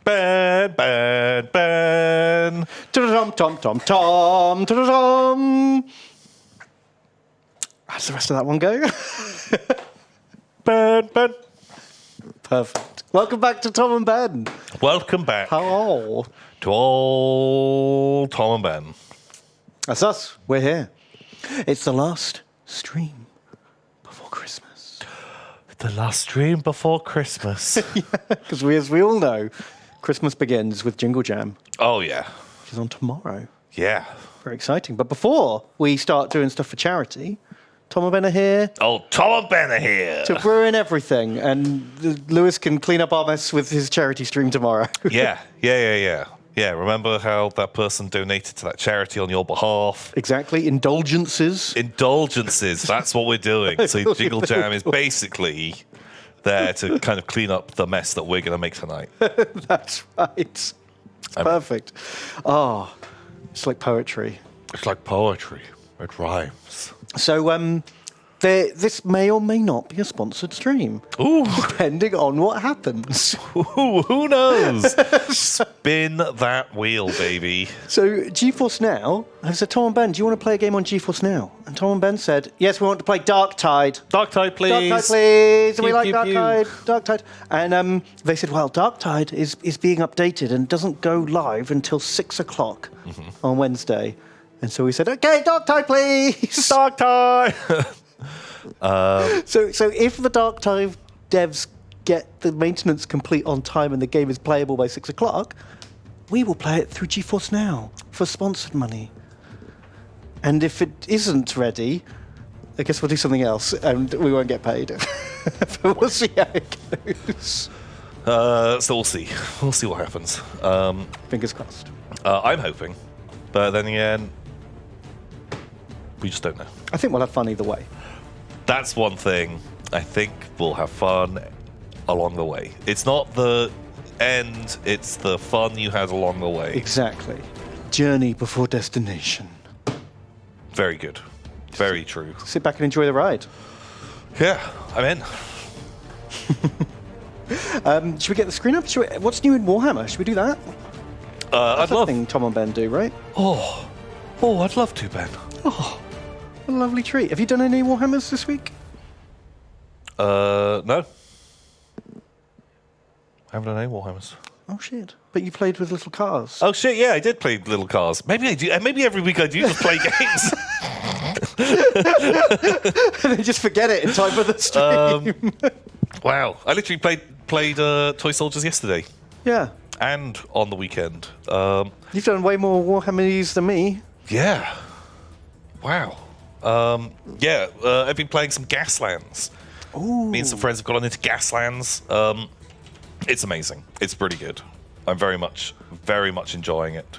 Ben, Ben, Ben. Tom, tom, tom, tom, tom. How's the rest of that one go? Ben, Ben. Perfect. Welcome back to Tom and Ben. Welcome back Hello. to all Tom and Ben. That's us. We're here. It's the last stream before Christmas. The last stream before Christmas. Because as we all know, Christmas begins with Jingle Jam, Oh, yeah. which is on tomorrow. Yeah. Very exciting. But before we start doing stuff for charity, Tom and Ben are here Oh, Tom and Ben are here. to ruin everything. And Lewis can clean up our mess with his charity stream tomorrow. Yeah. Yeah, remember how that person donated to that charity on your behalf? Exactly. Indulgences. Indulgences, that's what we're doing. So Jingle Jam is basically there to kind of clean up the mess that we're going to make tonight. That's right. It's perfect. Oh, it's like poetry. It's like poetry. It rhymes. So this may or may not be a sponsored stream, Ooh, depending on what happens. ooh, who knows? Spin that wheel, baby. So GeForce Now, I said, Tom and Ben, do you want to play a game on GeForce Now? And Tom and Ben said, yes, we want to play Dark Tide. Dark Tide, please. Dark Tide, please. Pew, We like pew, Dark pew. Tide. Dark Tide. And they said, well, Dark Tide is being updated and doesn't go live until 6 o'clock on Wednesday. And so we said, okay, Dark Tide, please. Dark Tide. So if the Dark Tide devs get the maintenance complete on time and the game is playable by 6 o'clock, we will play it through GeForce Now for sponsored money. And if it isn't ready, I guess we'll do something else and we won't get paid. But we'll see how it goes. So we'll see. We'll see what happens. Fingers crossed. I'm hoping. But then again, we just don't know. I think we'll have fun either way. That's one thing. I think we'll have fun along the way. It's not the end, it's the fun you had along the way. Exactly. Journey before destination. Very good. Very true. Sit back and enjoy the ride. Yeah, I'm in. Should we get the screen up? What's new in Warhammer? Should we do that? I'd That's a love. thing Tom and Ben do, right? Oh, I'd love to, Ben. What a lovely treat. Have you done any Warhammers this week? No. I haven't done any Warhammers. Oh, shit. But you played with little cars. Oh shit! Yeah, I did play Little Cars. Maybe I do. Maybe every week I do just play games. And then just forget it in time for the stream. Wow! I literally played Toy Soldiers yesterday Yeah. and on the weekend. You've done way more Warhammers than me. Yeah. Wow. Yeah. I've been playing some Gaslands. Ooh. Me and some friends have gotten into Gaslands. It's amazing. It's pretty good. I'm very much enjoying it.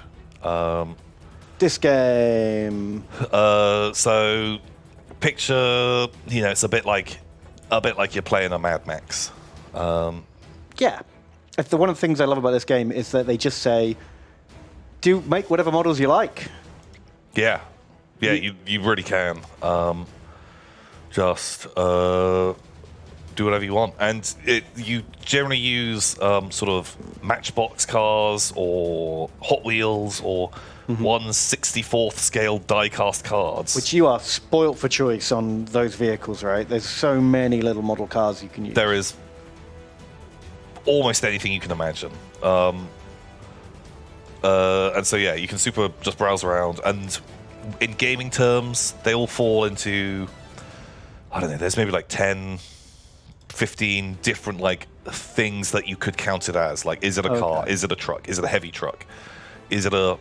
This game. So picture, it's a bit like you're playing a Mad Max. Yeah. One of the things I love about this game is that they just say, make whatever models you like. Yeah. Yeah, you really can. Just do whatever you want. And you generally use sort of Matchbox cars or Hot Wheels or 1/64th scale die-cast cards. Which you are spoilt for choice on those vehicles, right? There's so many little model cars you can use. There is almost anything you can imagine. And so, yeah, you can super just browse around. And in gaming terms, they all fall into, I don't know, there's maybe like 10, 15 different like things that you could count it as. Like, is it a car? Is it a truck? Is it a heavy truck? Is it a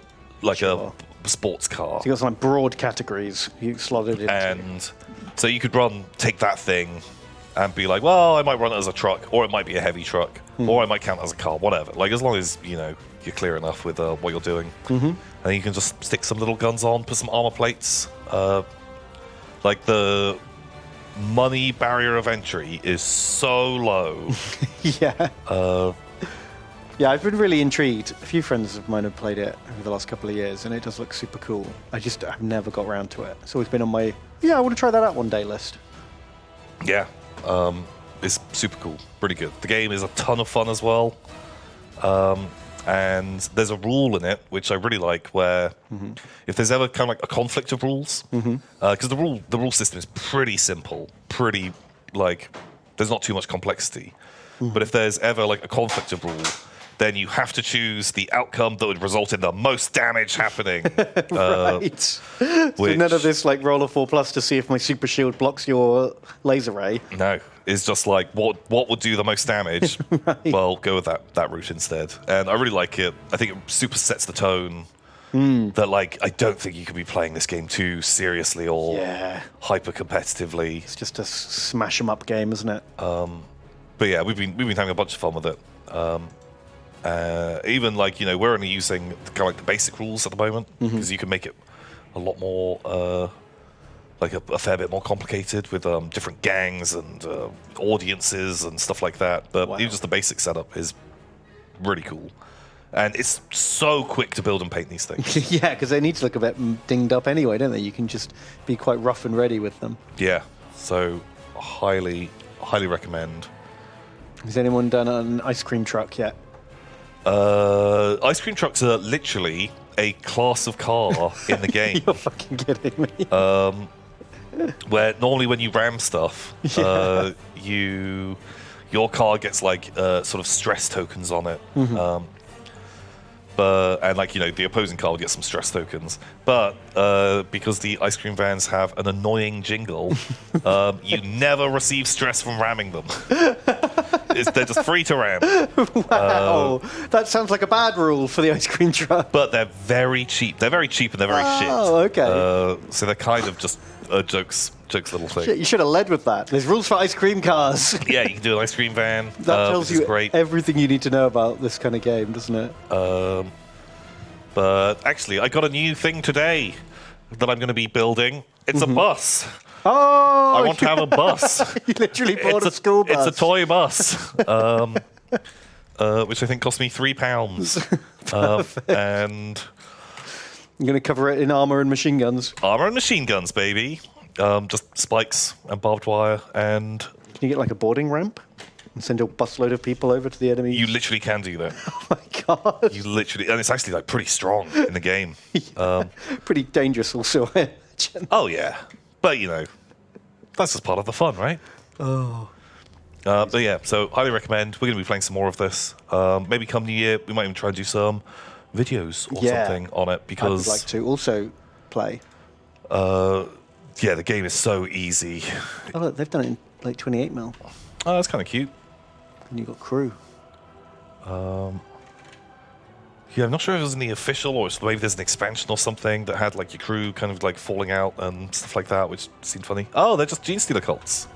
sports car? So you got some like broad categories you slotted into. And so you could take that thing and be like, well, I might run it as a truck, or it might be a heavy truck, or I might count it as a car, whatever. Like, as long as, you're clear enough with what you're doing. And then you can just stick some little guns on, put some armor plates. Like, the money barrier of entry is so low. Yeah. Yeah, I've been really intrigued. A few friends of mine have played it over the last couple of years, and it does look super cool. I've never got around to it. It's always been on my, I want to try that out one day list. Yeah. It's super cool. Pretty good. The game is a ton of fun as well. And there's a rule in it which I really like, where if there's ever kind of like a conflict of rules, because the rule system is pretty simple, pretty like there's not too much complexity. But if there's ever like a conflict of rule, then you have to choose the outcome that would result in the most damage happening. Right. So none of this like roll a 4+ to see if my super shield blocks your laser ray. No, it's just like what would do the most damage. Right. Well, go with that route instead. And I really like it. I think it super sets the tone. That like I don't think you could be playing this game too seriously or hyper competitively. It's just a smash 'em up game, isn't it? But yeah, we've been having a bunch of fun with it. Even like we're only using kind of like the basic rules at the moment because you can make it a lot more like a fair bit more complicated with different gangs and audiences and stuff like that. But even just the basic setup is really cool, and it's so quick to build and paint these things. Yeah, because they need to look a bit dinged up anyway, don't they? You can just be quite rough and ready with them. Yeah, so highly recommend. Has anyone done an ice cream truck yet? Ice cream trucks are literally a class of car in the game. You're fucking kidding me. Where normally when you ram stuff, your car gets like sort of stress tokens on it. And like the opposing car will get some stress tokens, but because the ice cream vans have an annoying jingle, you never receive stress from ramming them. They're just free to ram. Wow, that sounds like a bad rule for the ice cream truck. But they're very cheap. They're very cheap and they're very shit. Oh, okay. So they're kind of just jokes little thing. Shit, you should have led with that. There's rules for ice cream cars. Yeah, you can do an ice cream van. That tells you great. everything you need to know about this kind of game, doesn't it? But actually, I got a new thing today that I'm going to be building. It's a bus. Oh! I want to have a bus. You literally bought a school bus. It's a toy bus, which I think cost me £3. And I'm going to cover it in armor and machine guns. Armor and machine guns, baby. Just spikes and barbed wire and... Can you get like a boarding ramp and send a busload of people over to the enemy? You literally can do that. Oh my god. You literally... And it's actually like pretty strong in the game. Pretty dangerous also, I imagine. Oh, yeah. But, that's just part of the fun, right? Oh. But yeah, so highly recommend. We're going to be playing some more of this. Maybe come New Year, we might even try and do some videos or something on it, because... I would like to also play. Yeah, the game is so easy. Oh, look, they've done it in like 28mm. Oh, that's kind of cute. And you've got crew. Yeah, I'm not sure if it was in the official or maybe there's an expansion or something that had like your crew kind of like falling out and stuff like that, which seemed funny. Oh, they're just Genestealer cults.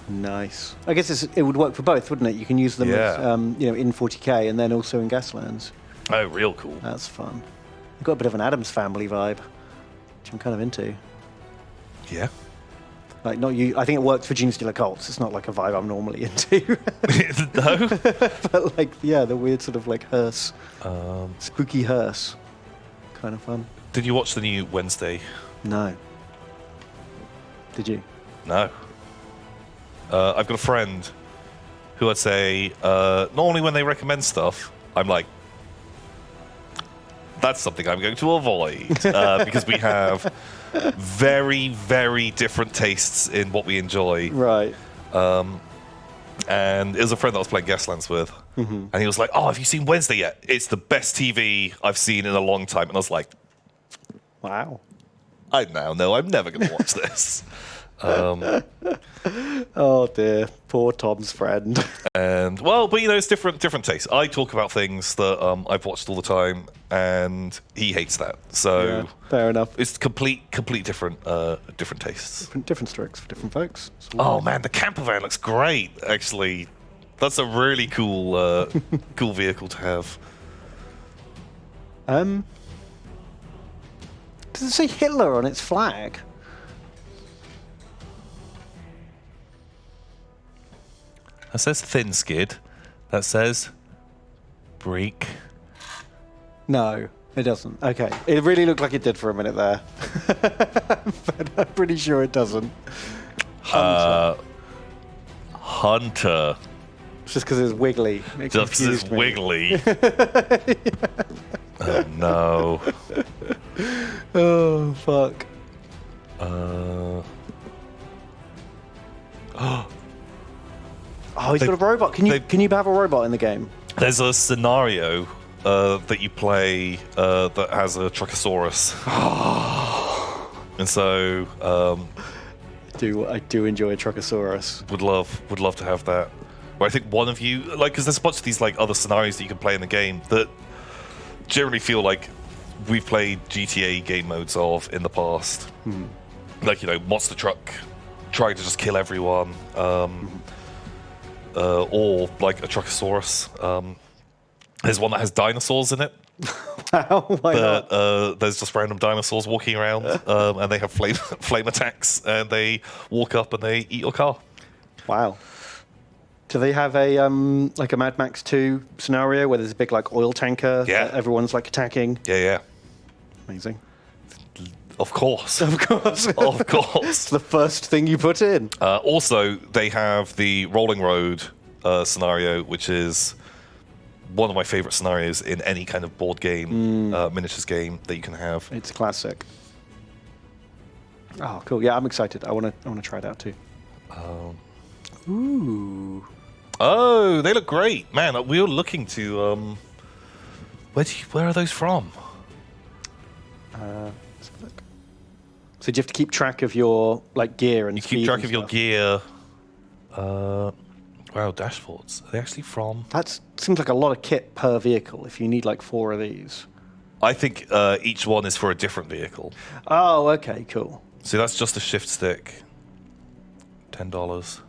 Nice. I guess it would work for both, wouldn't it? You can use them as, in 40k and then also in Gaslands. Oh, real cool. That's fun. You've got a bit of an Addams Family vibe, which I'm kind of into. Yeah. Like, not you. I think it works for Genestealer cults. It's not like a vibe I'm normally into. No? But like, yeah, the weird sort of like hearse. Spooky hearse. Kind of fun. Did you watch the new Wednesday? No. Did you? No. I've got a friend who I'd say, normally when they recommend stuff, I'm like, that's something I'm going to avoid. Because we have very, very different tastes in what we enjoy. Right. And it was a friend that I was playing Gaslands with. And he was like, oh, have you seen Wednesday yet? It's the best TV I've seen in a long time. And I was like, wow. I now know I'm never going to watch this. Oh dear, poor Tom's friend. And well, but it's different tastes. I talk about things that I've watched all the time, and he hates that. So yeah, fair enough. It's complete different tastes. Different strokes for different folks. Oh man, the camper van looks great. Actually, that's a really cool cool vehicle to have. Does it say Hitler on its flag? That says thin skid. That says break. No, it doesn't. Okay. It really looked like it did for a minute there. But I'm pretty sure it doesn't. Hunter. It's just because it's wiggly. It Just 'cause it's confused me. wiggly. Oh no. Oh, fuck. Oh, he's got a robot. Can you have a robot in the game? There's a scenario that you play that has a Truckosaurus. And so I do enjoy a Truckosaurus. would love to have that. Where I think one of you, like, because there's a bunch of these like other scenarios that you can play in the game that generally feel like we've played GTA game modes of in the past. Like, you know, monster truck trying to just kill everyone, or like a Truckosaurus. There's one that has dinosaurs in it. Why not? There's just random dinosaurs walking around, and they have flame attacks, and they walk up and they eat your car. Wow. Do they have a like a Mad Max 2 scenario where there's a big like oil tanker that everyone's like attacking? Yeah. Amazing. Of course. Of course. Of course. It's the first thing you put in. Also, they have the Rolling Road scenario, which is one of my favorite scenarios in any kind of board game, miniatures game that you can have. It's classic. Oh, cool. Yeah, I'm excited. I want to try it out too. Ooh. Oh, they look great, man. We were looking to. Where are those from? Let's have a look. So do you have to keep track of your like gear and You speed keep track and of your stuff? gear. Wow, dashboards. Are they actually from? That seems like a lot of kit per vehicle. If you need like 4 of these. I think each one is for a different vehicle. Oh, okay, cool. So that's just a shift stick. $10.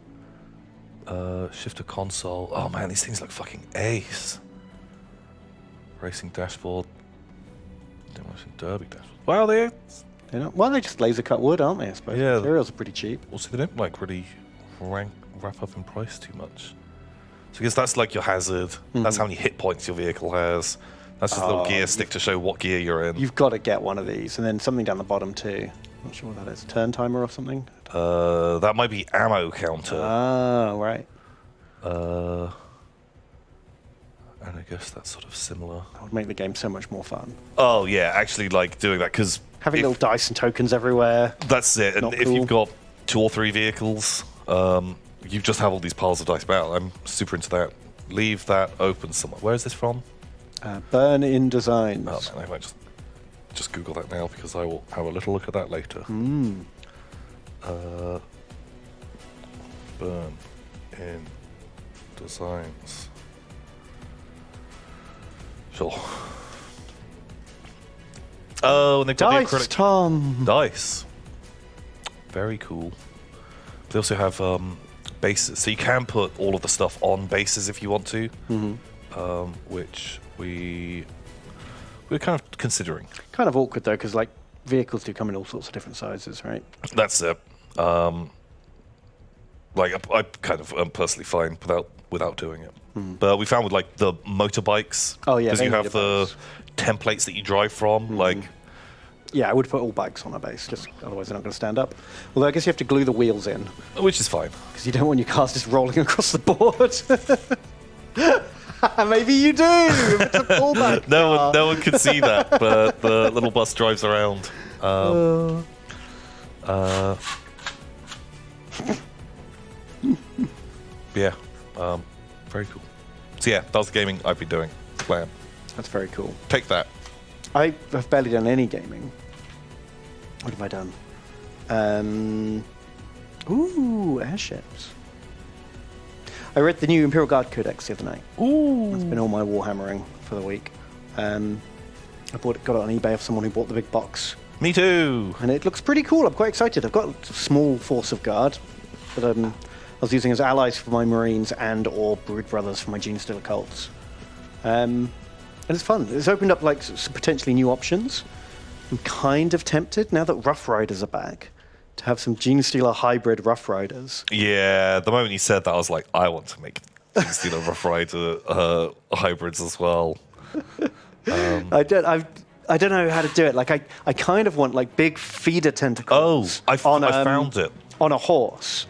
Shift to console. Oh man, these things look fucking ace. Racing dashboard. Demolition derby dashboard. Wow, they're Well, they just laser cut wood, aren't they? I suppose. Yeah. Materials are pretty cheap. also they don't like really wrap up in price too much. So I guess that's like your hazard. That's how many hit points your vehicle has. That's just a little gear stick to show what gear you're in. You've got to get one of these, and then something down the bottom too. Not sure what that is. Turn timer or something. That might be ammo counter. Ah, right. And I guess that's sort of similar. That would make the game so much more fun. Oh yeah, actually like doing that because Having little dice and tokens everywhere. that's it. And Not if cool. you've got 2 or 3 vehicles, you just have all these piles of dice about. I'm super into that. Leave that open somewhere. Where is this from? Burn in designs. Oh man, I might just Google that now because I will have a little look at that later. Burn in designs. Sure. Oh, and they've got the Dice, acrylic Tom. dice. Very cool. They also have bases, so you can put all of the stuff on bases if you want to, which we're kind of considering. Kind of awkward though, because like vehicles do come in all sorts of different sizes, right? That's it. Like I kind of am personally fine without doing it. But we found with like the motorbikes, Oh, yeah, because they you need have a the base. templates that you drive from, like. Yeah, I would put all bikes on a base, just otherwise they're not going to stand up. Although I guess you have to glue the wheels in, Which is fine. because you don't want your cars just rolling across the board. Maybe you do. If it's a fallback car. No one could see that, but the little bus drives around. Yeah, very cool. So yeah, that's the gaming I've been doing. Blam. That's very cool. Take that. I have barely done any gaming. What have I done? Ooh, airships. I read the new Imperial Guard Codex the other night. Ooh. That's been all my Warhammering for the week. I got it on eBay off someone who bought the big box. Me too. And it looks pretty cool. I'm quite excited. I've got a small force of guard that I was using as allies for my Marines and or Brood Brothers for my Genestealer cults. And it's fun. It's opened up like some potentially new options. I'm kind of tempted, now that Rough Riders are back, to have some Genestealer hybrid Rough Riders. Yeah, the moment you said that, I was like, I want to make Genestealer Rough Rider hybrids as well. I don't know how to do it. Like I kind of want like big feeder tentacles. I found it. On a horse.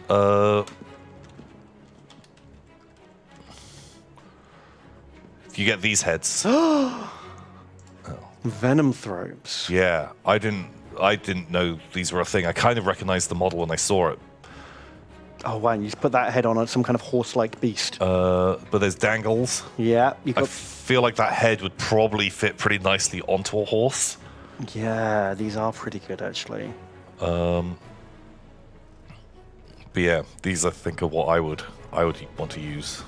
You get these heads. Venom throats. Yeah, I didn't know these were a thing. I kind of recognized the model when I saw it. Oh, wow, you just put that head on some kind of horse-like beast. But there's dangles. Yeah, you I got... feel like that head would probably fit pretty nicely onto a horse. Yeah, these are pretty good, actually. But yeah, these I think are what I would want to use.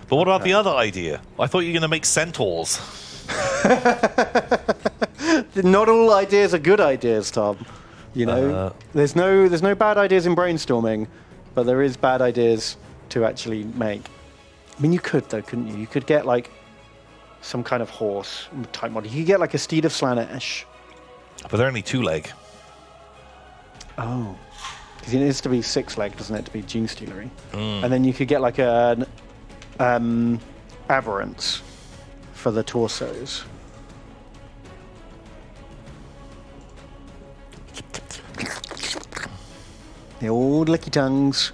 But what about the other idea? I thought you were going to make centaurs. Not all ideas are good ideas, Tom. You know, there's no bad ideas in brainstorming, but there is bad ideas to actually make. I mean, you could though, couldn't you? You could get like some kind of horse type model. You could get like a steed of Slanesh. But they're only 2-leg. Oh, because it needs to be 6-leg, doesn't it, to be Genestealery? And then you could get like an aberrance for the torsos. The old licky tongues.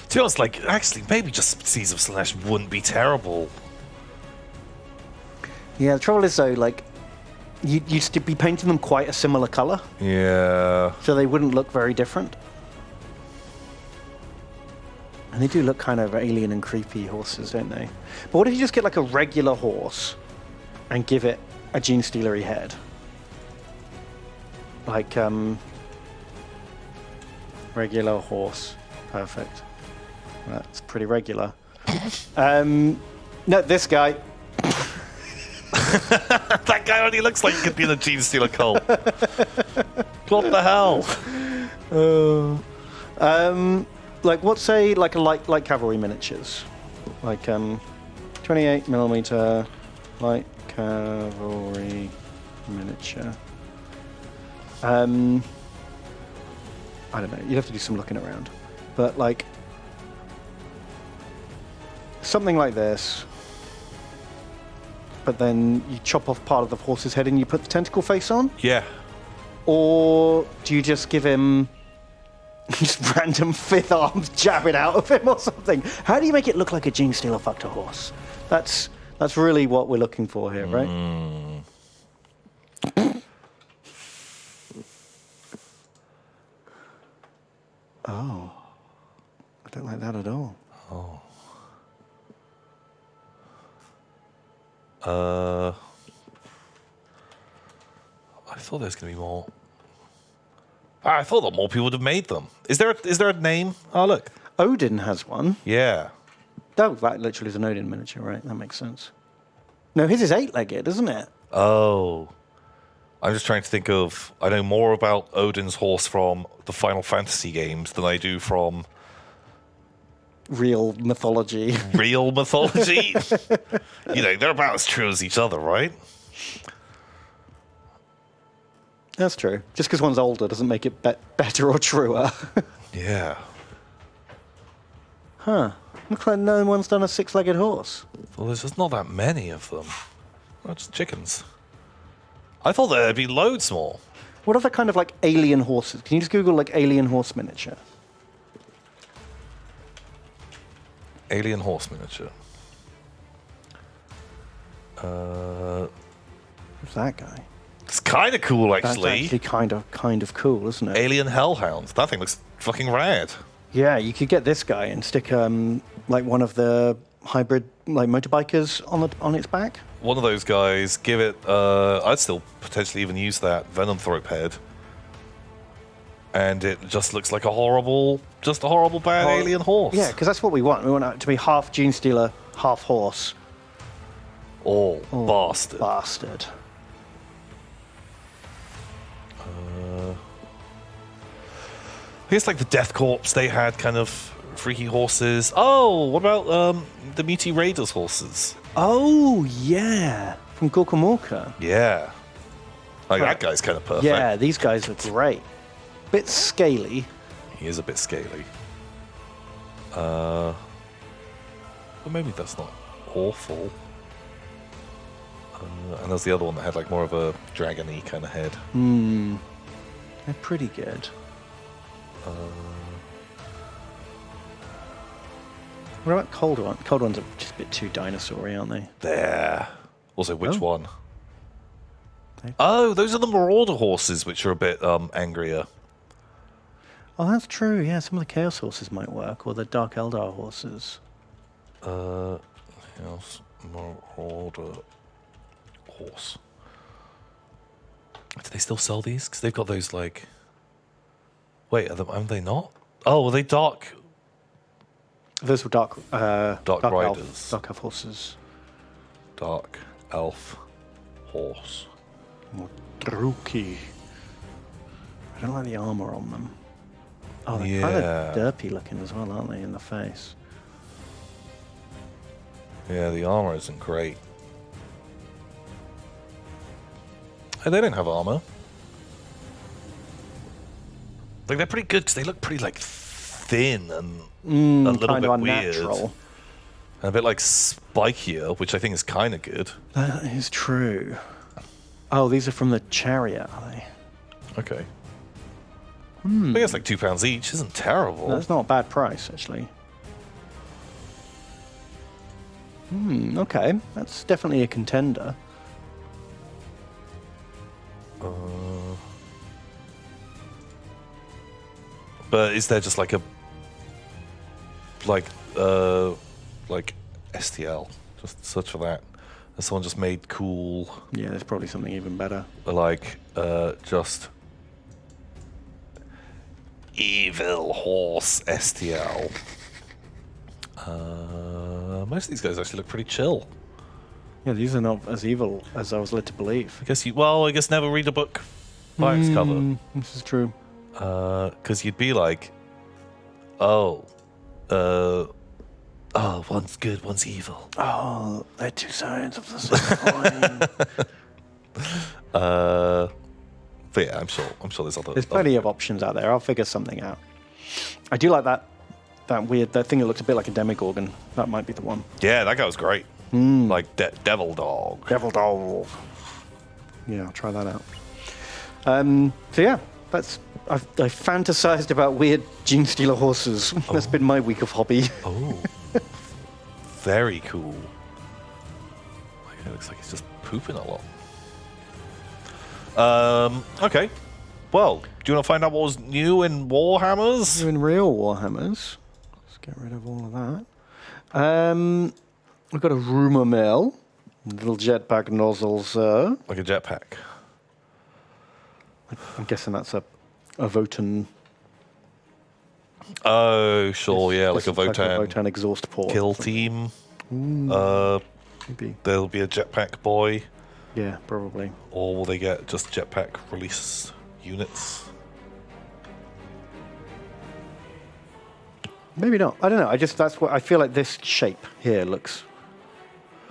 To be honest, like, actually, maybe just Seas of Slanesh wouldn't be terrible. Yeah, the trouble is, though, like, you used to be painting them quite a similar color, Yeah. so they wouldn't look very different. And they do look kind of alien and creepy horses, don't they? But what if you just get, like, a regular horse and give it a Genestealery head? Like, regular horse. Perfect. That's pretty regular. No, this guy. That guy only looks like he could be in a Genestealer cult. What the hell? Like, what say, like a light cavalry miniatures, like 28mm light cavalry miniature. I don't know. You'd have to do some looking around, but like something like this. But then you chop off part of the horse's head and you put the tentacle face on? Yeah. Or do you just give him just random fifth arms jabbing out of him or something? How do you make it look like a Genestealer fucked a horse? That's really what we're looking for here, right? Oh. I don't like that at all. Oh. I thought there was going to be more. I thought that more people would have made them. Is there a name? Oh, look. Odin has one. Yeah. Oh, that literally is an Odin miniature, right? That makes sense. No, his is 8-legged, isn't it? Oh. I'm just trying to think of... I know more about Odin's horse from the Final Fantasy games than I do from... Real mythology. Real mythology? You know, they're about as true as each other, right? That's true. Just because one's older doesn't make it better or truer. Yeah. Huh. Looks like no one's done a 6-legged horse. Well, there's just not that many of them. Well, just chickens. I thought there'd be loads more. What other kind of like alien horses? Can you just Google like alien horse miniature? Alien horse miniature. Who's that guy? It's kind of cool, actually. That's actually kind of cool, isn't it? Alien Hellhound. That thing looks fucking rad. Yeah, you could get this guy and stick like one of the hybrid like motorbikers on its back. One of those guys. Give it. I'd still potentially even use that Venomthrope head. And it just looks like a horrible bad alien horse. Yeah, because that's what we want. We want it to be half Genestealer, half horse. Oh, bastard. Bastard. I guess like the Death Corps, they had kind of freaky horses. Oh, what about the Muti Raiders horses? Oh, yeah. From Gorkamorka. Yeah. Like, that guy's kind of perfect. Yeah, these guys are great. Bit scaly. He is a bit scaly. But maybe that's not awful. And there's the other one that had like more of a dragon-y kind of head. They're pretty good. What about cold ones? Cold ones are just a bit too dinosaur-y, aren't they? There. Also, which Oh. one? They- Oh, those are the Marauder horses, which are a bit angrier. Oh, that's true. Yeah, some of the Chaos horses might work, or the Dark Eldar horses. Yes, Marauder horse. Do they still sell these? Because they've got those like. Wait, are they not? Oh, are they dark? Those were Dark Riders. Dark Elf horses. Dark elf horse. More Druki. I don't like the armor on them. Oh, they're kind of derpy looking as well, aren't they, in the face? Yeah, the armor isn't great. Oh, they don't have armor. Like, they're pretty good because they look pretty like thin and a little kind bit of weird. unnatural. And a bit like spikier, which I think is kind of good. That is true. Oh, these are from the chariot, are they? Okay. I guess like £2 each isn't terrible. That's not a bad price, actually. Okay. That's definitely a contender. But is there just like a like STL? Just search for that. Has someone just made cool Yeah, there's probably something even better. like just evil horse STL? Most of these guys actually look pretty chill. Yeah, these are not as evil as I was led to believe. I guess never read a book by its cover. This is true. Because you'd be like, one's good, one's evil. Oh, they're two sides of the same coin. But yeah, I'm sure there's other. There's plenty of options out there. I'll figure something out. I do like that thing that looks a bit like a demigorgon. That might be the one. Yeah, that guy was great. Like Devil Dog. Devil Dog. Yeah, I'll try that out. So yeah, I fantasized about weird Genestealer horses. That's been my week of hobby. Oh, very cool. Like, it looks like he's just pooping a lot. Okay. Well, do you want to find out what was new in Warhammers? In real Warhammers. Let's get rid of all of that. We've got a Rumour mill. Little jetpack nozzles. Like a jetpack. I'm guessing that's a Votan. Oh, sure, yeah, like a Like a Votan Votan exhaust port. kill team. Maybe. There'll be a jetpack boy, Yeah, probably. or will they get just jetpack release units? Maybe not. I don't know. That's what I feel like. This shape here looks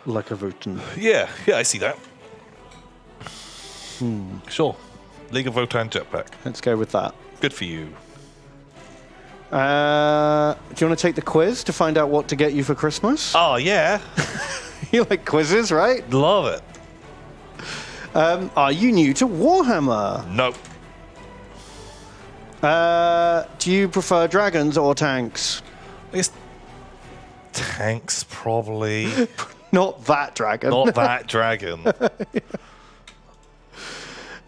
like a Votan. Yeah, I see that. Sure. League of Votan jetpack. Let's go with that. Good for you. Do you want to take the quiz to find out what to get you for Christmas? Oh, yeah. You like quizzes, right? Love it. Are you new to Warhammer? Nope. Do you prefer dragons or tanks? I guess tanks, probably. Not that dragon. Not that dragon.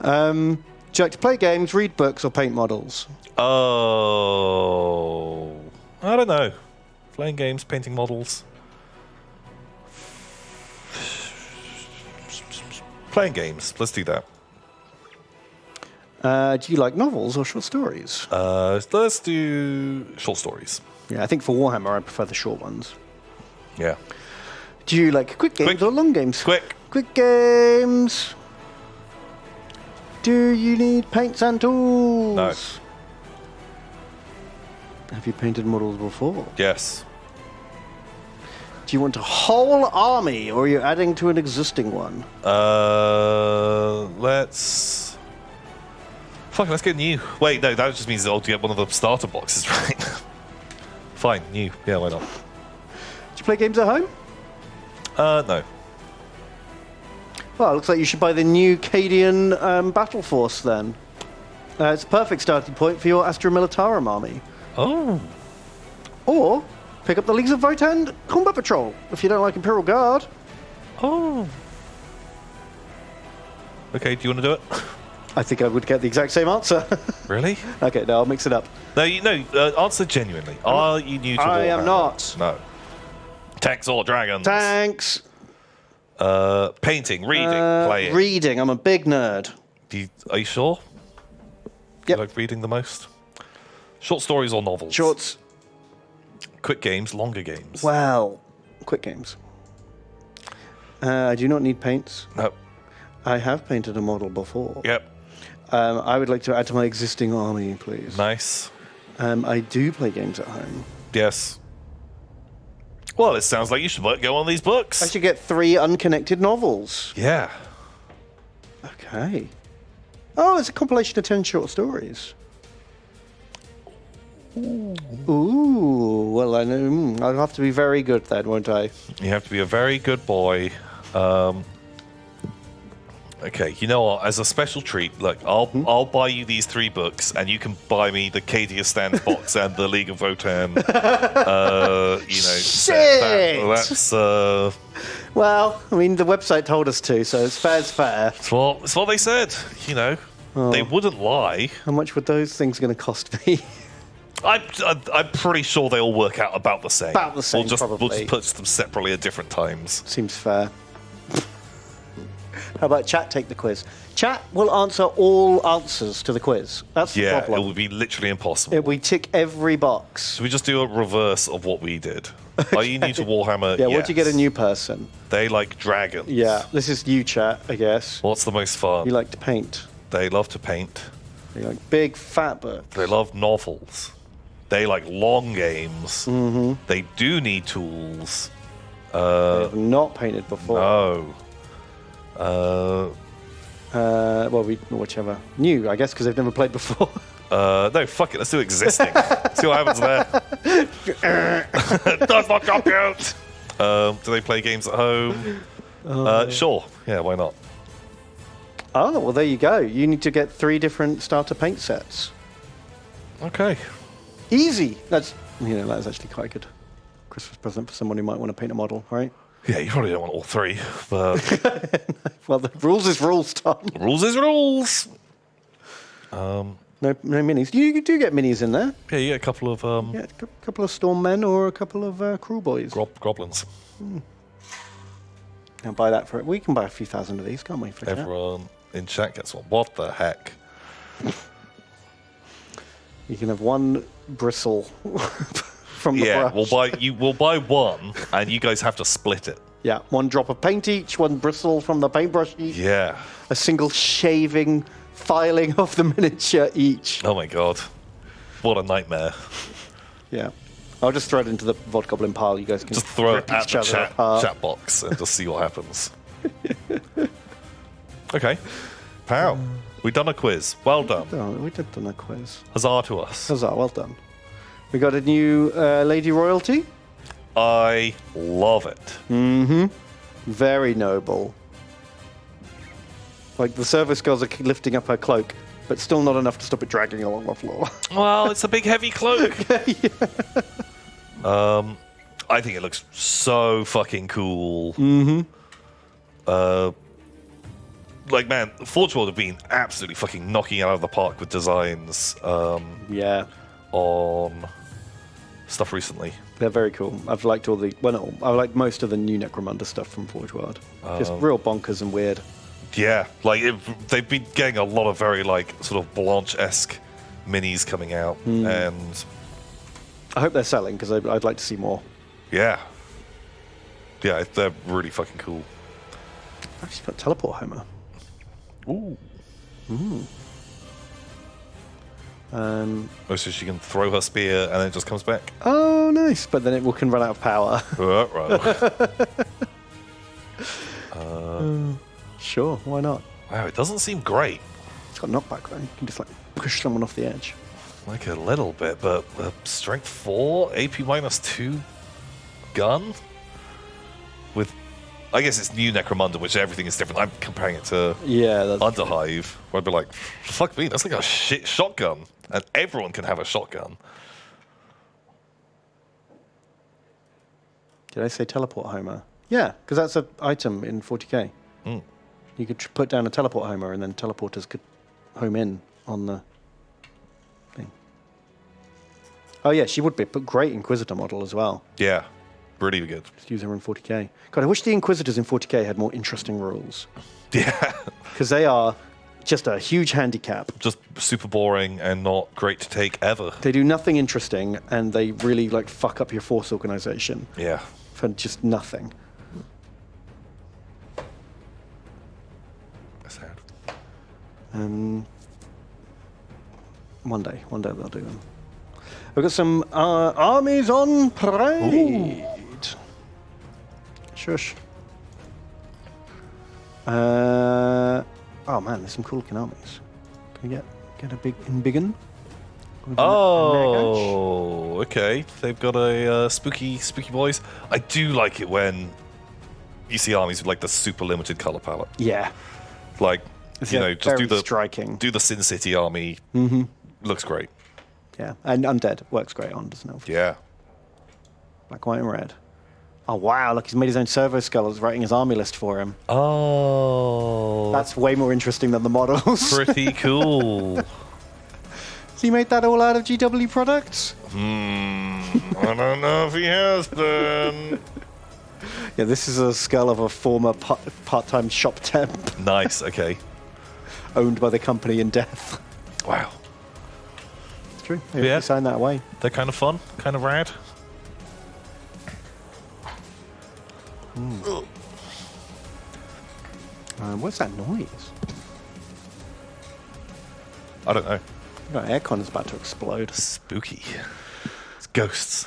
Do you like to play games, read books, or paint models? Oh. I don't know. Playing games, painting models. Playing games. Let's do that. Do you like novels or short stories? Let's do short stories. Yeah, I think for Warhammer, I prefer the short ones. Yeah. Do you like quick games Quick. or long games? Quick. Quick games. Do you need paints and tools? No. Have you painted models before? Yes. Do you want a whole army, or are you adding to an existing one? Let's... Fuck, let's get new. Wait, no, that just means I'll get one of the starter boxes, right? Fine, new. Yeah, why not? Do you play games at home? No. Well, it looks like you should buy the new Cadian Battle Force then. It's a perfect starting point for your Astra Militarum army. Oh. Or Pick up the Leagues of Votan Combat Patrol if you don't like Imperial Guard. Oh. Okay, do you want to do it? I think I would get the exact same answer. Really? Okay, no, I'll mix it up. No, answer genuinely. Are you new to Warhammer? I am not. No. Tanks or dragons? Tanks. Painting, reading, playing. Reading. I'm a big nerd. Are you sure? Yep. You like reading the most? Short stories or novels? Shorts. Quick games, longer games? Well, quick games. I do not need paints. No. I have painted a model before. Yep. I would like to add to my existing army, please. Nice. I do play games at home. Yes. Well, it sounds like you should go on these books. I should get 3 unconnected novels. Yeah. Okay. Oh, it's a compilation of 10 short stories. Ooh. Well, I know. I'll have to be very good then, won't I? You have to be a very good boy. Okay, you know what? As a special treat, look, I'll buy you these 3 books, and you can buy me the Cadia Stands box and the League of Votan. Shit! That's Well, I mean, the website told us to, so it's fair's fair. it's what they said. They wouldn't lie. How much would those things going to cost me? I'm pretty sure they all work out about the same. About the same, We'll probably. just put them separately at different times. Seems fair. How about chat take the quiz? Chat will answer all answers to the quiz. That's the Yeah, problem. it would be literally impossible. We tick every box. Should we just do a reverse of what we did? Are you new to Warhammer? Yeah, yes. once you get a new person. They like dragons. Yeah, this is you, chat, I guess. What's the most fun? You like to paint. They love to paint. You like big, fat books. They love novels. They like long games. Mm-hmm. They do need tools. They have not painted before. No. Well, whichever. New, I guess, because they've never played before. No, fuck it. Let's do existing. See what happens there. Does not compute. Do they play games at home? Sure. Yeah, why not? Oh, well, there you go. You need to get 3 different starter paint sets. Okay. Easy. That's actually quite a good Christmas present for someone who might want to paint a model, right? Yeah, you probably don't want all 3, but Well, the rules is rules, Tom. rules is rules. No minis. You do get minis in there. Yeah, you get a couple of Yeah, a couple of storm men or a couple of cruel boys. goblins. Now buy that for it. We can buy a few thousand of these, can't we? For chat? Everyone in chat gets one. What the heck? You can have 1 bristle from the Yeah, brush. we'll buy 1, and you guys have to split it. Yeah, 1 drop of paint each, 1 bristle from the paintbrush each. Yeah. A single shaving, filing of the miniature each. Oh my god. What a nightmare. Yeah. I'll just throw it into the Vodgoblin pile. You guys can Just throw rip it at each the other apart. chat box and just see what happens. Okay. Pow. We've done a quiz. Well done. Oh, we did done a quiz. Huzzah to us. Huzzah, well done. We got a new Lady Royalty. I love it. Very noble. Like, the service girls are lifting up her cloak, but still not enough to stop it dragging along the floor. Well, it's a big heavy cloak. I think it looks so fucking cool. Like, man, Forge World have been absolutely fucking knocking it out of the park with designs Yeah, on stuff recently. they're very cool. I've liked all the... Well, no, I like most of the new Necromunda stuff from Forge World. Just real bonkers and weird. Yeah, like they've been getting a lot of very like sort of Blanche-esque minis coming out, and I hope they're selling, because I'd like to see more. yeah, they're really fucking cool. I've actually got Teleport Homer. Ooh. Um, Oh, so she can throw her spear and then it just comes back. oh, nice. But then it can run out of power. Right. Sure, why not? Wow, it doesn't seem great. It's got knockback, though. You can just, like, push someone off the edge. Like a little bit, but strength 4, AP -2 gun with, I guess it's new Necromunda, which everything is different. I'm comparing it to Yeah, that's Underhive, where I'd be like, fuck me, that's like a shit shotgun, and everyone can have a shotgun. Did I say teleport Homer? Yeah, because that's an item in 40k. Mm. You could put down a teleport Homer, and then teleporters could home in on the thing. Oh yeah, she would be, but great Inquisitor model as well. Yeah, really good. Just use her in 40k. God, I wish the Inquisitors in 40k had more interesting rules. Yeah. Because they are just a huge handicap. Just super boring and not great to take ever. They do nothing interesting, and they really like fuck up your force organization Yeah. for just nothing. Sad. One day they'll do them. We've got some armies on parade. Ooh. Shush. Oh man, there's some cool looking armies. Can we get a big one? Oh, okay. They've got a spooky boys. I do like it when you see armies with like the super limited color palette. Yeah. Like, just do the striking. Do the Sin City army. Mm-hmm. Looks great. Yeah, and Undead works great on, doesn't it? Yeah. Black, white, and red. Oh wow! Look, he's made his own servo skull. He's writing his army list for him. Oh, that's way more interesting than the models. Pretty cool. So he made that all out of GW products? I don't know if he has been. Yeah, this is a skull of a former part-time shop temp. Nice. Okay. Owned by the company in death. Wow. It's true. They signed that away. They're kind of fun, kind of rad. What's that noise? I don't know. Aircon's about to explode. Spooky. It's ghosts.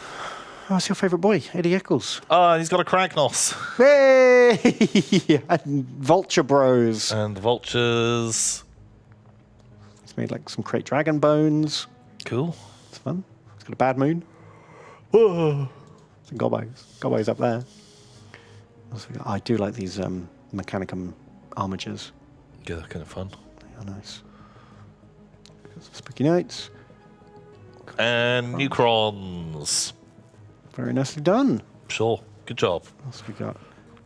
Oh, what's your favourite boy? Eddie Eccles. He's got a Kragnos. Hey! And Vulture Bros. And the vultures. He's made like some crate dragon bones. Cool. It's fun. He's got a bad moon. Whoa. Some gobos. Gobos up there. I do like these Mechanicum armatures. Yeah, they're kind of fun. They are nice. Got some spooky knights. And Necrons. Very nicely done. Sure. Good job. What else we got?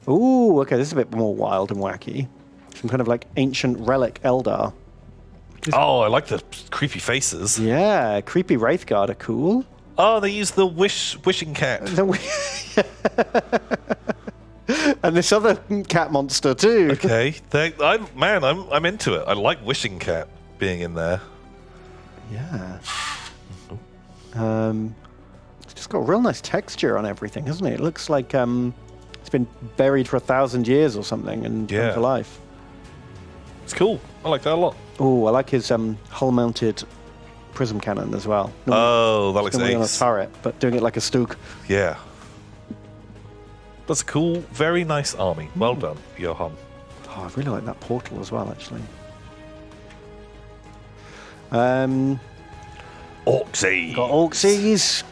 Ooh, okay, this is a bit more wild and wacky. Some kind of like ancient relic Eldar. Oh, I like the creepy faces. Yeah, creepy Wraithguard are cool. Oh, they use the wishing cat. And this other cat monster too. Okay, I'm into it. I like wishing cat being in there. Yeah. It's just got a real nice texture on everything, hasn't it? It looks like it's been buried for 1,000 years or something and come to life. It's cool. I like that a lot. Oh, I like his hull-mounted prism cannon as well. That looks ace. On a ace. turret, but doing it like a Stook. Yeah. That's a cool, very nice army. Well done, Johan. Oh, I really like that portal as well, actually. Orcsies. Got Orcsies.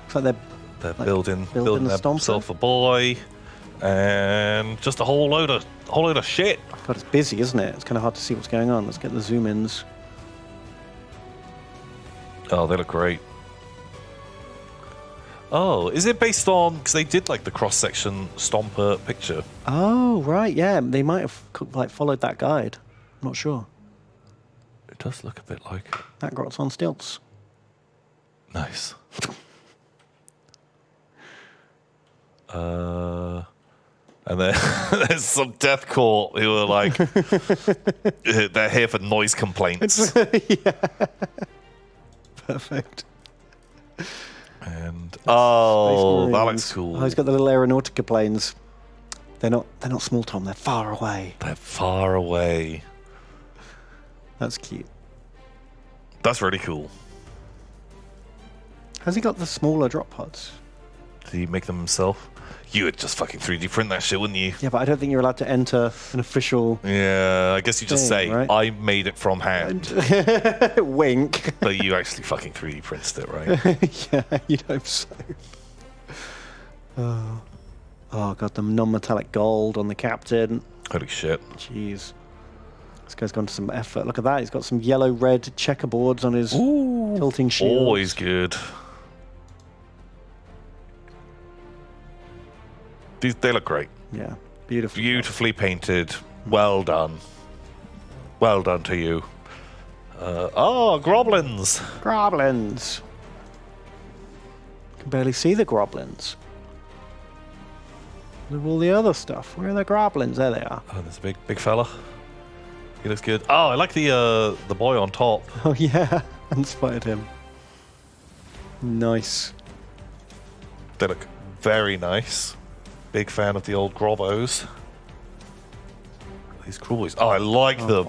It's like they're like building the themselves a boy, and just a whole load of shit. God, it's busy, isn't it? It's kind of hard to see what's going on. Let's get the zoom-ins. Oh, they look great. Oh, is it based on... Because they did, like, the cross-section Stomper picture. Oh, right, yeah. They might have, like, followed that guide. I'm not sure. It does look a bit like it. That grot's on stilts. Nice. And then there's some death court who are like... they're here for noise complaints. Yeah. Perfect. And that looks cool. Oh, he's got the little Aeronautica planes. They're not small, Tom. They're far away. They're far away. That's cute. That's really cool. Has he got the smaller drop pods? Did he make them himself? You would just fucking 3D print that shit, wouldn't you? Yeah, but I don't think you're allowed to enter an official... Yeah, I guess you just say, right? I made it from hand. Wink. But you actually fucking 3D printed it, right? Yeah, you'd hope so. Oh, God, the non-metallic gold on the captain. Holy shit. Jeez. This guy's gone to some effort. Look at that. He's got some yellow-red checkerboards on his tilting shield. Always good. They look great. Yeah, beautiful. Beautifully painted. Well done. Well done to you. Groblins. Groblins. Can barely see the groblins. Look at all the other stuff. Where are the groblins? There they are. Oh, there's a big fella. He looks good. Oh, I like the boy on top. Oh yeah, inspired him. Nice. They look very nice. Big fan of the old Grobos. These cool boys. Oh, I like the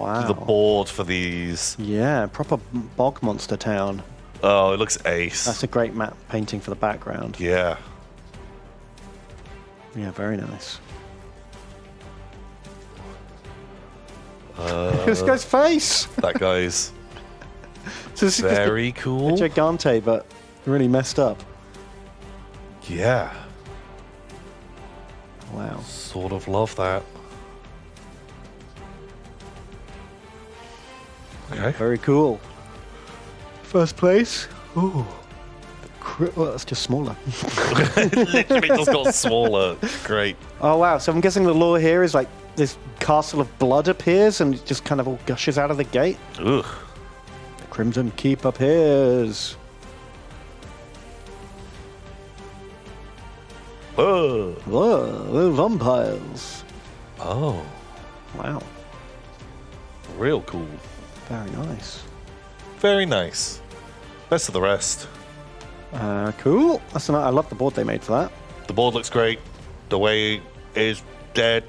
board for these. Yeah, proper bog monster town. Oh, it looks ace. That's a great map painting for the background. Yeah. Yeah, very nice. This guy's face. That guy's So this is very just cool. a Gigante, but really messed up. Yeah. Wow. Sort of love that. Okay. Very cool. First place. Ooh. Well, that's just smaller. Literally just got smaller. Great. Oh, wow. So I'm guessing the lore here is like this castle of blood appears and it just kind of all gushes out of the gate. Ugh. The Crimson Keep appears. Oh. Whoa, they're vampires. Oh. Wow. Real cool. Very nice. Very nice. Best of the rest. Cool. That's I love the board they made for that. The board looks great. The way is dead.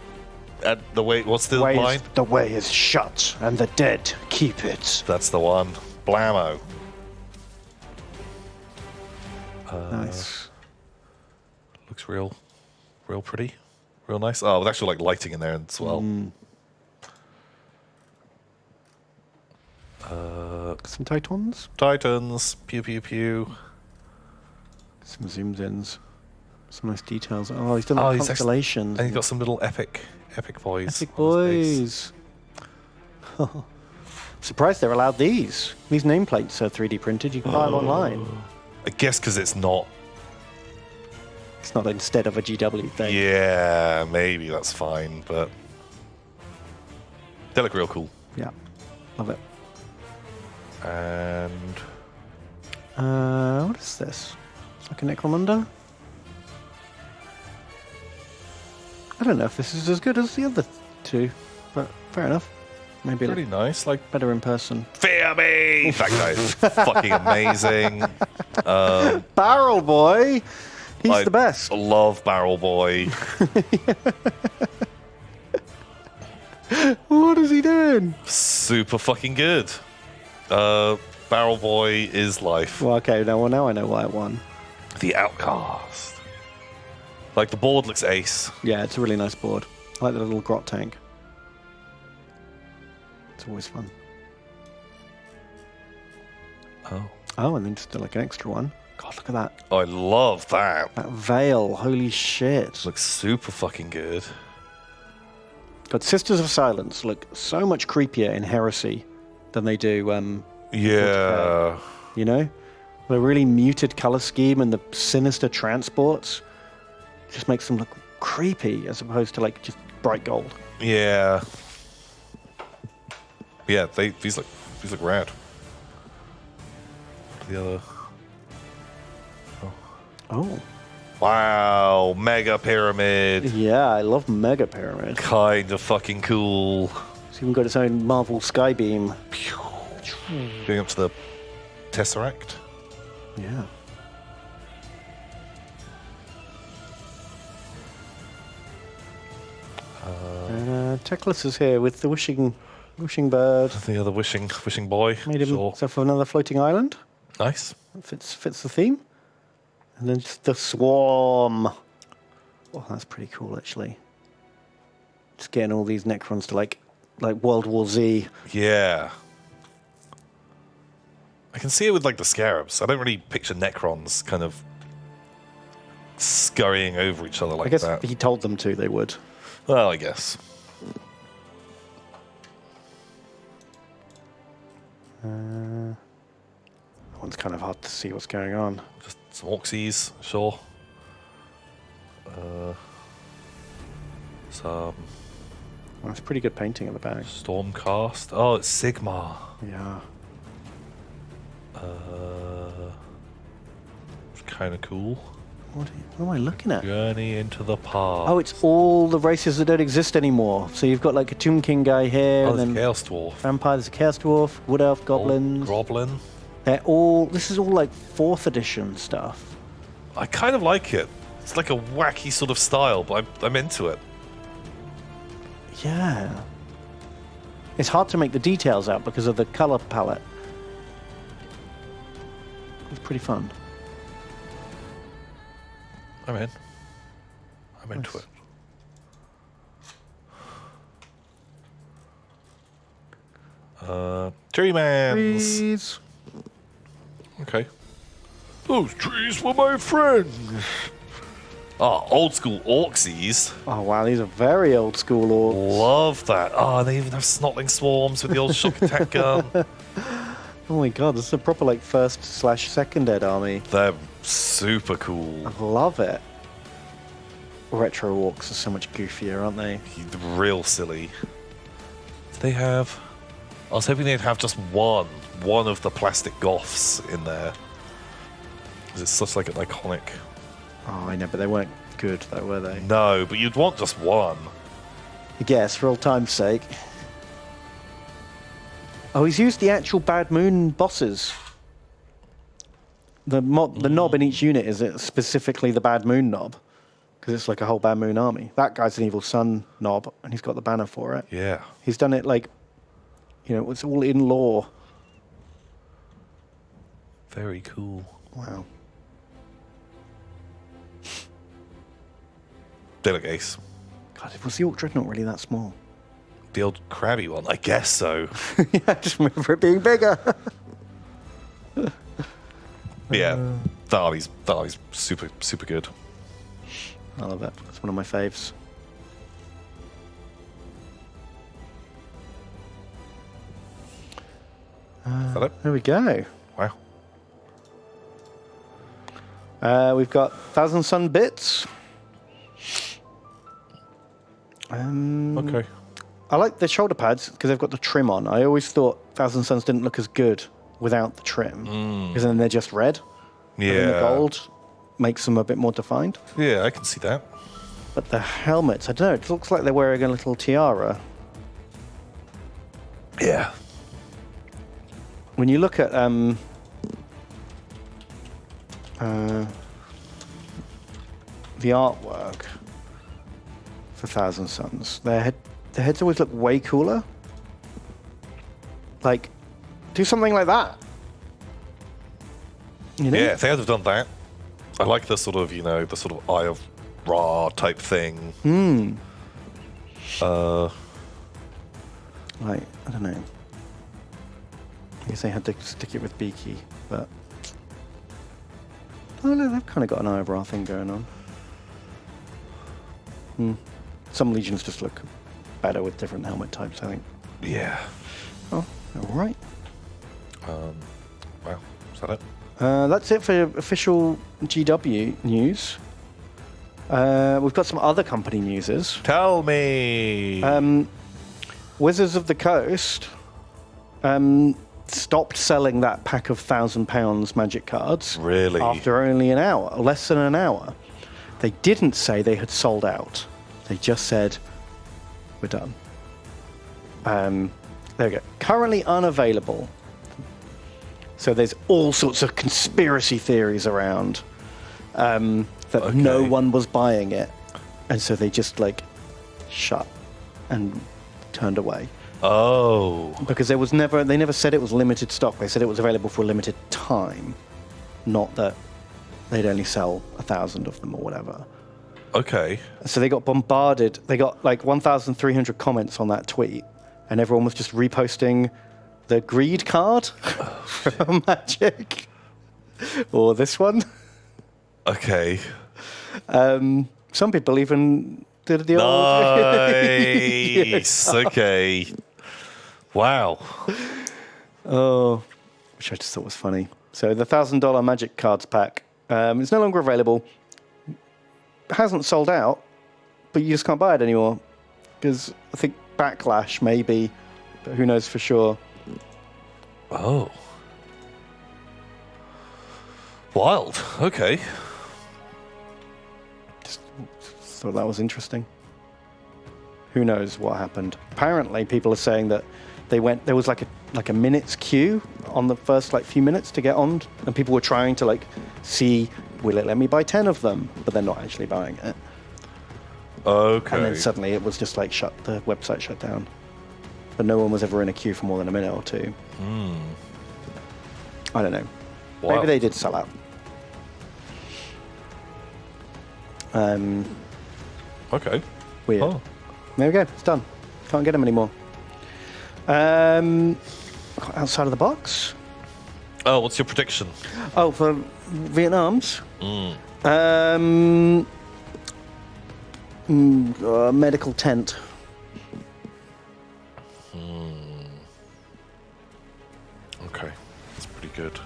And the way, what's the line? The way is shut, and the dead keep it. That's the one. Blammo. Nice. Looks real pretty. Real nice. Oh, with actual like lighting in there as well. Some Titans. Titans. Pew pew pew. Some zooms ins. Some nice details. Oh, he's done the He's constellations. and he's got some little epic boys. Epic on his base. boys. Surprised they're allowed these. These nameplates are 3D printed. You can buy them online. I guess because it's not. It's not instead of a GW thing. Yeah, maybe that's fine, but they look real cool. Yeah. Love it. And what is this? It's like a Necromunda? I don't know if this is as good as the other two, but fair enough. Maybe pretty nice. Like better in person. fear me. That guy's fucking amazing. Barrel Boy! He's the best. I love Barrel Boy. What is he doing? Super fucking good. Barrel Boy is life. Well, okay, now I know why I won. The Outcast. Like, the board looks ace. Yeah, it's a really nice board. I like the little grot tank. It's always fun. Oh, and then just like an extra one. God, look at that. I love that. That veil, holy shit. Looks super fucking good. God, Sisters of Silence look so much creepier in Heresy than they do, Yeah. you know? The really muted color scheme and the sinister transports just makes them look creepy as opposed to like just bright gold. Yeah. Yeah, these look rad. The other. Oh. Wow, Mega Pyramid. Yeah, I love Mega Pyramid. Kind of fucking cool. It's even got its own Marvel Skybeam. Going up to the Tesseract. Yeah. And Teclis is here with the wishing bird. The other wishing boy. Made him Sure. himself another floating island. Nice. Fits the theme. And then just the swarm. Oh, that's pretty cool, actually. Just getting all these Necrons to like World War Z. Yeah. I can see it with like the scarabs. I don't really picture Necrons kind of scurrying over each other like I guess that. if he told them to, they would. Well, I guess. That one's kind of hard to see what's going on. Just some Orcsies, sure. Some That's pretty good painting of the bag. Stormcast. Oh, it's Sigmar. Yeah. It's kind of cool. What am I looking at? Journey into the past. Oh, it's all the races that don't exist anymore. So you've got like a Tomb King guy here, Oh, and there's then Chaos Dwarf. Vampire, there's a Chaos Dwarf, Wood Elf, Goblins. Goblin. They're all, this is all like 4th edition stuff. I kind of like it. It's like a wacky sort of style, but I'm into it. Yeah. It's hard to make the details out because of the color palette. It's pretty fun. I'm in. I'm into it. Tree man. Please. Okay. Those trees were my friends. Oh, old school Orcsies. Oh wow, these are very old school orcs. Love that. Oh, they even have snotling swarms with the old shock attack gun. Oh my god, this is a proper like 1st/2nd Ed army. They're super cool. I love it. Retro orcs are so much goofier, aren't they? Real silly. Do they have... I was hoping they'd have just one of the plastic goths in there. Because it's such like an iconic... Oh, I know, but they weren't good though, were they? No, but you'd want just one. I guess, for old time's sake. Oh, he's used the actual Bad Moon bosses. The knob in each unit is specifically the Bad Moon knob. Because it's like a whole Bad Moon army. That guy's an Evil Sun knob, and he's got the banner for it. Yeah. He's done it like, you know, it's all in lore. Very cool. Wow. They look ace. God, was the Orc Dreadnought really that small? The old crabby one? I guess so. Yeah, I just remember it being bigger. Yeah. That army's super, super good. I love it. It's one of my faves. Is that it? There we go. Wow. We've got Thousand Sun bits. Okay. I like the shoulder pads because they've got the trim on. I always thought Thousand Suns didn't look as good without the trim because then they're just red. Yeah. And the gold makes them a bit more defined. Yeah, I can see that. But the helmets, I don't know, it looks like they're wearing a little tiara. Yeah. When you look at the artwork for Thousand Suns, their heads always look way cooler. Like, do something like that. You know? Yeah, if they had have done that, I like the sort of, you know, the sort of Eye of Ra type thing. Like, I don't know. I guess they had to stick it with Beaky, but... Oh no, they've kind of got an Eye of Ra thing going on. Some Legions just look better with different helmet types, I think. Yeah. Oh, alright. Wow. Is that it? That's it for official GW news. We've got some other company newses. Tell me. Wizards of the Coast stopped selling that pack of £1,000 magic cards. Really? After only an hour, less than an hour. They didn't say they had sold out. They just said, we're done. There we go. Currently unavailable. So there's all sorts of conspiracy theories around that no one was buying it. And so they just like shut and turned away. Oh. Because they never said it was limited stock. They said it was available for a limited time. Not that they'd only sell 1,000 of them or whatever. Okay. So they got bombarded. They got like 1,300 comments on that tweet. And everyone was just reposting the greed card from Magic. Or this one. Okay. Some people even did the old... Nice. Okay. Wow. Oh, which I just thought was funny. So the $1,000 Magic Cards pack is no longer available. It hasn't sold out, but you just can't buy it anymore. because I think backlash maybe, but who knows for sure. Oh. Wild. Okay. Just thought that was interesting. Who knows what happened? Apparently, people are saying that there was like a minute's queue on the first few minutes to get on, and people were trying to see, will it let me buy 10 of them? But they're not actually buying it. Okay. And then suddenly it was just the website shut down. But no one was ever in a queue for more than a minute or two. I don't know. Wow. Maybe they did sell out. Okay. Weird. Oh. There we go. It's done. Can't get them anymore. Outside of the box. Oh, what's your prediction? Oh, for Vietnam's? Medical tent. Okay, that's pretty good.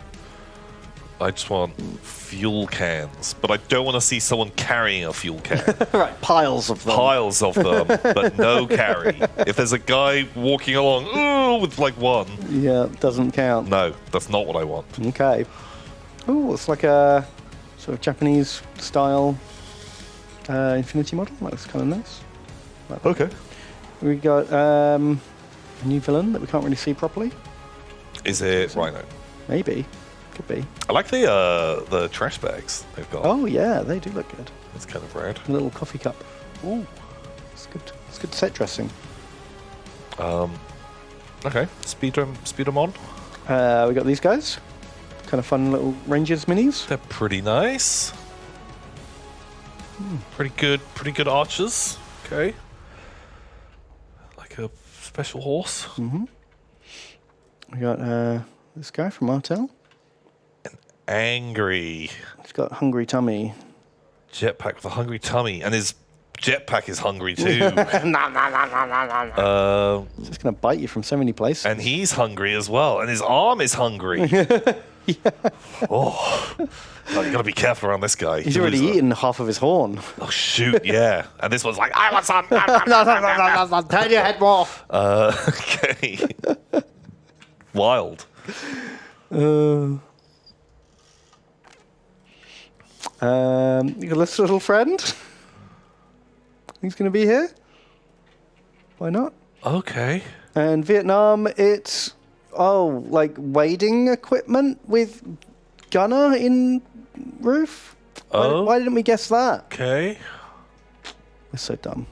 I just want fuel cans, but I don't want to see someone carrying a fuel can. Right, piles of them. Piles of them, but no carry. If there's a guy walking along with one, Yeah, doesn't count. no, that's not what I want. Okay. Oh, it's like a sort of Japanese style Infinity model. That looks kind of nice. Okay. We got a new villain that we can't really see properly. Is it Rhino? Maybe. Could be. I like the trash bags they've got. Oh, yeah, they do look good. It's kind of rad. A little coffee cup. Ooh. It's good. It's good set dressing. Okay, speed them on. We got these guys. Kind of fun little Rangers minis. They're pretty nice. Pretty good archers. Okay. Like a special horse. We got this guy from Martel. Angry He's got hungry tummy. jetpack with a hungry tummy, and his jetpack is hungry too. It's just going to bite you from so many places. And he's hungry as well, and his arm is hungry. Oh, you gotta be careful around this guy. He's already eaten half of his horn. Oh shoot, yeah. And this one's like, I want some. Turn your head more. Okay. Wild. You got this little friend? He's going to be here. Why not? Okay. And Vietnam, it's wading equipment with gunner in roof. Oh. Why didn't we guess that? Okay. We're so dumb.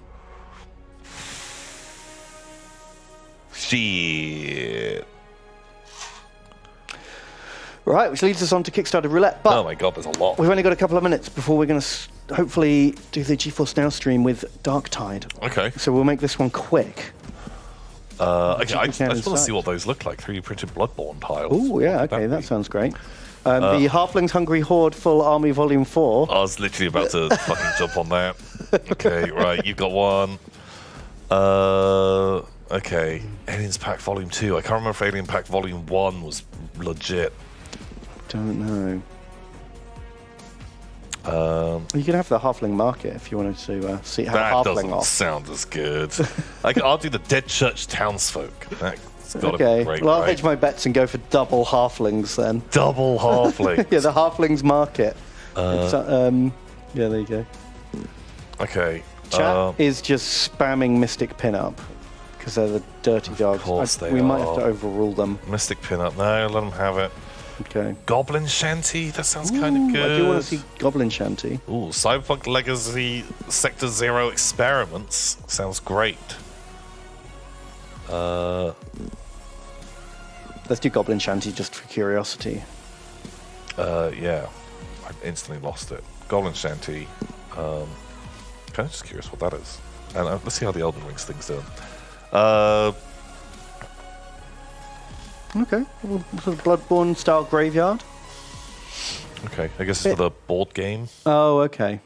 Shit. Right, which leads us on to Kickstarter roulette. But Oh my god, there's a lot. we've only got a couple of minutes before we're going to hopefully do the GeForce Now stream with Darktide. Okay. So we'll make this one quick. Okay, I we just can want to inside. see what those look like. 3D printed Bloodborne tiles. Oh, yeah, What would okay, that be? sounds great. The Halflings Hungry Horde Full Army Volume 4. I was literally about to fucking jump on that. Okay, right, you've got one. Okay, Aliens Pack Volume 2. I can't remember if Alien Pack Volume 1 was legit. Don't know. You could have the Halfling Market if you wanted to see how That Halfling doesn't off. sound as good. I'll do the Dead Church Townsfolk. That's got to Okay, be great, well, I'll right? hedge my bets and go for double Halflings then. Double halfling. Yeah, the Halflings Market. Yeah, there you go. Okay. Chat is just spamming Mystic Pinup because they're the dirty dogs. course they we might have are. to overrule them. Mystic Pinup. No, let them have it. Okay. Goblin Shanty. That sounds kind of good. I do want to see Goblin Shanty. Ooh, Cyberpunk Legacy Sector Zero Experiments. Sounds great. Let's do Goblin Shanty just for curiosity. Yeah. I instantly lost it. Goblin Shanty. Kind of just curious what that is. And let's see how the Elden Ring thing's doing. Okay. Sort of Bloodborne style graveyard. Okay, I guess it's for the board game. Oh, okay.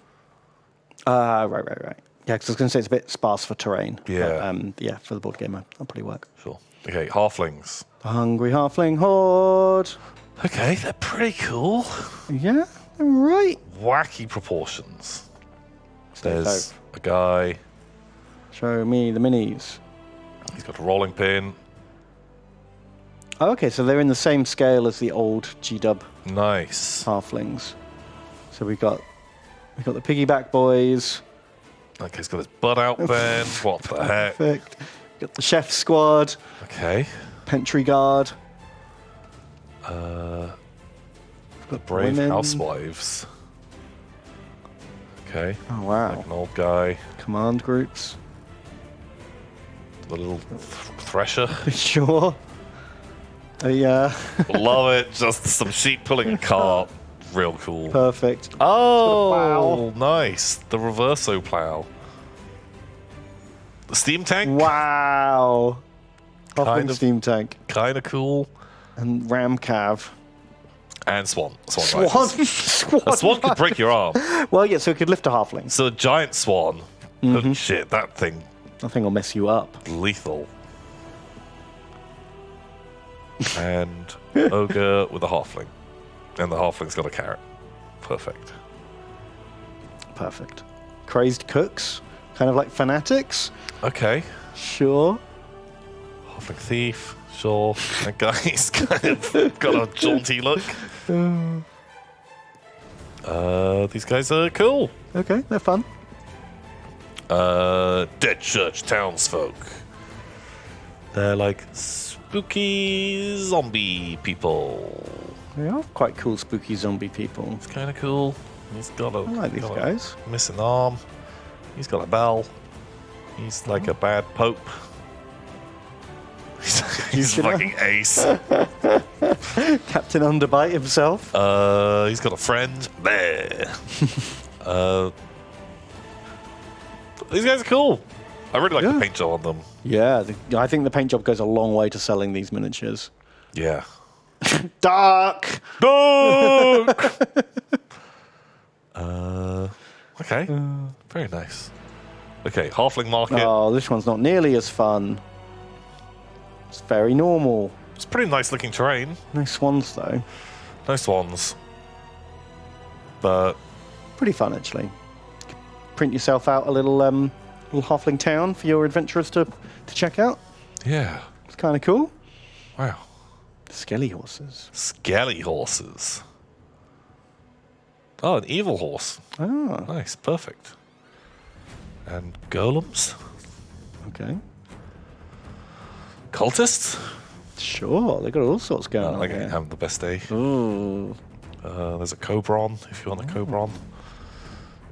Right. Yeah, because I was going to say it's a bit sparse for terrain. Yeah. But, yeah, for the board game, that'll probably work. Sure. Okay, Halflings. The Hungry Halfling Horde. Okay, they're pretty cool. Yeah, they're right. Wacky proportions. Stay There's a guy. Show me the minis. He's got a rolling pin. Oh, okay, so they're in the same scale as the old G-Dub Nice. halflings. So we got the piggyback boys. Okay, he's got his butt out then. What the heck? Perfect. Got the chef squad. Okay. Pentry guard. Got brave women. housewives. Okay. Oh wow. Like an old guy. Command groups. The little thresher. Sure. Yeah. Love it. Just some sheep pulling a cart. Real cool. Perfect. Oh, nice. The reverso plow. The steam tank. Wow. Kind Halfling of. steam tank. Kind of cool. And ram cav. And swan. Swan. Riders. Swan. A swan could break your arm. Well, yeah, so it could lift a halfling. So a giant swan. Holy shit, that thing Nothing will mess you up. lethal. And ogre with a halfling. And the halfling's got a carrot. Perfect. Perfect. Crazed cooks. Kind of like fanatics. Okay. Sure. Halfling thief. Sure. That guy's kind of got a jaunty look. These guys are cool. Okay, they're fun. Dead church townsfolk. They're like spooky zombie people. They are quite cool, spooky zombie people. It's kind of cool. He's got a. I like these got guys. A missing arm. He's got a bell. He's like a bad pope. He's fucking ace. Captain Underbite himself. He's got a friend. There. These guys are cool. I really like the paint job on them. Yeah, I think the paint job goes a long way to selling these miniatures. Yeah. Dark! Dark! Okay. Very nice. Okay, halfling market. Oh, this one's not nearly as fun. It's very normal. It's pretty nice looking terrain. No swans, though. No swans. But Pretty fun, actually. Print yourself out a little halfling town for your adventurers to check out. yeah. It's kind of cool. Wow. Skelly horses. Skelly horses. Oh, an evil horse. Ah, Nice, perfect. And golems. okay. Cultists. Sure, they've got all sorts going on Like here. having the best day. Ooh. There's a cobron if you want a cobron.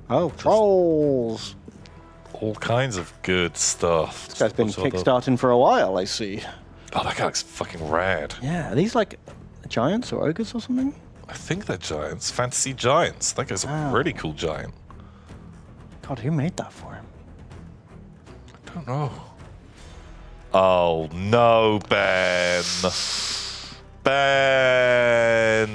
Oh, trolls. All kinds of good stuff. This guy's been What's all the- kickstarting for a while, I see. Oh, that guy looks fucking rad. Yeah, are these like giants or ogres or something? I think they're giants. Fantasy giants. That guy's a Wow. really cool giant. God, who made that for him? I don't know. Oh, no, Ben. Ben.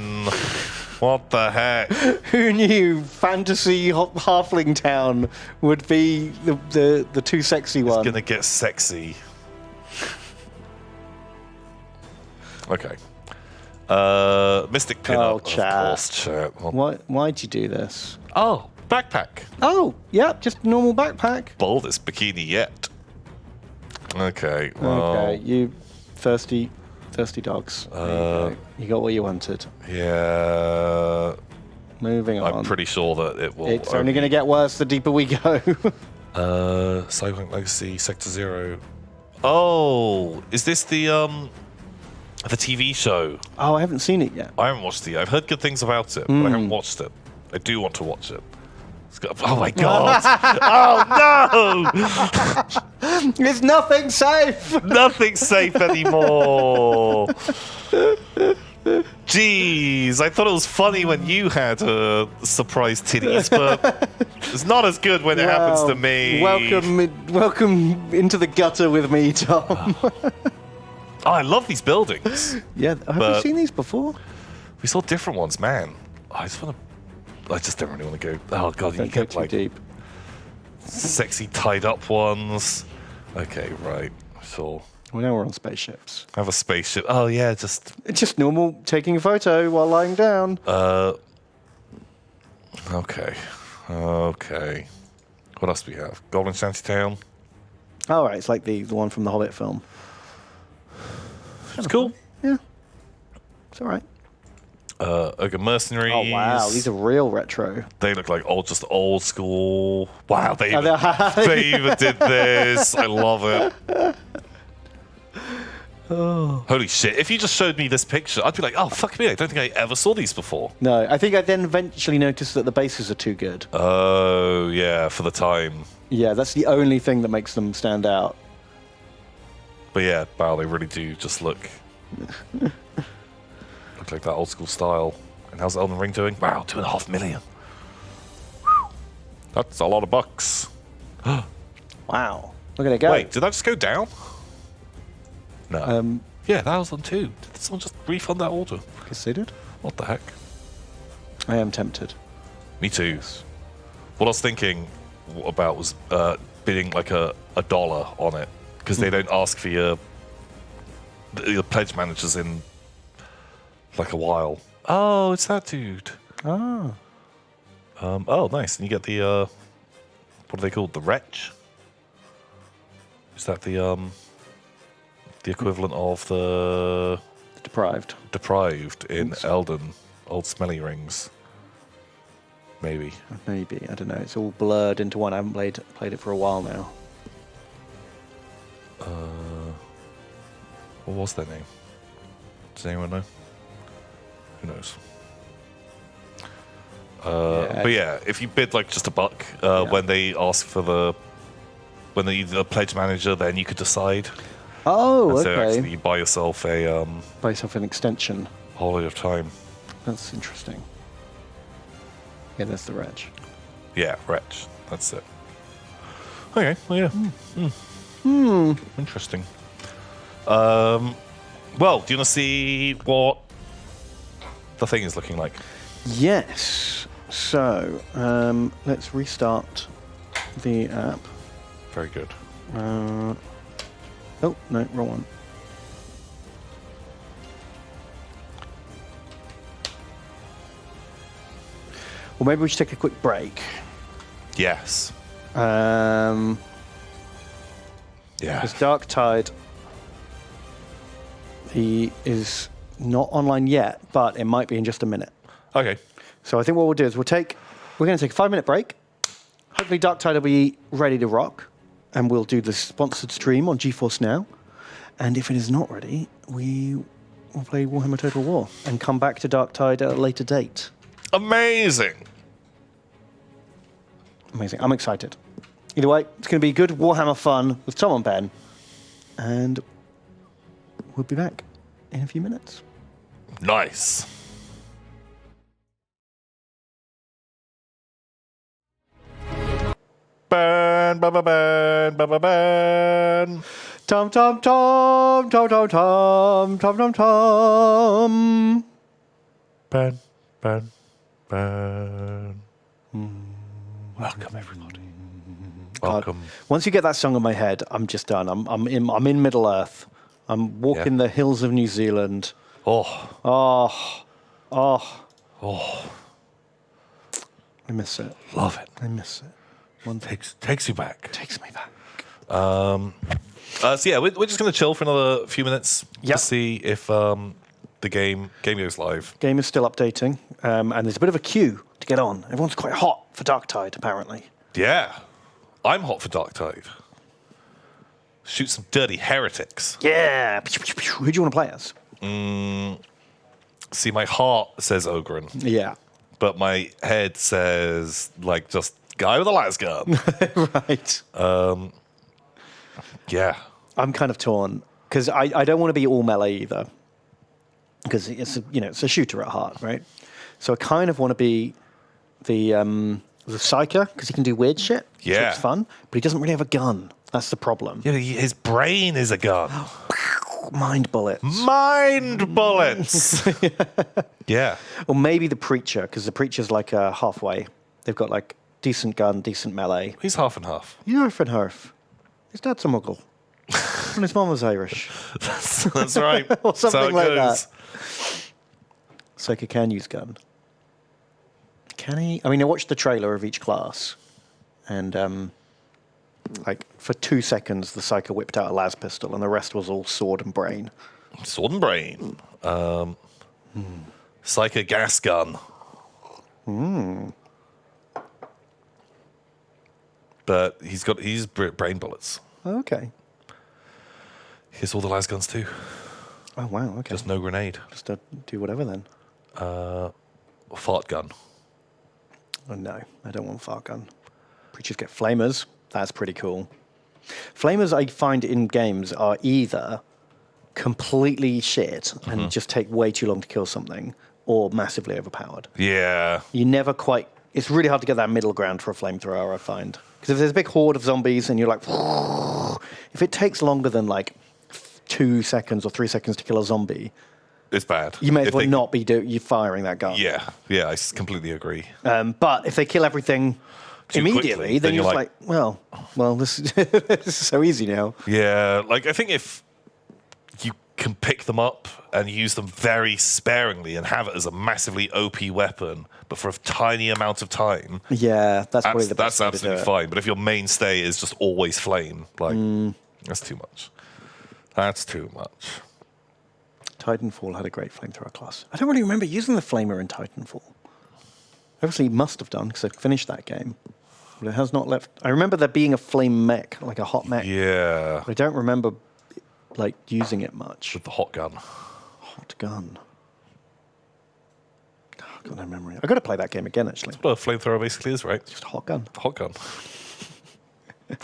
What the heck? Who knew fantasy halfling town would be the too sexy one? It's gonna get sexy. Okay. Mystic pinup, of chat. course, chat. Why'd you do this? Oh, backpack. Oh, yeah, just a normal backpack. Boldest bikini yet. Okay, well, Okay, you thirsty dogs. There you go. You got what you wanted. yeah. Moving on. I'm pretty sure that it will. It's only going to get worse the deeper we go. Cyberpunk Legacy Sector Zero. Oh, is this the TV show? Oh, I haven't seen it yet. I haven't watched it. I've heard good things about it, but I haven't watched it. I do want to watch it. Oh my god! Oh no! It's nothing safe. Nothing's safe anymore. Jeez, I thought it was funny when you had surprise titties, but it's not as good when it happens to me. Welcome into the gutter with me, Tom. Oh, I love these buildings. Yeah, have you seen these before? We saw different ones, man. I just don't really want to go. Oh god, you Don't go get too like deep. sexy tied up ones. Okay, right. So Well, now we're on spaceships. have a spaceship. Oh yeah, just It's just normal taking a photo while lying down. okay. Okay. What else do we have? Golden Shantytown. Oh, right. It's like the one from the Hobbit film. It's cool. Yeah. It's all right. Ogre Mercenaries. Oh, wow. These are real retro. They look like just old school. Wow, they even, they- they even did this. I love it. Oh. Holy shit. If you just showed me this picture, I'd be like, oh, fuck me. I don't think I ever saw these before. No, I think I then eventually noticed that the bases are too good. Oh, yeah, for the time. Yeah, that's the only thing that makes them stand out. But yeah, wow, they really do just look like that old school style. And how's Elden Ring doing? Wow, 2.5 million. That's a lot of bucks. Wow. Look at it go. Wait, did that just go down? No. Yeah, that was on 2. Did someone just refund that order? guess they did. What the heck? I am tempted. Me too. What I was thinking about was bidding like a dollar on it, because they don't ask for your pledge managers in like a while. Oh, it's that dude. Ah. Oh, nice. And you get the what are they called? The wretch. Is that the equivalent of the Deprived. in Elden? Old smelly rings. Maybe. Maybe. I don't know. It's all blurred into one. I haven't played it for a while now. What was their name? Does anyone know? Who knows? But yeah, if you bid like just a buck when they ask for the pledge manager, then you could decide. Oh, and okay. so actually you buy yourself a Buy yourself an extension. holiday of time. That's interesting. Yeah, that's the wretch. Yeah, wretch. That's it. Okay. Well, yeah. Interesting. Well, do you want to see what the thing is looking like? Yes. So, let's restart the app. Very good. Oh, no, wrong one. Well, maybe we should take a quick break. Yes. Yeah. Yeah. Because Dark Tide, he is not online yet, but it might be in just a minute. Okay. So I think what we'll do is we're going to take a 5-minute break. Hopefully Dark Tide will be ready to rock, and we'll do the sponsored stream on GeForce Now. And if it is not ready, we will play Warhammer Total War and come back to Dark Tide at a later date. Amazing. Amazing. I'm excited. Either way, it's going to be good Warhammer fun with Tom and Ben. And we'll be back in a few minutes. Nice. Burn, burn, burn, burn, burn, burn. Tom, Tom, Tom, Tom, Tom, Tom, Tom, Tom, Tom. Burn, burn, burn. Welcome, everybody. Welcome. Once you get that song in my head, I'm just done. I'm in Middle Earth. I'm walking the hills of New Zealand. Oh, Oh. I miss it. love it. I miss it. Takes you back. Takes me back. So yeah, we're just going to chill for another few minutes Yep. to see if the game goes live. Game is still updating, and there's a bit of a queue to get on. Everyone's quite hot for Dark Tide, apparently. Yeah, I'm hot for Dark Tide. Shoot some dirty heretics. Yeah. Who do you want to play as? See, my heart says Ogren, Yeah. but my head says like just guy with a las gun. Right. Yeah. I'm kind of torn because I don't want to be all melee either, because it's a shooter at heart, right? So I kind of want to be the psyker because he can do weird shit. Yeah. So it's fun, but he doesn't really have a gun. That's the problem. Yeah, his brain is a gun. Mind bullets. Mind bullets. Yeah. Or maybe the preacher, because the preacher's like halfway. They've got like decent gun, decent melee. He's half and half. Yarf and harf. His dad's a muggle. And his mum was Irish. That's right. Or That's how something it like goes. that. Psyker can use gun. Can he? I mean, I watched the trailer of each class, and Like, for 2 seconds, the Psyker whipped out a las pistol, and the rest was all sword and brain. Sword and brain. Psyker gas gun. But he's brain bullets. Okay. Here's all the las guns too. Oh, wow, okay. Just no grenade. Just do whatever then. Fart gun. Oh, no, I don't want fart gun. Preachers get flamers. That's pretty cool. Flamers, I find in games, are either completely shit and just take way too long to kill something, or massively overpowered. Yeah. You never quite... It's really hard to get that middle ground for a flamethrower, I find. Because if there's a big horde of zombies and you're like... If it takes longer than, like, 2 seconds or 3 seconds to kill a zombie... It's bad. You may as well not be you firing that gun. Yeah, I completely agree. But if they kill everything immediately, quickly, then you're just like, well, this is, this is so easy now. Yeah, like I think if you can pick them up and use them very sparingly and have it as a massively OP weapon, but for a tiny amount of time, yeah, that's probably the best. That's absolutely fine. But if your mainstay is just always flame, like that's too much. That's too much. Titanfall had a great flamethrower class. I don't really remember using the flamer in Titanfall. Obviously, must have done because I finished that game. But it has not left. I remember there being a flame mech, like a hot mech. Yeah. But I don't remember like using it much. With the hot gun. Hot gun. Oh, I've got no memory. I've got to play that game again, actually. That's what a flamethrower basically is, right? Just a hot gun. A hot gun. But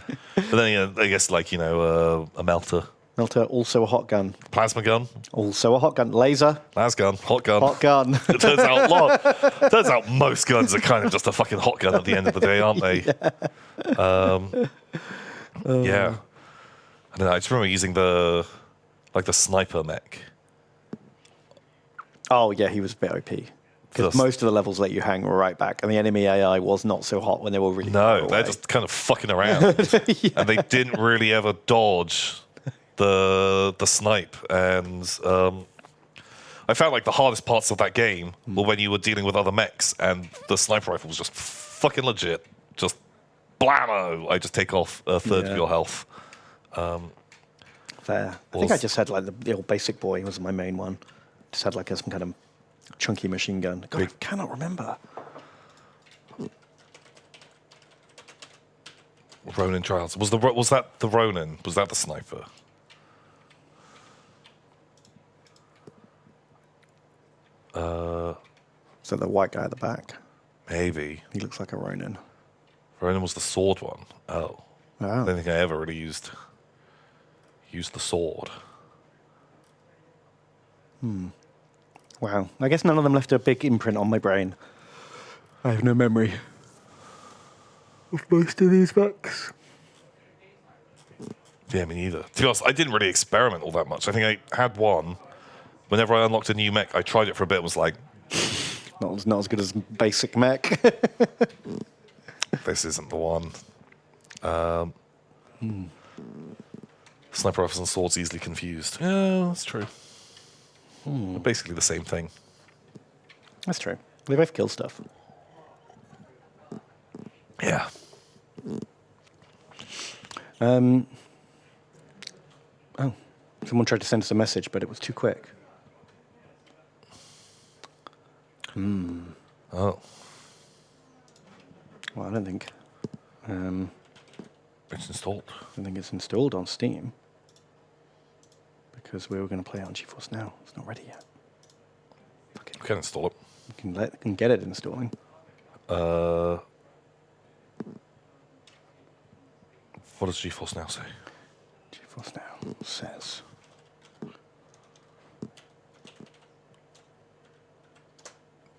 then, I guess, like, a melter. Melter, also a hot gun. Plasma gun. Also a hot gun. Laser. Las gun. Hot gun. Hot gun. It turns out most guns are kind of just a fucking hot gun at the end of the day, aren't they? Yeah. I don't know. I just remember using the sniper mech. Oh, yeah, he was a bit OP. Because most of the levels let you hang right back, and the enemy AI was not so hot when they were really far away. They're just kind of fucking around. And they didn't really ever dodge the snipe. And I found like the hardest parts of that game were when you were dealing with other mechs, and the sniper rifle was just fucking legit. Just blammo! I just take off a third of your health. Fair. I think I just had like the old basic boy was my main one. Just had like some kind of chunky machine gun. God, I cannot remember. Ronin Trials. Was that the Ronin? Was that the sniper? So the white guy at the back. Maybe. He looks like a Ronin. Ronin was the sword one. Oh. Wow. I don't think I ever really used the sword. Wow. I guess none of them left a big imprint on my brain. I have no memory of most of these books. Yeah, me neither. To be honest, I didn't really experiment all that much. I think I had one. Whenever I unlocked a new mech, I tried it for a bit and was like... Not as good as basic mech. This isn't the one. Sniper rifles and swords easily confused. Yeah, that's true. They're basically the same thing. That's true. They both kill stuff. Yeah. Oh. Someone tried to send us a message, but it was too quick. Oh. Well, I don't think... It's installed. I don't think it's installed on Steam. Because we were going to play it on GeForce Now. It's not ready yet. Okay. We can install it. You can get it installing. What does GeForce Now say? GeForce Now says...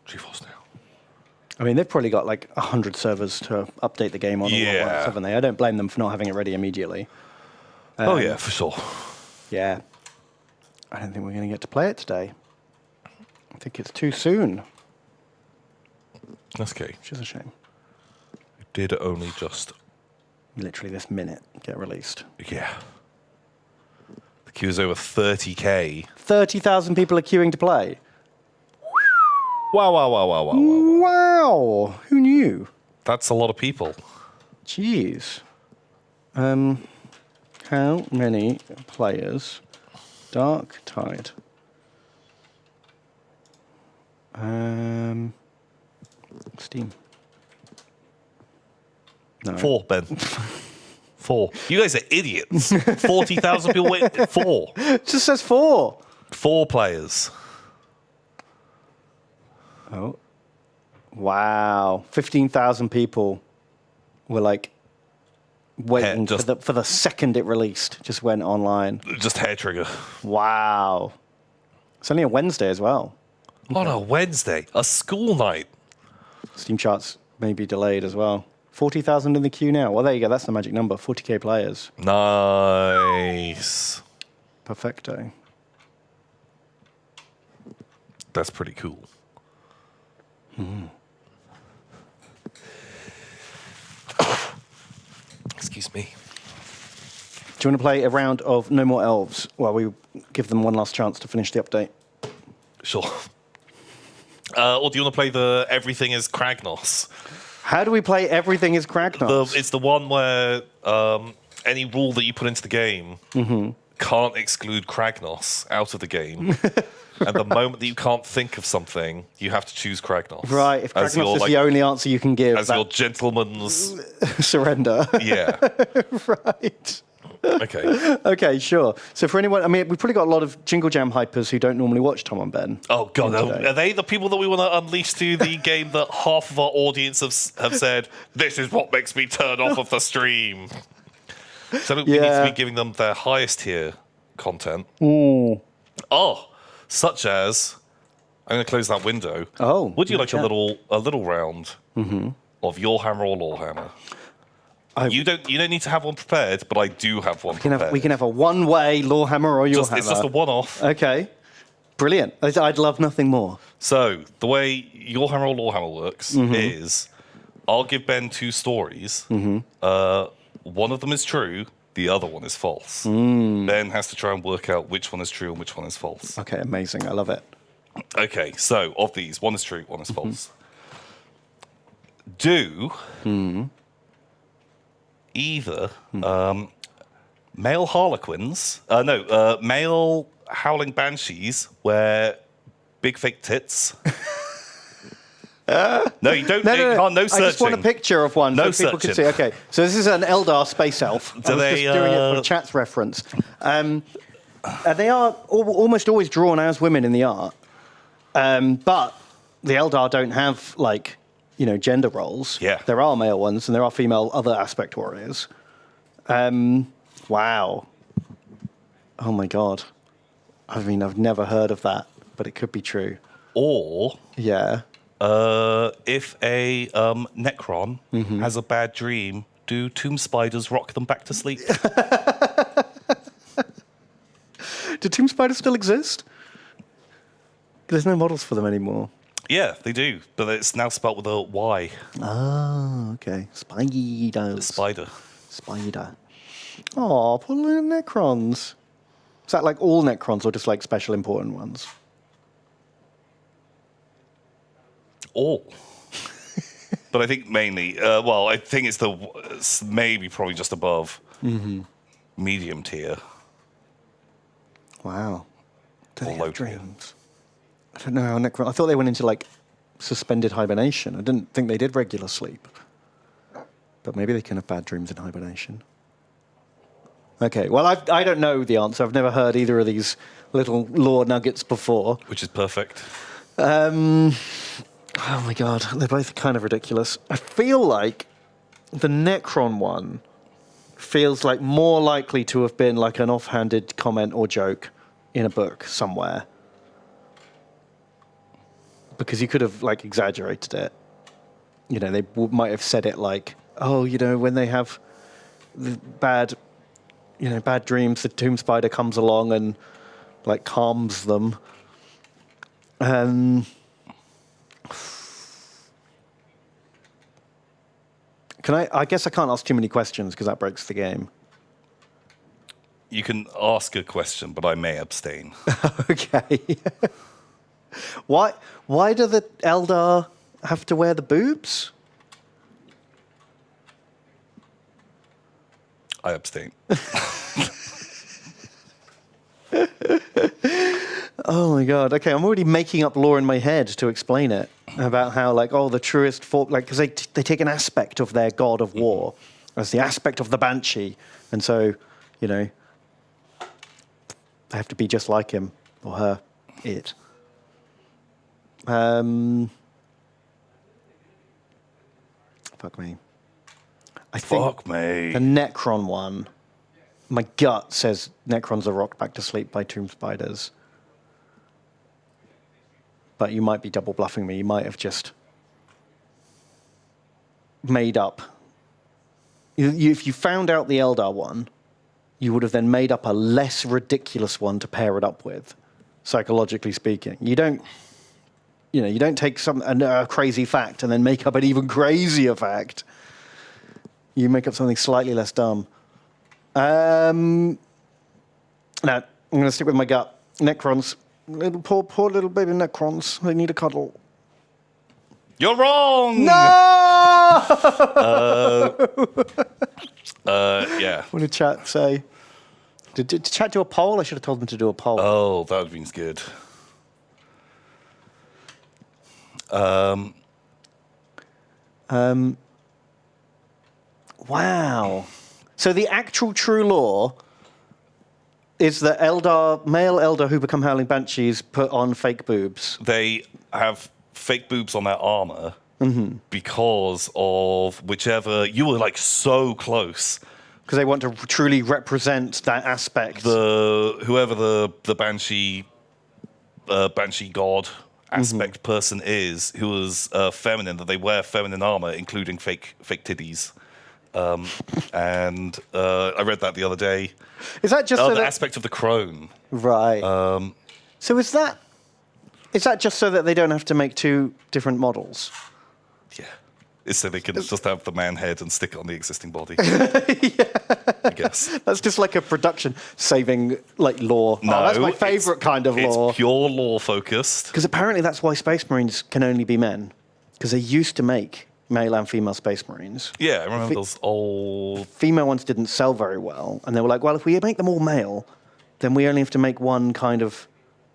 GeForce Now. I mean, they've probably got like 100 servers to update the game on all at once, haven't they? I don't blame them for not having it ready immediately. Oh, yeah, for sure. Yeah. I don't think we're going to get to play it today. I think it's too soon. That's okay. Which is a shame. It did only just... Literally this minute get released. Yeah. The queue is over 30K. 30,000 people are queuing to play. Wow. Wow. Who knew? That's a lot of people. Jeez. How many players? Dark Tide. Steam. No. 4, Ben. 4. You guys are idiots. 40,000 people wait. 4. It just says 4. 4 players. Oh. Wow. 15,000 people were like waiting for the second it released. Just went online. Just hair trigger. Wow. It's only a Wednesday as well. On a Wednesday. A school night. Steam charts may be delayed as well. 40,000 in the queue now. Well, there you go. That's the magic number. 40k players. Nice. Perfecto. That's pretty cool. Excuse me. Do you want to play a round of No More Elves while we give them one last chance to finish the update? Sure. Or do you want to play the Everything is Kragnos? How do we play Everything is Kragnos? It's the one where any rule that you put into the game can't exclude Kragnos out of the game. And the moment that you can't think of something, you have to choose Kragnos. Right, if Kragnos is the only answer you can give. As your gentleman's... surrender. Yeah. Right. Okay. Okay, sure. So for anyone, I mean, we've probably got a lot of Jingle Jam hypers who don't normally watch Tom and Ben. Oh, God. Are they the people that we want to unleash to the game that half of our audience have said, this is what makes me turn off of the stream? So we need to be giving them their highest tier content. Ooh. Oh, such as... I'm going to close that window. Oh. Would you like a little round of Your Hammer or Lawhammer? You don't need to have one prepared, but I do have one prepared. We can have a one-way Lawhammer or Your Hammer. It's just a one-off. Okay. Brilliant. I'd love nothing more. So, the way Your Hammer or Lawhammer works is I'll give Ben 2 stories. One of them is true, the other one is false. Ben has to try and work out which one is true and which one is false. Okay, amazing. I love it. Okay, so of these, one is true, one is false. Do either male harlequins, male howling banshees wear big fake tits? No, you don't. No searching. I just want a picture of one so people can see. Okay, so this is an Eldar space elf. I was just doing it for the chat's reference. They are almost always drawn as women in the art, but the Eldar don't have gender roles. Yeah. There are male ones and there are female other aspect warriors. Wow. Oh my God. I mean, I've never heard of that, but it could be true. Or yeah. If a Necron has a bad dream, do tomb spiders rock them back to sleep? Do tomb spiders still exist? There's no models for them anymore. Yeah, they do, but it's now spelled with a Y. Oh, okay. Spiders. Spider. Oh, poor little Necrons. Is that like all Necrons or just like special important ones? All. But I think mainly, I think it's maybe probably just above medium tier. Wow. Do they Or low have tier. dreams? I don't know how Necron... I thought they went into, suspended hibernation. I didn't think they did regular sleep. But maybe they can have bad dreams in hibernation. Okay, well, I don't know the answer. I've never heard either of these little lore nuggets before. Which is perfect. Oh, my God. They're both kind of ridiculous. I feel like the Necron one feels like more likely to have been like an offhanded comment or joke in a book somewhere. Because you could have exaggerated it. They might have said it when they have the bad dreams, the tomb spider comes along and calms them. I guess I can't ask too many questions because that breaks the game. You can ask a question, but I may abstain. Okay. Why do the Eldar have to wear the boobs? I abstain. Oh my god. Okay, I'm already making up lore in my head to explain it about how like the truest form, like because they take an aspect of their god of war as the aspect of the banshee, and so they have to be just like him or her. It. Fuck me. I think Fuck me. the Necron one. My gut says Necrons are rocked back to sleep by tomb spiders. But you might be double bluffing me. You might have just made up. If you found out the Eldar one, you would have then made up a less ridiculous one to pair it up with, psychologically speaking. You don't take a crazy fact and then make up an even crazier fact. You make up something slightly less dumb. No, I'm going to stick with my gut. Necrons. Poor little baby Necrons. They need a cuddle. You're wrong! No! Yeah. What did chat say? Did chat do a poll? I should have told them to do a poll. Oh, that would have been good. Wow. So the actual true lore is that male Eldar who become Howling Banshees put on fake boobs. They have fake boobs on their armor because of whichever... You were, like, so close. Because they want to truly represent that aspect. Whoever the Banshee god aspect person is, who was feminine, that they wear feminine armor, including fake titties. And I read that the other day. Is that just the aspect of the crone? Right. So is that just so that they don't have to make two different models? Yeah. It's so they can just have the man head and stick it on the existing body. I guess. That's just like a production saving like lore. No, that's my favorite kind of lore. It's pure lore focused. Because apparently that's why Space Marines can only be men. Because they used to make male and female Space Marines. Yeah, I remember those old... Female ones didn't sell very well. And they were like, well, if we make them all male, then we only have to make one kind of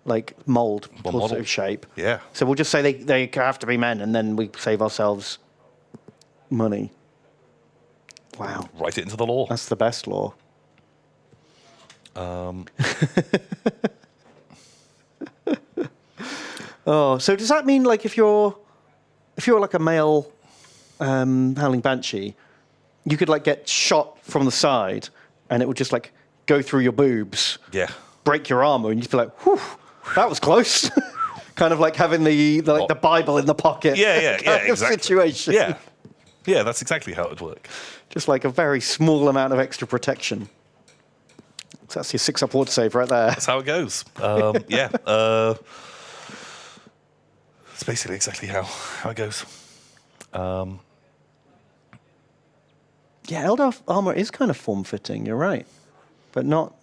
like mold sort of shape. Yeah. So we'll just say they have to be men, and then we save ourselves money. Wow. Write it into the lore. That's the best lore. Oh, so does that mean like if you're like a male Howling Banshee, you could like get shot from the side and it would just like go through your boobs, Yeah. break your armor, and you'd be like, whew, that was close. Kind of like having the Bible in the pocket. Yeah, kind of exactly. situation. Yeah, that's exactly how it would work. Just like a very small amount of extra protection. So that's your 6 upward save right there. That's how it goes. Yeah. It's basically exactly how it goes. Yeah, Eldar armor is kind of form-fitting, you're right. But not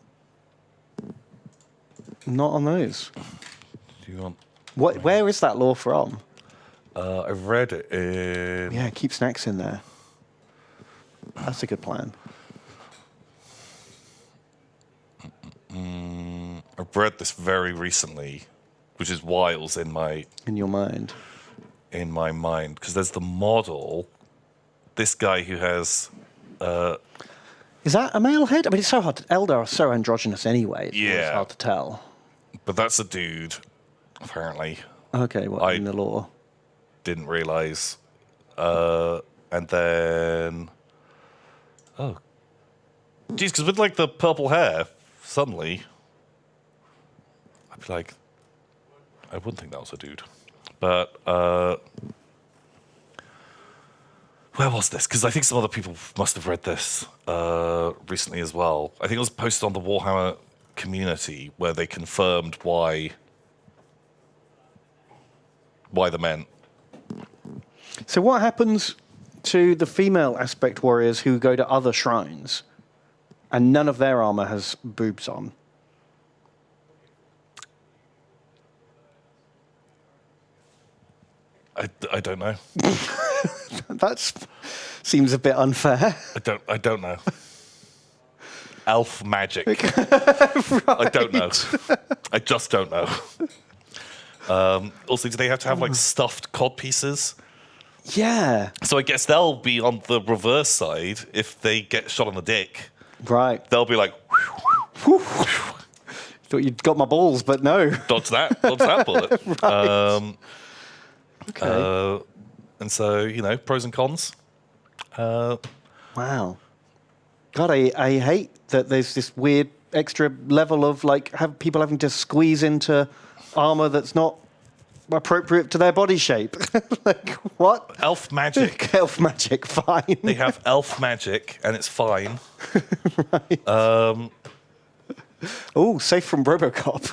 on those. Do you want... Where is that lore from? I've read it in... Yeah, keep snacks in there. That's a good plan. I've read this very recently, which is why it was in your mind. In my mind, because there's the model. This guy who has... Is that a male head? I mean, it's so hard. Eldar are so androgynous anyway. It's hard to tell. But that's a dude, apparently. Okay, in the lore? Didn't realize. And then... Oh. Geez, because with, like, the purple hair, suddenly... I'd be like... I wouldn't think that was a dude. But, where was this? Because I think some other people must have read this recently as well. I think it was posted on the Warhammer community where they confirmed why the men. So what happens to the female aspect warriors who go to other shrines and none of their armor has boobs on? I don't know. That seems a bit unfair. I don't know. elf magic. I don't know. I just don't know. Also, do they have to have like stuffed cod pieces? Yeah. So I guess they'll be on the reverse side if they get shot on the dick. Right. They'll be like, Thought you'd got my balls, but no. dodge that bullet. Right. Okay. And so, pros and cons. Wow. God, I hate that there's this weird extra level of have people having to squeeze into armor that's not appropriate to their body shape. Like, what? Elf magic. Elf magic, fine. They have elf magic, and it's fine. Right. Oh, safe from RoboCop.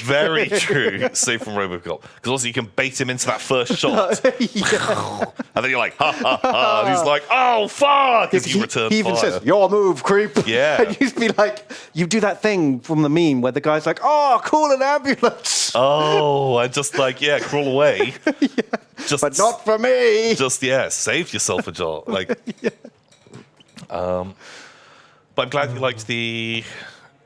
Very true. Safe from RoboCop. Because also you can bait him into that first shot. Yeah. And then you're like, ha, ha, ha. And he's like, oh, fuck. As you return he even fire. says, your move, creep. Yeah. And you'd be like, you do that thing from the meme where the guy's like, oh, call an ambulance. Oh, and just crawl away. Yeah. Just, But not for me. Just, save yourself a job. Yeah. But I'm glad you liked the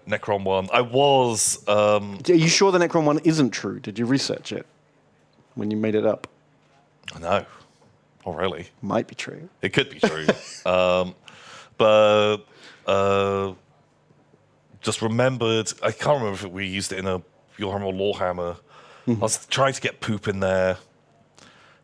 Necron one. I was... Are you sure the Necron one isn't true? Did you research it when you made it up? No. Not really. Might be true. It could be true. But just remembered... I can't remember if we used it in a Warhammer or Lawhammer. I was trying to get poop in there.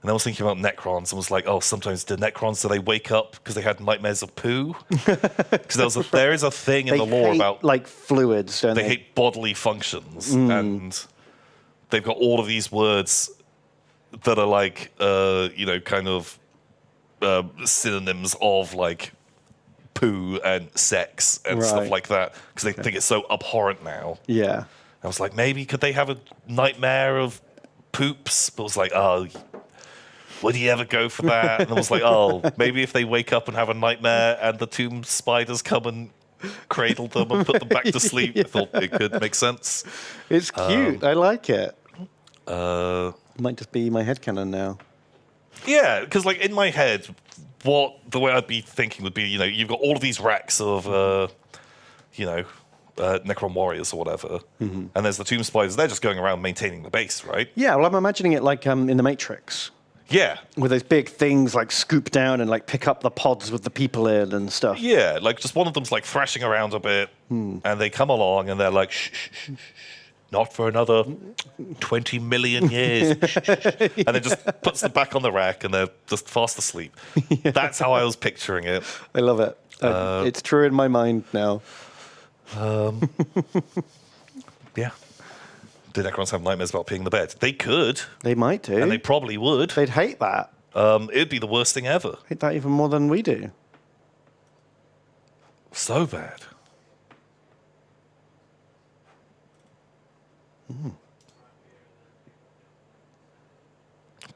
And I was thinking about Necrons and was like, oh, sometimes the Necrons, do they wake up because they had nightmares of poo? Because there is a thing in the lore about... fluids, don't they? They hate bodily functions. And they've got all of these words that are kind of synonyms of poo and sex and stuff like that. Because they think it's so abhorrent now. Yeah. I was like, maybe could they have a nightmare of poops? But I was like, oh... would he ever go for that? And I was like, oh, maybe if they wake up and have a nightmare and the tomb spiders come and cradle them and put them back to sleep, I thought it could make sense. It's cute. I like it. Might just be my headcanon now. Yeah, because in my head, the way I'd be thinking would be, you've got all of these racks of, Necron warriors or whatever, and there's the tomb spiders. They're just going around maintaining the base, right? Yeah, well, I'm imagining it like in the Matrix. Yeah. With those big things scoop down and pick up the pods with the people in and stuff. Yeah, just one of them's thrashing around a bit, and they come along and they're like, shh, shh, shh, shh, not for another 20 million years. And then just puts them back on the rack and they're just fast asleep. Yeah. That's how I was picturing it. I love it. It's true in my mind now. Yeah. Do Necrons have nightmares about peeing in the bed? They could. They might do. And they probably would. They'd hate that. It'd be the worst thing ever. Hate that even more than we do. So bad.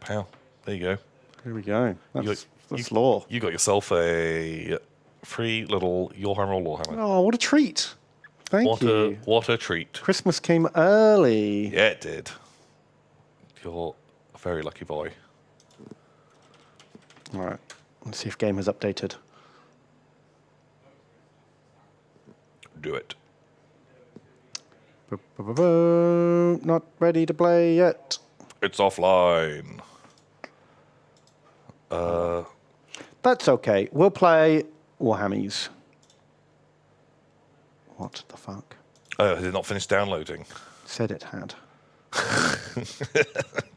Pow. There you go. Here we go. That's lore. You got yourself a free little Warhammer or Lawhammer. Oh, what a treat. Thank you. What a treat. Christmas came early. Yeah, it did. You're a very lucky boy. All right. Let's see if game has updated. Do it. Not ready to play yet. It's offline. That's okay. We'll play Warhammies. What the fuck? Oh, did it not finish downloading? Said it had.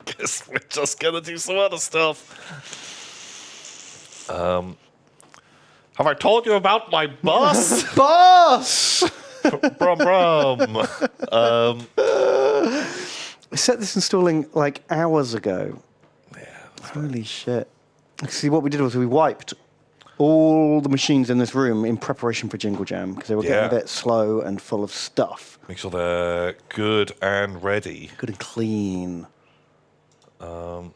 Guess we're just gonna do some other stuff. Have I told you about my bus? Bus! Brum brum. I set this installing hours ago. Yeah. Holy shit. See, what we did was we wiped all the machines in this room in preparation for Jingle Jam because they were getting a bit slow and full of stuff. Make sure they're good and ready. Good and clean. But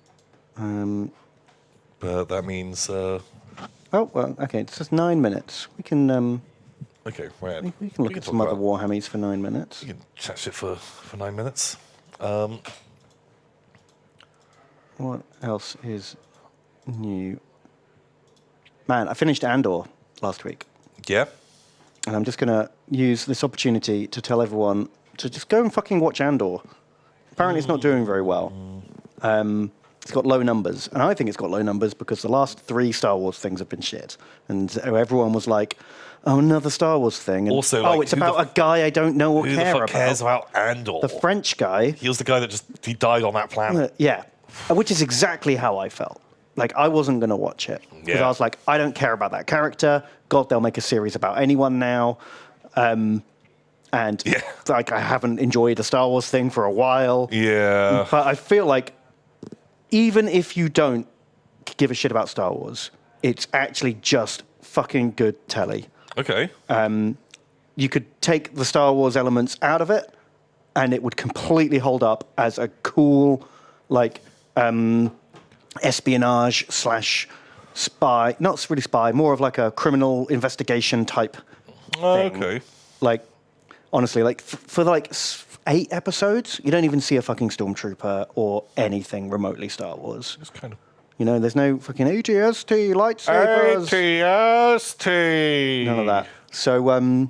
that means... Oh, well, okay, it's just 9 minutes. We can... okay, right. We can look at some other Warhammies for 9 minutes. You can chat shit for 9 minutes. What else is new? Man, I finished Andor last week. Yeah? and I'm just going to use this opportunity to tell everyone to just go and fucking watch Andor. Apparently it's not doing very well. It's got low numbers, and I think it's got low numbers because the last 3 Star Wars things have been shit. And everyone was like, oh, another Star Wars thing. And, Also, oh, like, it's about a guy I don't know or Who care the fuck about. cares about Andor? The French guy. He was the guy that he died on that planet. Yeah, which is exactly how I felt. Like, I wasn't going to watch it. Because Yeah. I was like, I don't care about that character. God, they'll make a series about anyone now. And, like, I haven't enjoyed a Star Wars thing for a while. Yeah. But I feel like even if you don't give a shit about Star Wars, it's actually just fucking good telly. Okay. You could take the Star Wars elements out of it, and it would completely hold up as a cool, like, espionage / spy, not really spy, more of like a criminal investigation type thing. Okay. Like, honestly, like for like 8 episodes, you don't even see a fucking stormtrooper or anything remotely Star Wars. It's kind of... You know, there's no fucking ATST lightsabers. ATST! None of that. So,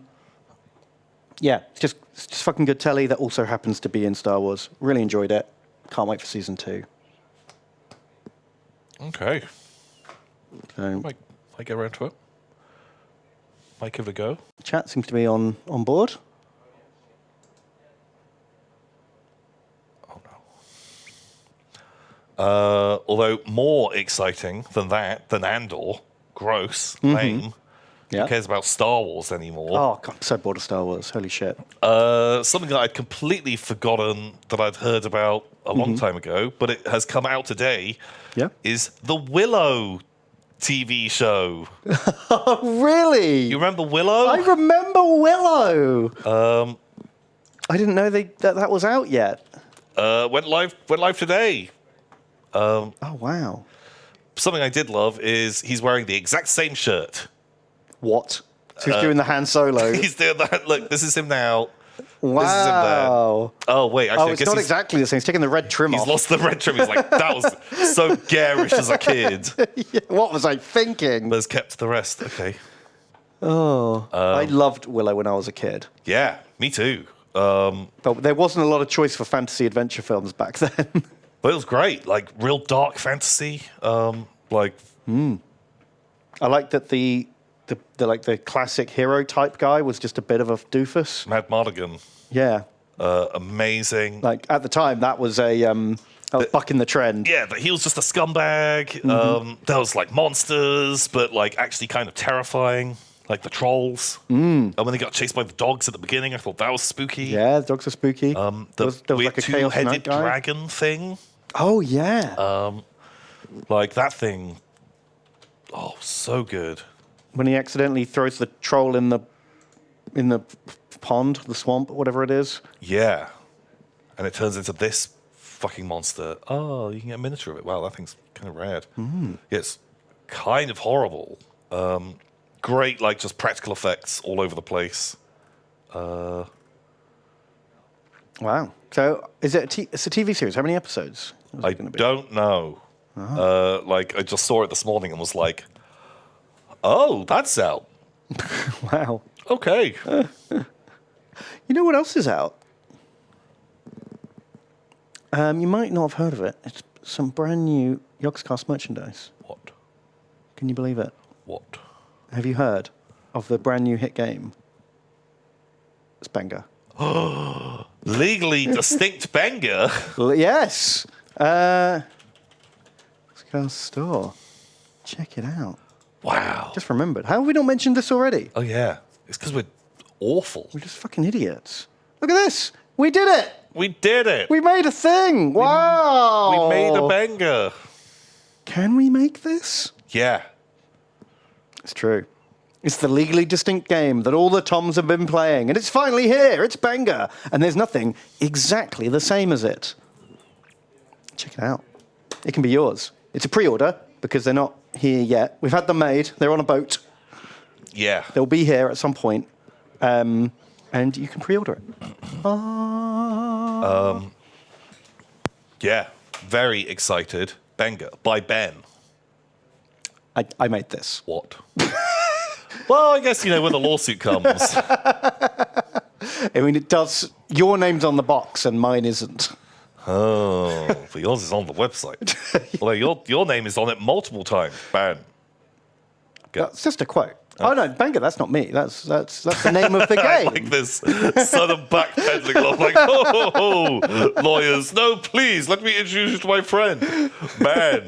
yeah, it's just fucking good telly that also happens to be in Star Wars. Really enjoyed it. Can't wait for season 2. Okay. So, Might get around to it. Might give it a go. chat seems to be on board. Oh, no. Although more exciting than Andor, gross, lame. Yeah. Who cares about Star Wars anymore? Oh, God, I'm so bored of Star Wars. Holy shit. Something that I'd completely forgotten that I'd heard about a long time ago, but it has come out today, Yeah. is the Willow TV show. Oh, really? You remember Willow? I remember Willow. I didn't know that was out yet. Went live today. Oh, wow. Something I did love is he's wearing the exact same shirt. What? So he's doing the Han Solo. He's doing that. Look, this is him now. Wow. Oh, wait. Actually, Oh, I it's guess not he's exactly the same. He's taking the red trim He's off. lost the red trim. He's like, that was so garish as a kid. Yeah, what was I thinking? But has kept the rest. Okay. Oh, I loved Willow when I was a kid. Yeah, me too. But there wasn't a lot of choice for fantasy adventure films back then. But it was great. Like, real dark fantasy. I like that the classic hero type guy was just a bit of a doofus. Mad Mardigan. Yeah. Amazing. Like, at the time, that was bucking the trend. Yeah, but he was just a scumbag. There was like monsters, but like actually kind of terrifying, like the trolls. And when they got chased by the dogs at the beginning, I thought that was spooky. Yeah, the dogs are spooky. The there was weird like a Chaos two-headed Knight guy. dragon thing, Oh, yeah. like that thing. Oh, so good. When he accidentally throws the troll in the pond, the swamp, whatever it is. Yeah, and it turns into this fucking monster. Oh, you can get a miniature of it. Wow, that thing's kind of rad. Yeah, it's kind of horrible. Great, like just practical effects all over the place. Wow. So is it it's a TV series? How many episodes? is it I gonna be? don't know. Like I just saw it this morning and was like, "Oh, that's out." Wow. Okay. You know what else is out? You might not have heard of it. It's some brand new Yogscast merchandise. What? Can you believe it? What? Have you heard of the brand new hit game? It's Benga. Legally distinct Benga. Yes. Yogscast store. Check it out. Wow. Just remembered. How have we not mentioned this already? Oh yeah. It's because we're awful. We're just fucking idiots. Look at this. We did it. We did it. We made a thing. Wow. We made a Benga. Can we make this? Yeah. It's true. It's the legally distinct game that all the Toms have been playing, and it's finally here. It's Benga, and there's nothing exactly the same as it. Check it out. It can be yours. It's a pre-order because they're not here yet. We've had them made. They're on a boat. Yeah. They'll be here at some point, and you can pre-order it. Yeah. Very excited. Benga by Ben. I made this. What? Well, I guess, when the lawsuit comes. I mean, it does. Your name's on the box and mine isn't. Oh, but yours is on the website. Well, your name is on it multiple times. Ban. That's just a quote. Oh no, Benga, that's not me. That's the name of the game. Like this sudden backpedaling along, like, lawyers, no, please, let me introduce you to my friend. Man.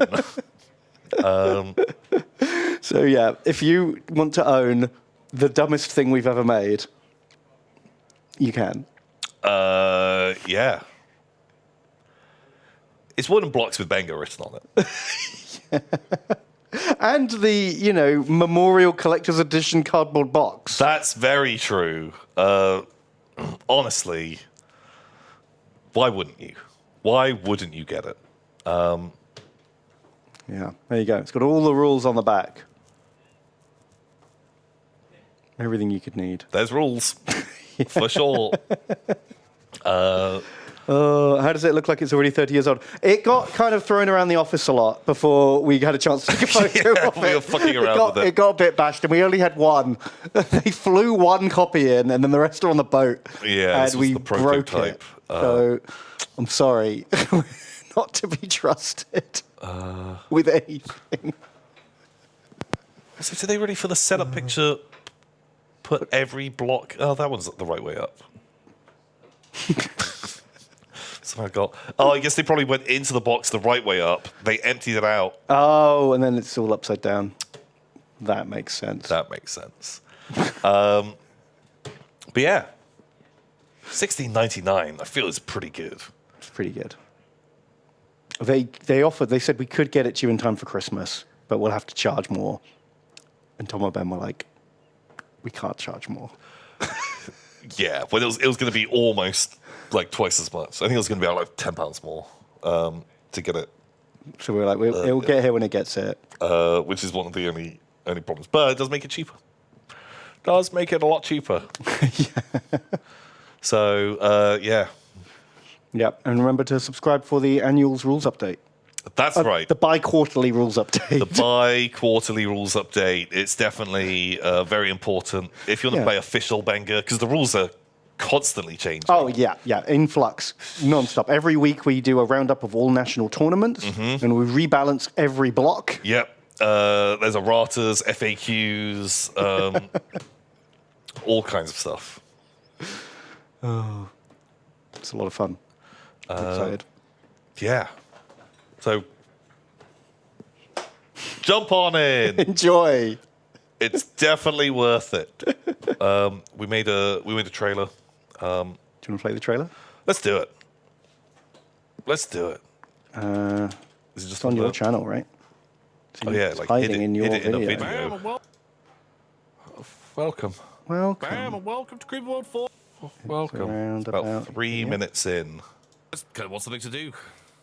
So yeah, if you want to own the dumbest thing we've ever made, you can. Yeah. It's wooden blocks with Benga written on it. And the, Memorial Collector's Edition cardboard box. That's very true. Honestly, why wouldn't you? Why wouldn't you get it? Yeah, there you go. It's got all the rules on the back. Everything you could need. There's rules, for sure. How does it look like it's already 30 years old? It got kind of thrown around the office a lot before we had a chance to take a photo of it. We were fucking around with it. It got a bit bashed, and we only had one. They flew one copy in, and then the rest are on the boat. Yeah, and this was we the broke prototype. it. So I'm sorry, not to be trusted with anything. So, did they really, for the setup picture, put every block? Oh, that one's the right way up. So I got. Oh, I guess they probably went into the box the right way up. They emptied it out. Oh, and then it's all upside down. That makes sense. That makes sense. But yeah, 16.99. I feel is pretty good. It's pretty good. They said we could get it to you in time for Christmas, but we'll have to charge more. And Tom and Ben were like, we can't charge more. Yeah, but it was going to be almost like twice as much. I think it was going to be like £10 more to get it. So we were like, it'll get here when it gets here. Which is one of the only problems. But it does make it cheaper. Does make it a lot cheaper. Yeah. So, yeah. Yep, and remember to subscribe for the annual's rules update. That's right. The bi-quarterly rules update. The bi-quarterly rules update. It's definitely very important if you want to play official Benga, because the rules are constantly changing. Oh, yeah, influx, non-stop. Every week we do a roundup of all national tournaments, and we rebalance every block. Yep. There's erratas, FAQs, all kinds of stuff. Oh, it's a lot of fun. I'm excited. Yeah. So, jump on in. Enjoy. It's definitely worth it. We made a trailer. Do you want to play the trailer? Let's do it. Is it Just on your channel, right? So like hiding in your video. Welcome. Welcome. Welcome to Creeper World 4. Welcome. It's about 3 minutes in. What's something to do?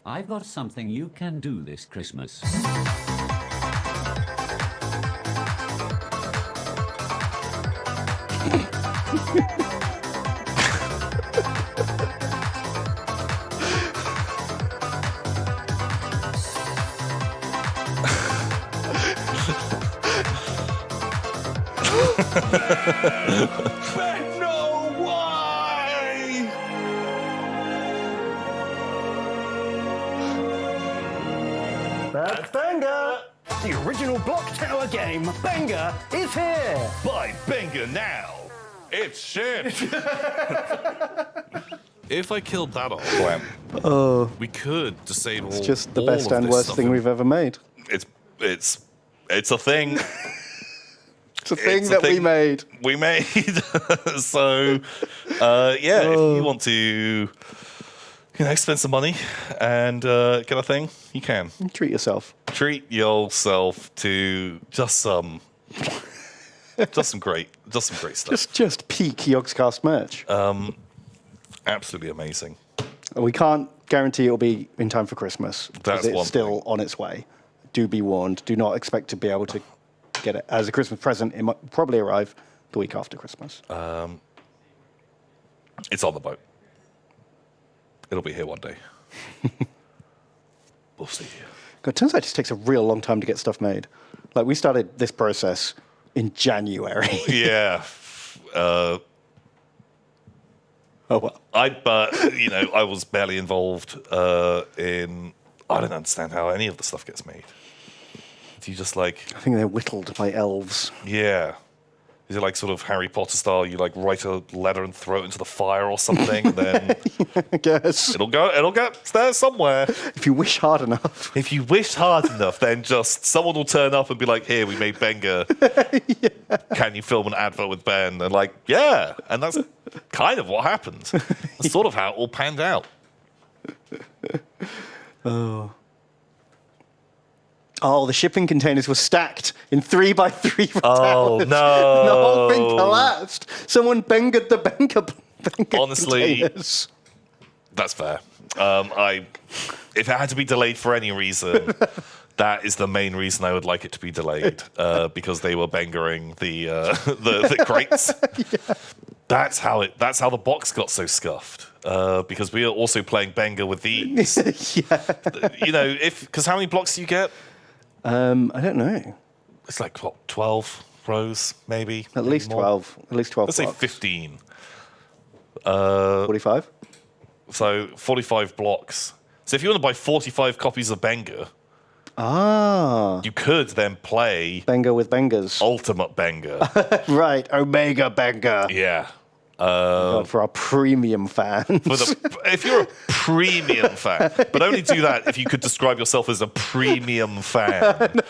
I've got something you can do this Christmas. No, why? That's Benga! The original block tower game, Benga, is here! Buy Benga now. It's shit. If I killed that off, we could disable. It's just the all best of and this worst stuff thing in- we've ever made. It's a thing. It's a thing It's a that we thing made. we made. So, if you want to, spend some money and get a thing, you can. Treat yourself. Treat yourself to just some great stuff. Just peak Yogscast merch. Absolutely amazing. We can't guarantee it'll be in time for Christmas. 'Cause That's one it's still thing. on its way. Do be warned. Do not expect to be able to get it as a Christmas present. It might probably arrive the week after Christmas. It's on the boat. It'll be here one day. We'll see. God, it turns out it just takes a real long time to get stuff made. Like, we started this process in January. Yeah. Oh well. I was barely involved in. I don't understand how any of the stuff gets made. Do you just like? I think they're whittled by elves. Yeah. Is it like sort of Harry Potter style? You like write a letter and throw it into the fire or something, and then I guess. it'll get there somewhere. If you wish hard enough. If you wish hard enough, then just someone will turn up and be like, "Here, we made Benga. Yeah. Can you film an advert with Ben?" And like, yeah, and that's kind of what happened. That's sort of how it all panned out. Oh, the shipping containers were stacked in 3x3 Oh, towers. no. The whole thing collapsed. Someone Bengaed the Benga Honestly, containers. That's fair. If it had to be delayed for any reason, that is the main reason I would like it to be delayed, because they were bangering the crates. Yeah. That's how the box got so scuffed. Because we are also playing Benga with these. Yeah. Because how many blocks do you get? I don't know. It's like what, 12 rows, maybe. At least more? 12. At least 12. Let's say blocks. 15. 45. So 45 blocks. So if you want to buy 45 copies of Benga, you could then play Benga with Bengas. Ultimate Benga. Right, Omega Benga. Yeah. For our premium fans. If you're a premium fan, but only do that if you could describe yourself as a premium fan.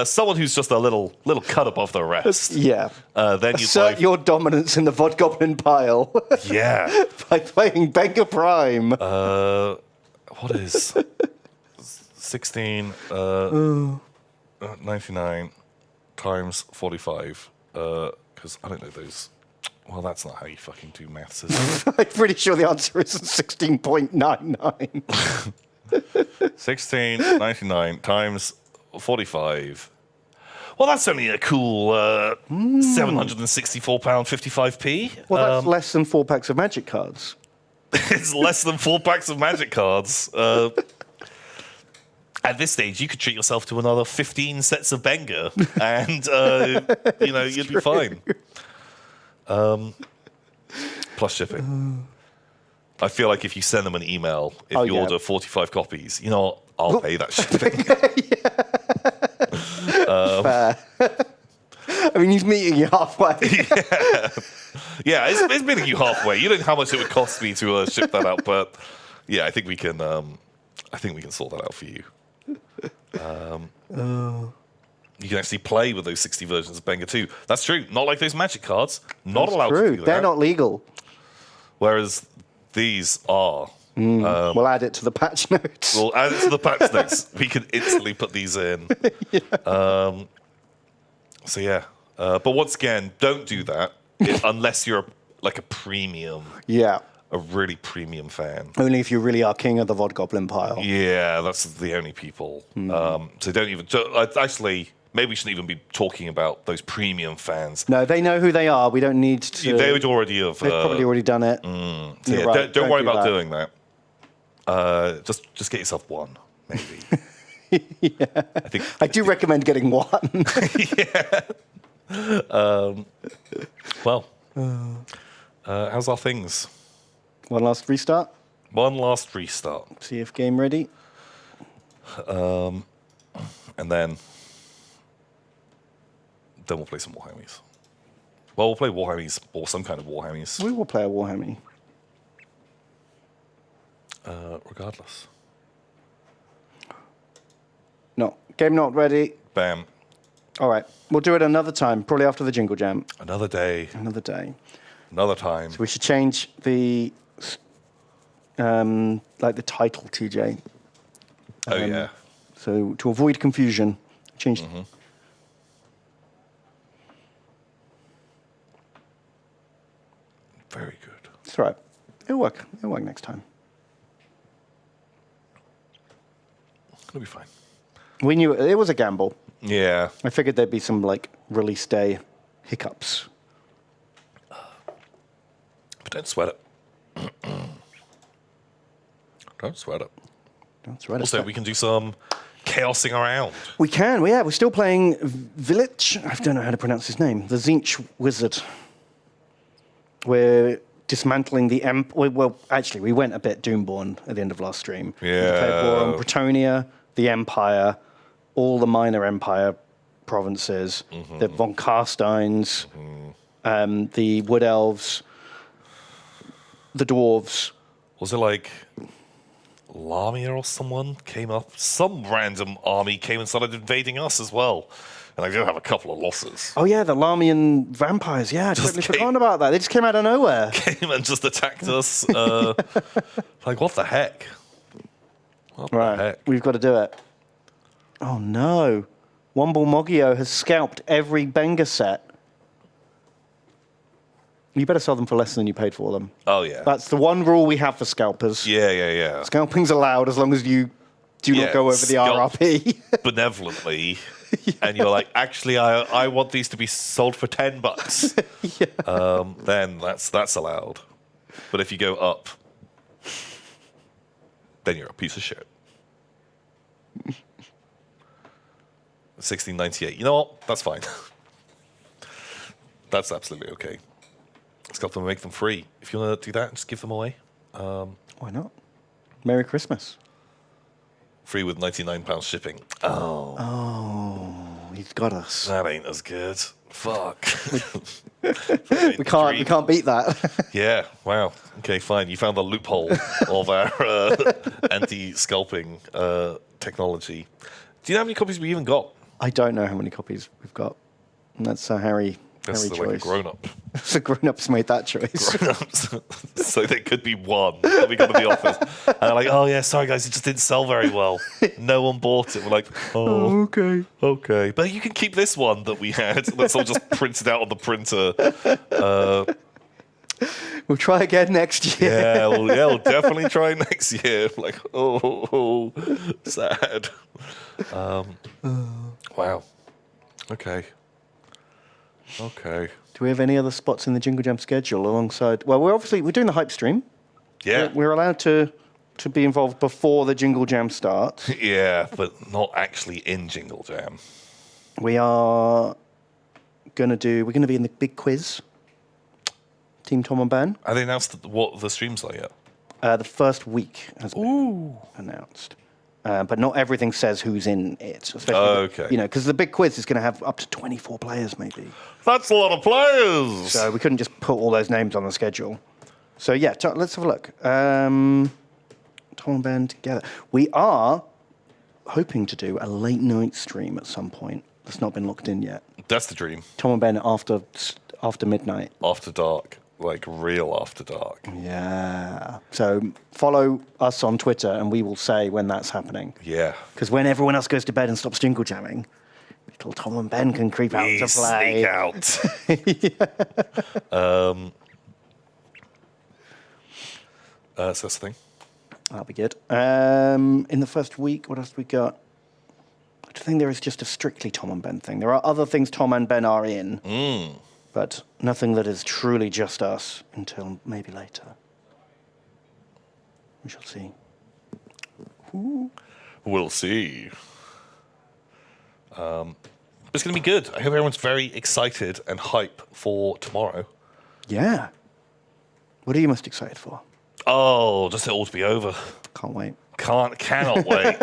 Someone who's just a little cut above the rest. Yeah. Then you assert your dominance in the Vodgoblin pile. Yeah. By playing Benga Prime. What is 16 99 times 45? Because I don't know those. Well, that's not how you fucking do maths, is it? I'm pretty sure the answer is 16.99. 16.99 times 45. Well, that's only a cool £764.55p. Well, that's less than 4 packs of Magic cards. It's less than 4 packs of Magic cards. At this stage, you could treat yourself to another 15 sets of Benga, and you'd be fine. Plus shipping. I feel like if you send them an email, if you order 45 copies, I'll pay that shipping. Fair. I mean, he's meeting you halfway. Yeah, it's meeting you halfway. You don't know how much it would cost me to ship that out, but yeah, I think we can sort that out for you. You can actually play with those 60 versions of Benga too. That's true. Not like those Magic cards. Not allowed to do that. They're not legal. Whereas these are. We'll add it to the patch notes. We'll add it to the patch notes. We can instantly put these in. But once again, don't do that unless you're like a premium. Yeah. A really premium fan. Only if you really are king of the Vodgoblin pile. Yeah, that's the only people. So don't even. Actually, maybe we shouldn't even be talking about those premium fans. No, they know who they are. We don't need to. They would already have. They've probably already done it. So yeah, right. don't worry about doing that. Just get yourself one, maybe. Yeah. I do recommend getting one. Yeah. How's our things? One last restart. See if game ready. And then we'll play some Warhammies. Well, we'll play Warhammies or some kind of Warhammies. We will play a Warhammy. Regardless. No, game not ready. Bam. All right, we'll do it another time, probably after the Jingle Jam. Another day. Another day. Another time. So we should change the the title, TJ. Oh yeah. So to avoid confusion, change. Very good. It's all right. It'll work. It'll work next time. It'll be fine. We knew it was a gamble. Yeah. I figured there'd be some release day hiccups. But don't sweat it. Don't sweat it. Don't sweat it. Also, we can do some chaosing around. We can. We're still playing Village. I don't know how to pronounce his name. The Zinch Wizard. We're dismantling the well, actually, we went a bit Doomborn at the end of last stream. Yeah. We declared war on Bretonia, the Empire, all the minor Empire provinces, the von Carsteins, the Wood Elves, the Dwarves. Was it like Lamia or someone came up? Some random army came and started invading us as well. And I did have a couple of losses. Oh, yeah, the Lamian vampires. Yeah, I totally forgot about that. They just came out of nowhere. Came and just attacked us. Like, what the heck? What the heck? We've got to do it. Oh, no. Womble Mogio has scalped every Benga set. You better sell them for less than you paid for them. Oh, yeah. That's the one rule we have for scalpers. Yeah. Scalping's allowed as long as you do not go over the RRP. Benevolently. And you're like, actually, I want these to be sold for $10. Then that's allowed. But if you go up, then you're a piece of shit. 1698. You know what? That's fine. That's absolutely okay. Scalp them and make them free. If you want to do that, just give them away. Why not? Merry Christmas. Free with £99 shipping. Oh, he's got us. That ain't as good. Fuck. We can't beat that. Yeah, wow. Okay, fine. You found the loophole of our anti-scalping technology. Do you know how many copies we even got? I don't know how many copies we've got. And that's a Harry That's choice. like a grown-up. So grown-ups made that choice. Grown-ups. So there could be one that we got in the office. And they're like, oh, yeah, sorry, guys, it just didn't sell very well. No one bought it. We're like, oh, okay. But you can keep this one that we had that's all just printed out on the printer. We'll try again next year. Yeah, we'll definitely try next year. Like, oh, sad. Wow. Okay. Do we have any other spots in the Jingle Jam schedule alongside? Well, we're doing the hype stream. Yeah. We're allowed to be involved before the Jingle Jam starts. Yeah, but not actually in Jingle Jam. We are we're going to be in the big quiz. Team Tom and Ben. Have they announced what the stream's like yet? The first week has been announced. But not everything says who's in it. Especially because the big quiz is going to have up to 24 players, maybe. That's a lot of players! So we couldn't just put all those names on the schedule. So yeah, let's have a look. Tom and Ben together. We are hoping to do a late night stream at some point. That's not been locked in yet. That's the dream. Tom and Ben after midnight. After dark. Like real after dark. Yeah. So follow us on Twitter and we will say when that's happening. Yeah. Because when everyone else goes to bed and stops jingle jamming, little Tom and Ben can creep out to play. Sneak out. So that's the thing. That'll be good. In the first week, what else have we got? I don't think there is just a strictly Tom and Ben thing. There are other things Tom and Ben are in. But nothing that is truly just us until maybe later. We shall see. Ooh. We'll see. It's going to be good. I hope everyone's very excited and hype for tomorrow. Yeah. What are you most excited for? Oh, just it all to be over. Can't wait. Cannot wait.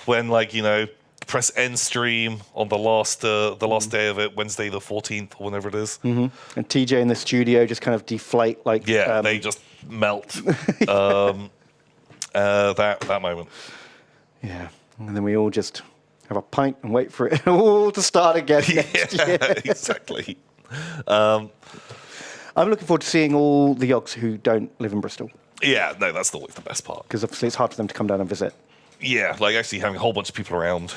When press end stream on the last day of it, Wednesday the 14th or whenever it is. And TJ in the studio just kind of deflate like they just melt. That moment. Yeah, and then we all just have a pint and wait for it all to start again next year. Exactly. I'm looking forward to seeing all the Yogs who don't live in Bristol. Yeah, no, that's always the best part. Because obviously it's hard for them to come down and visit. Yeah, like actually having a whole bunch of people around,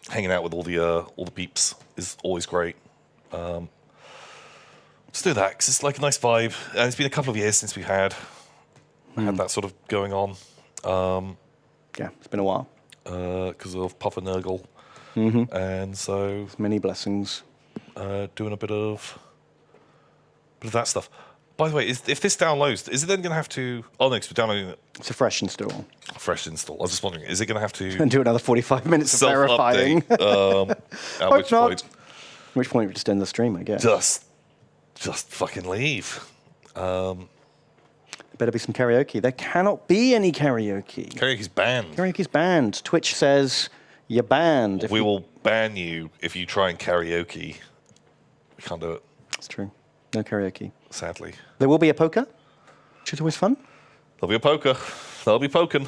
hanging out with all the peeps is always great. Let's do that because it's like a nice vibe. And it's been a couple of years since we had that sort of going on. Yeah, it's been a while. Because of Papa Nurgle. And so many blessings. Doing a bit of that stuff. By the way, if this downloads, is it then going to have to... Oh, no, because we're downloading it. It's a fresh install. Fresh install. I was just wondering, is it going to have to... And do another 45 minutes of verifying. At which not. point... At which point we just end the stream, I guess. Just fucking leave. Better be some karaoke. There cannot be any karaoke. Karaoke's banned. Karaoke's banned. Twitch says you're banned. We will ban you if you try and karaoke. We can't do it, It's true. No karaoke. sadly. There will be a poker, which is always fun. There'll be a poker. There'll be poking.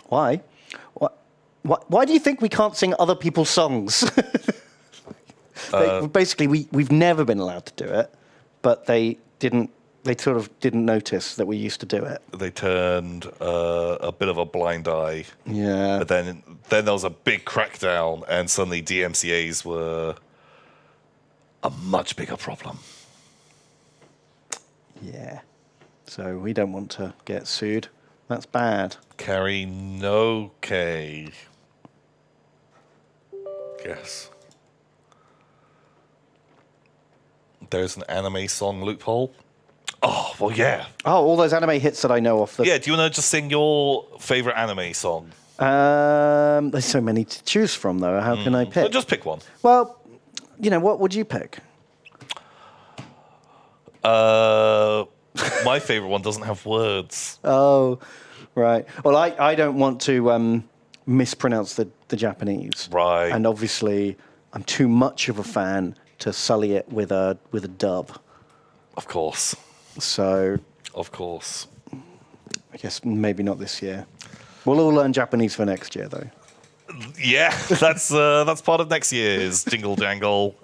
Why? Why do you think we can't sing other people's songs? Basically, we've never been allowed to do it, but they sort of didn't notice that we used to do it. They turned a bit of a blind eye. Yeah. But then there was a big crackdown, and suddenly DMCAs were a much bigger problem. Yeah. So we don't want to get sued. That's bad. Carry no K. Yes. There's an anime song loophole. Oh, well, yeah. Oh, all those anime hits that I know off the... Yeah, do you want to just sing your favorite anime song? There's so many to choose from, though. How can I pick? Just pick one. Well, what would you pick? My favorite one doesn't have words. Oh, right. Well, I don't want to mispronounce the Japanese. Right. And obviously, I'm too much of a fan to sully it with a dub. Of course. So Of course. I guess maybe not this year. We'll all learn Japanese for next year, though. Yeah, that's part of next year's Jingle Jangle.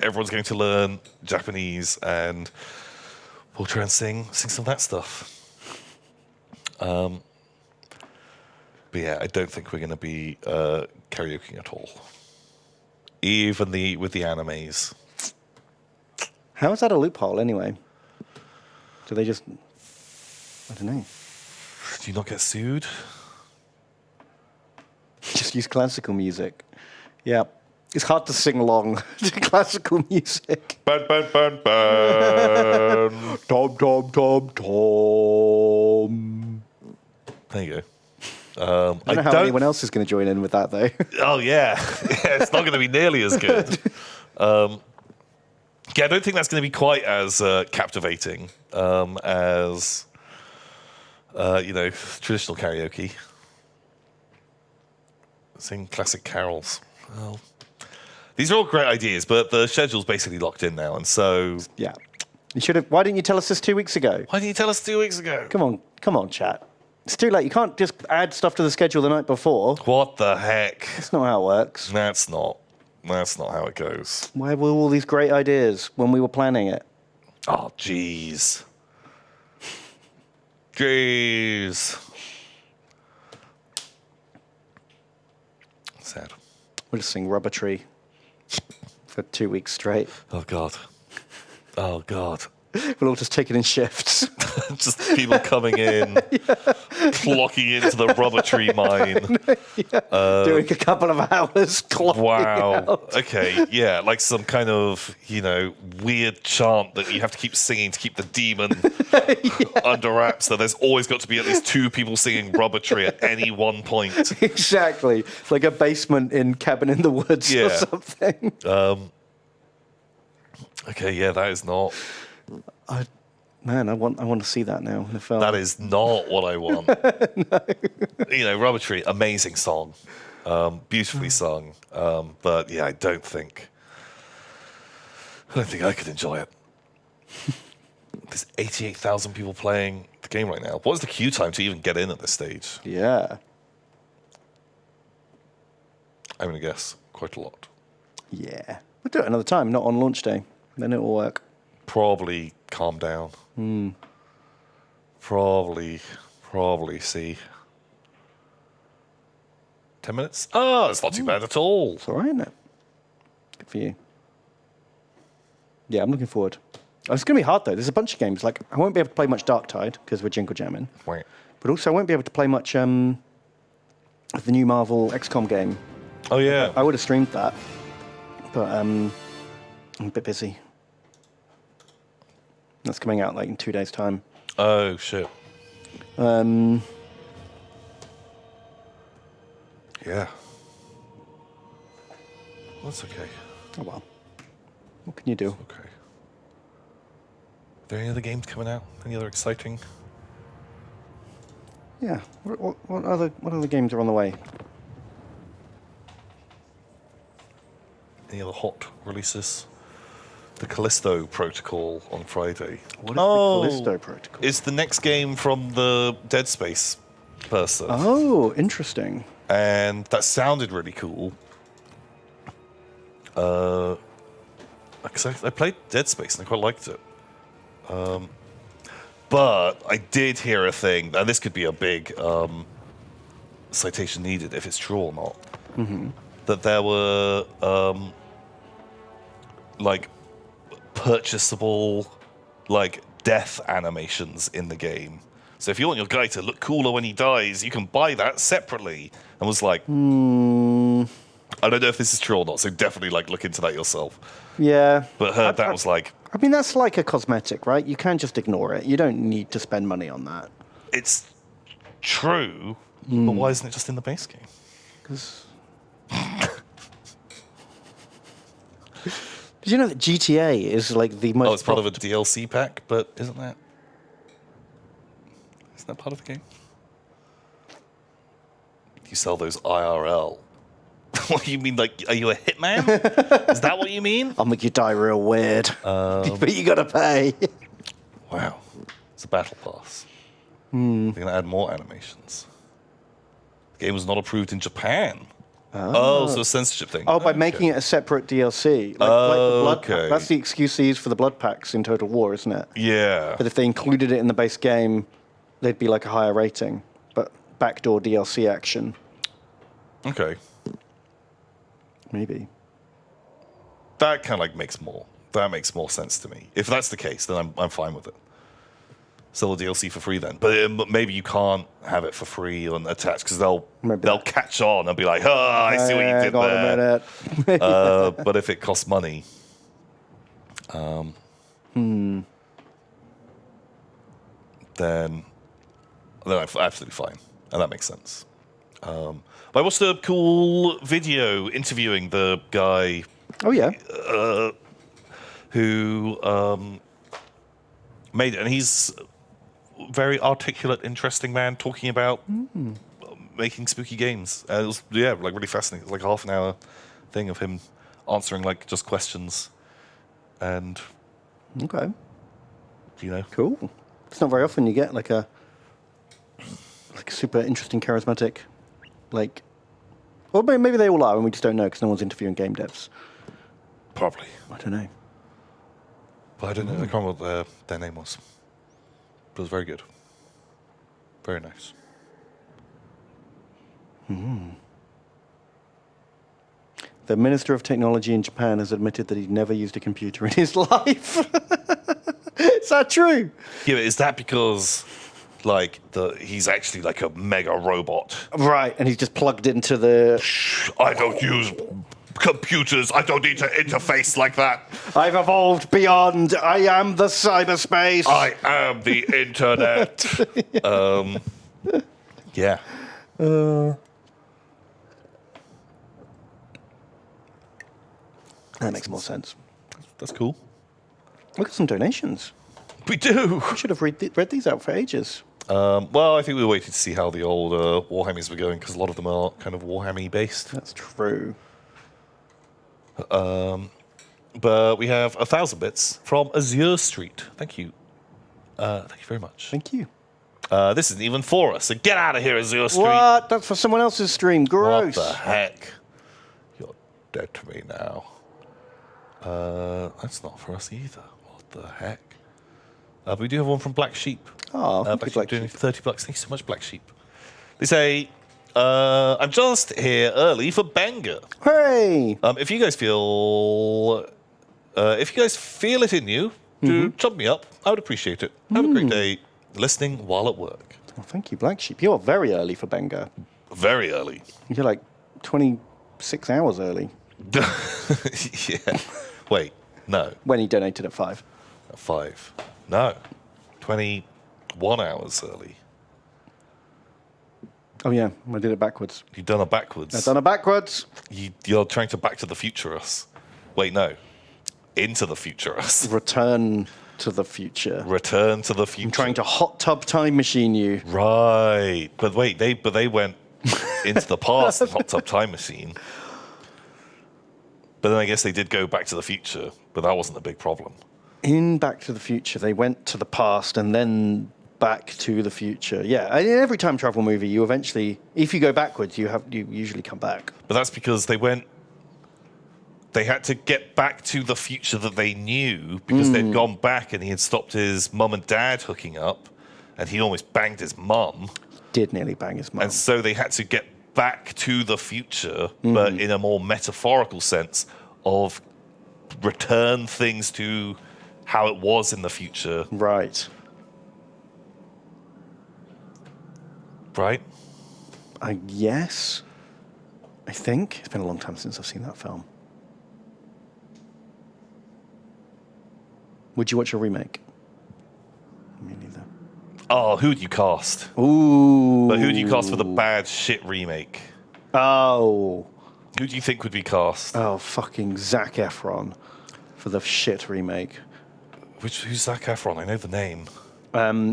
Everyone's going to learn Japanese, and we'll try and sing some of that stuff. But yeah, I don't think we're going to be karaokeing at all. Even with the animes. How is that a loophole, anyway? Do they just... I don't know. Do you not get sued? Just use classical music. Yeah. It's hard to sing along to classical music. Burn, burn, burn, burn. Tom, tom, tom, tom. There you go. I don't know how anyone else is going to join in with that, though. Oh, yeah. Yeah, it's not going to be nearly as good. Yeah, I don't think that's going to be quite as captivating as, traditional karaoke. Sing classic carols. Well, these are all great ideas, but the schedule's basically locked in now, and so... Yeah. You should have... Why didn't you tell us this 2 weeks ago? Why didn't you tell us 2 weeks ago? Come on, chat. It's too late. You can't just add stuff to the schedule the night before. What the heck? That's not how it works. That's not how it goes. Where were all these great ideas when we were planning it? Oh, jeez. Jeez. Sad. We'll just sing Rubber Tree for 2 weeks straight. Oh, God. Oh, God. We'll all just take it in shifts. Just people coming in, clocking into the rubber tree mine. Doing a couple of hours clocking Wow. out. Okay, yeah, like some kind of, weird chant that you have to keep singing to keep the demon under wraps. So there's always got to be at least 2 people singing Rubber Tree at any one point. Exactly. It's like a basement in Cabin in the Woods or Yeah. something. Okay, yeah, that is not... Man, I want to see that now in the film. That is not what I want. No. Rubber Tree, amazing song. Beautifully sung. But yeah, I don't think I could enjoy it. There's 88,000 people playing the game right now. What is the queue time to even get in at this stage? Yeah. I'm going to guess quite a lot. Yeah. We'll do it another time, not on launch day. Then it'll work. Probably calm down. Probably see. 10 minutes? Oh, it's not too bad at all. It's all right, isn't it? Good for you. Yeah, I'm looking forward. Oh, it's going to be hard, though. There's a bunch of games. Like, I won't be able to play much Darktide because we're Jingle Jamming. Wait. But also, I won't be able to play much of the new Marvel XCOM game. Oh, yeah. I would have streamed that. But I'm a bit busy. That's coming out like in 2 days' time. Oh, shit. Yeah. That's okay. Oh well. What can you do? Okay. Are there any other games coming out? Any other exciting? Yeah. What other games are on the way? Any other hot releases? The Callisto Protocol on Friday. What is the Callisto Protocol? It's the next game from the Dead Space person. Oh, interesting. And that sounded really cool. Because I played Dead Space and I quite liked it. But I did hear a thing, and this could be a big citation needed if it's true or not, that there were like purchasable like death animations in the game. So if you want your guy to look cooler when he dies, you can buy that separately. And was like, I don't know if this is true or not, so definitely like look into that yourself. Yeah. But heard that was like, I mean, that's like a cosmetic, right? You can just ignore it. You don't need to spend money on that. it's true, but why isn't it just in the base game? 'Cause did you know that GTA is like the most... Oh, it's part of a DLC pack, but isn't that part of the game? You sell those IRL. What do you mean? Like, are you a hitman? Is that what you mean? I'll make you die real weird. But you gotta pay. Wow. It's a battle pass. They're going to add more animations. The game was not approved in Japan. Oh, so a censorship thing. Oh, by making it a separate DLC. Like the blood pack. That's the excuse they use for the blood packs in Total War, isn't it? Yeah. But if they included it in the base game, they'd be like a higher rating. But backdoor DLC action. Okay. Maybe. That kind of like makes more sense to me. If that's the case, then I'm fine with it. Sell the DLC for free then, but maybe you can't have it for free and attached because they'll catch on and be like, "Oh, I see what you did there." But if it costs money, then I'm absolutely fine, and that makes sense. But I watched a cool video interviewing the guy. Oh yeah. Who made it, and he's a very articulate, interesting man talking about making spooky games. It was like really fascinating. It was like a half an hour thing of him answering like just questions, and Okay. Cool. It's not very often you get like a super interesting, charismatic, like, or maybe they all are, and we just don't know because no one's interviewing game devs. Probably. I don't know. But I don't know. I can't remember what their name was. But it was very good. Very nice. The Minister of Technology in Japan has admitted that he'd never used a computer in his life. Is that true? Yeah, but is that because like he's actually like a mega robot? Right, and he's just plugged into the... I don't use computers. I don't need to interface like that. I've evolved beyond. I am the cyberspace. I am the internet. Yeah. That makes more sense. That's cool. Look at some donations. We do. We should have read these out for ages. Well, I think we were waiting to see how the old Warhammers were going because a lot of them are kind of Warhammy based. That's true. But we have 1,000 bits from Azure Street. Thank you. Thank you very much. Thank you. This isn't even for us, so get out of here, Azure Street. What? That's for someone else's stream. Gross. What the heck? You're dead to me now. That's not for us either. What the heck? But we do have one from Black Sheep. Oh, thank you, Black doing Sheep. $30. Thank you so much, Black Sheep. They say, I'm just here early for Benga. Hey! If you guys feel it in you to chub me up, I would appreciate it. Have a great day listening while at work. Well, thank you, Black Sheep. You're very early for Benga. Very early. You're like 26 hours early. Yeah. Wait, no. When he donated at 5. At 5. No. 21 hours early. Oh, yeah, I did it backwards. You've done it backwards. I've done it backwards. You're trying to Back to the Future us. Wait, no. Into the Future us. Return to the future. Return to the Future. I'm trying to hot tub time machine you. Right. But wait, they went into the past and hot tub time machine. But then I guess they did go Back to the Future, but that wasn't a big problem. In Back to the Future, they went to the past and then back to the future. Yeah, in every time travel movie, you eventually, if you go backwards, you usually come back. But that's because they had to get back to the future that they knew because they'd gone back and he had stopped his mum and dad hooking up and he almost banged his mum. Did nearly bang his mum. And so they had to get back to the future, but in a more metaphorical sense of return things to how it was in the future. Right. Right? Yes. I think. It's been a long time since I've seen that film. Would you watch a remake? Me neither. Oh, who'd you cast? Ooh. But who'd you cast for the bad shit remake? Oh. Who do you think would be cast? Oh, fucking Zac Efron for the shit remake. Who's Zac Efron? I know the name.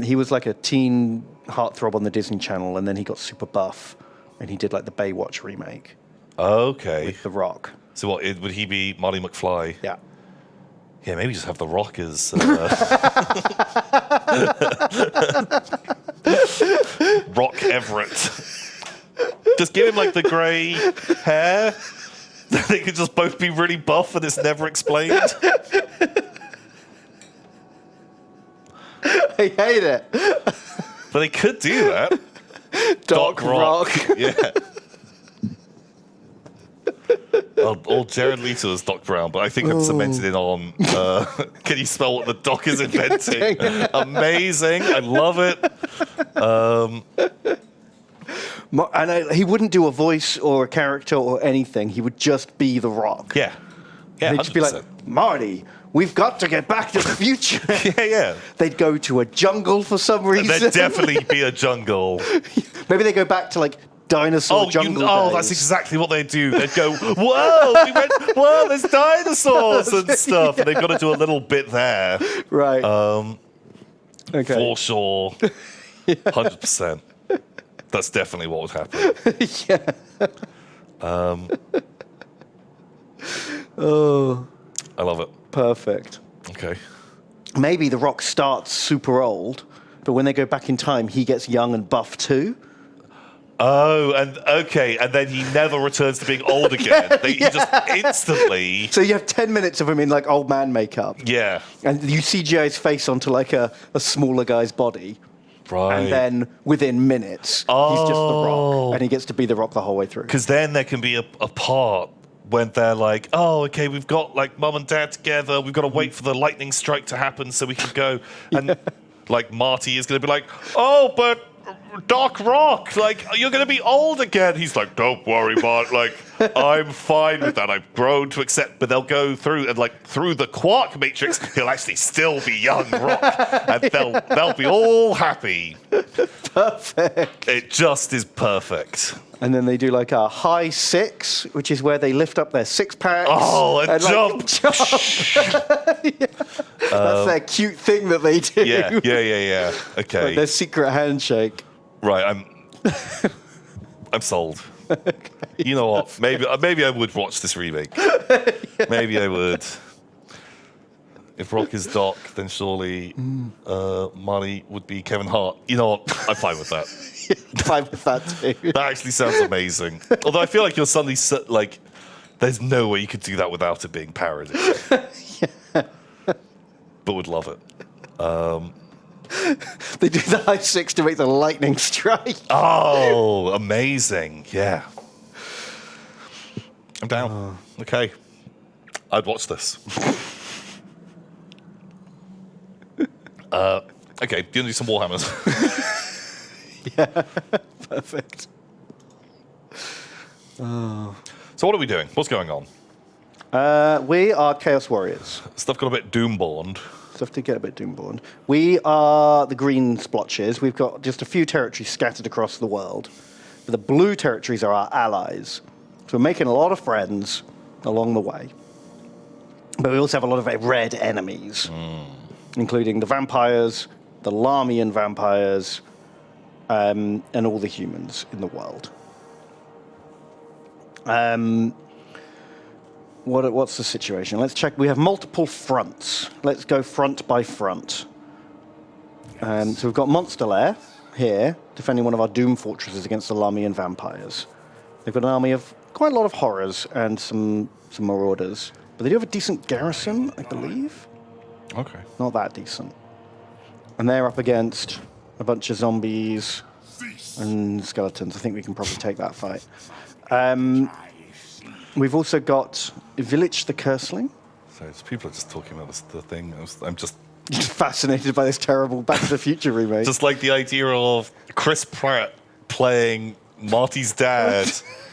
He was like a teen heartthrob on the Disney Channel, and then he got super buff, and he did like the Baywatch remake Okay. with The Rock. So what, would he be Marty McFly? Yeah. Yeah, maybe just have The Rock as... Rock Everett. Just give him like the grey hair. They could just both be really buff and it's never explained. I hate it. But they could do that. Doc Rock. Yeah. Or Jared Leto as Doc Brown, but I think I've cemented it on. Can you spell what the Doc is inventing? Amazing. I love it. And he wouldn't do a voice or a character or anything. He would just be The Rock. Yeah. Yeah, They'd just be 100%. like, Marty, we've got to get back to the future. Yeah. They'd go to a jungle for some reason. There'd definitely be a jungle. Maybe they go back to like dinosaur jungle days. That's exactly what they'd do. They'd go, whoa, there's dinosaurs and stuff. And they've got to do a little bit there. Right. Okay. For sure. 100%. That's definitely what would happen. Yeah. Oh, I love it. perfect. Okay. Maybe The Rock starts super old, but when they go back in time, he gets young and buff too. Oh, and okay, and then he never returns to being old again. He just instantly. So you have 10 minutes of him in like old man makeup. Yeah. And you CGI his face onto like a smaller guy's body. Right. And then within minutes, he's just The Rock. And he gets to be The Rock the whole way through. Because then there can be a part when they're like, oh, okay, we've got like mum and dad together. We've got to wait for the lightning strike to happen so we can go. And like Marty is going to be like, oh, but Doc Rock, like, you're going to be old again. He's like, don't worry, Bart. Like, I'm fine with that. I've grown to accept. But they'll go through and like through the quark matrix, he'll actually still be young Rock, and they'll be all happy. Perfect. It just is perfect. And then they do like a high six, which is where they lift up their six packs. Oh, and like, jump. Yeah. That's their cute thing that they do. Yeah. Okay. Like their secret handshake. Right, I'm sold. Okay. You know what? Maybe I would watch this remake. Maybe I would. If Rock is Doc, then surely Marty would be Kevin Hart. You know what? I'm fine with that. Fine with that too. That actually sounds amazing. Although I feel like you're suddenly like, there's no way you could do that without it being parody. But would love it. They do the high six to make the lightning strike. Oh, amazing. Yeah. I'm down. Okay. I'd watch this. Okay, do you want to do some Warhammers? Yeah, perfect. So what are we doing? What's going on? We are Chaos Warriors. Stuff got a bit doom-borned. stuff to get a bit doomborn. We are the green splotches. We've got just a few territories scattered across the world. But the blue territories are our allies. So we're making a lot of friends along the way. But we also have a lot of red enemies, including the vampires, the Lawhammer vampires, and all the humans in the world. What's the situation? Let's check. We have multiple fronts. Let's go front by front. So we've got Monster Lair here, defending one of our Doom fortresses against the Lawhammer vampires. They've got an army of quite a lot of horrors and some marauders. But they do have a decent garrison, I believe. Okay. Not that decent. And they're up against a bunch of zombies and skeletons. I think we can probably take that fight. We've also got Village the Curseling. So people are just talking about the thing. I'm just Fascinated by this terrible Back to the Future remake. just like the idea of Chris Pratt playing Marty's dad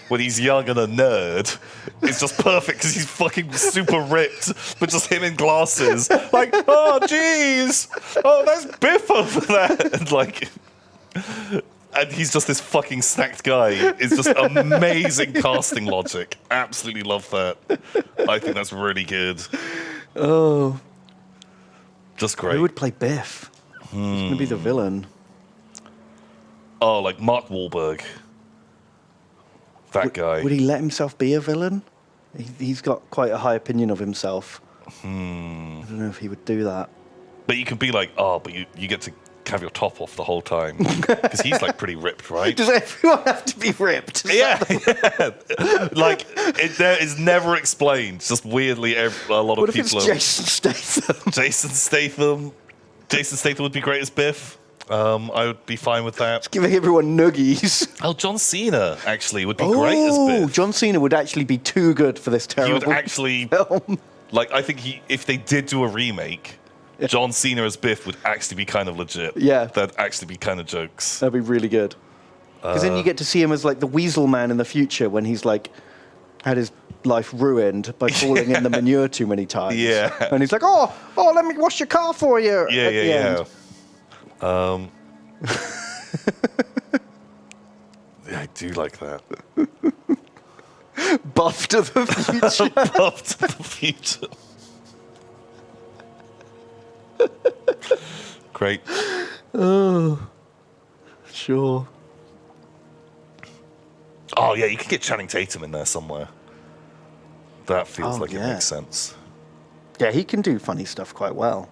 when he's young and a nerd. It's just perfect because he's fucking super ripped, but just him in glasses. Like, oh, jeez. Oh, there's Biff over there. And he's just this fucking snacked guy. It's just amazing casting logic. Absolutely love that. I think that's really good. Oh. Just great. Who would play Biff? Who's going to be the villain? Oh, like Mark Wahlberg. That guy. Would he let himself be a villain? He's got quite a high opinion of himself. I don't know if he would do that. But you could be like, oh, but you get to have your top off the whole time. Because he's like pretty ripped, right? Does everyone have to be ripped? Yeah. Like, there is never explained. It's just weirdly, a lot of What if people it's Jason Statham? Jason Statham would be great as Biff. I would be fine with that. Giving everyone nuggies. Oh, John Cena, actually, would be great as Biff. John Cena would actually be too good for this He terrible would actually, film. like, I think if they did do a remake, John Cena as Biff would actually be kind of legit. Yeah. That'd actually be kind of jokes. That'd be really good. Because then you get to see him as like the Weasel Man in the future when he's like had his life ruined by falling in the manure too many times. Yeah. And he's like, oh, let me wash your car for you. Yeah, at the yeah. end. Yeah, I do like that. Buff to the future. Buff to the future. Great. Sure. Oh, yeah, you could get Channing Tatum in there somewhere. That feels like it yeah. makes sense. Yeah, he can do funny stuff quite well.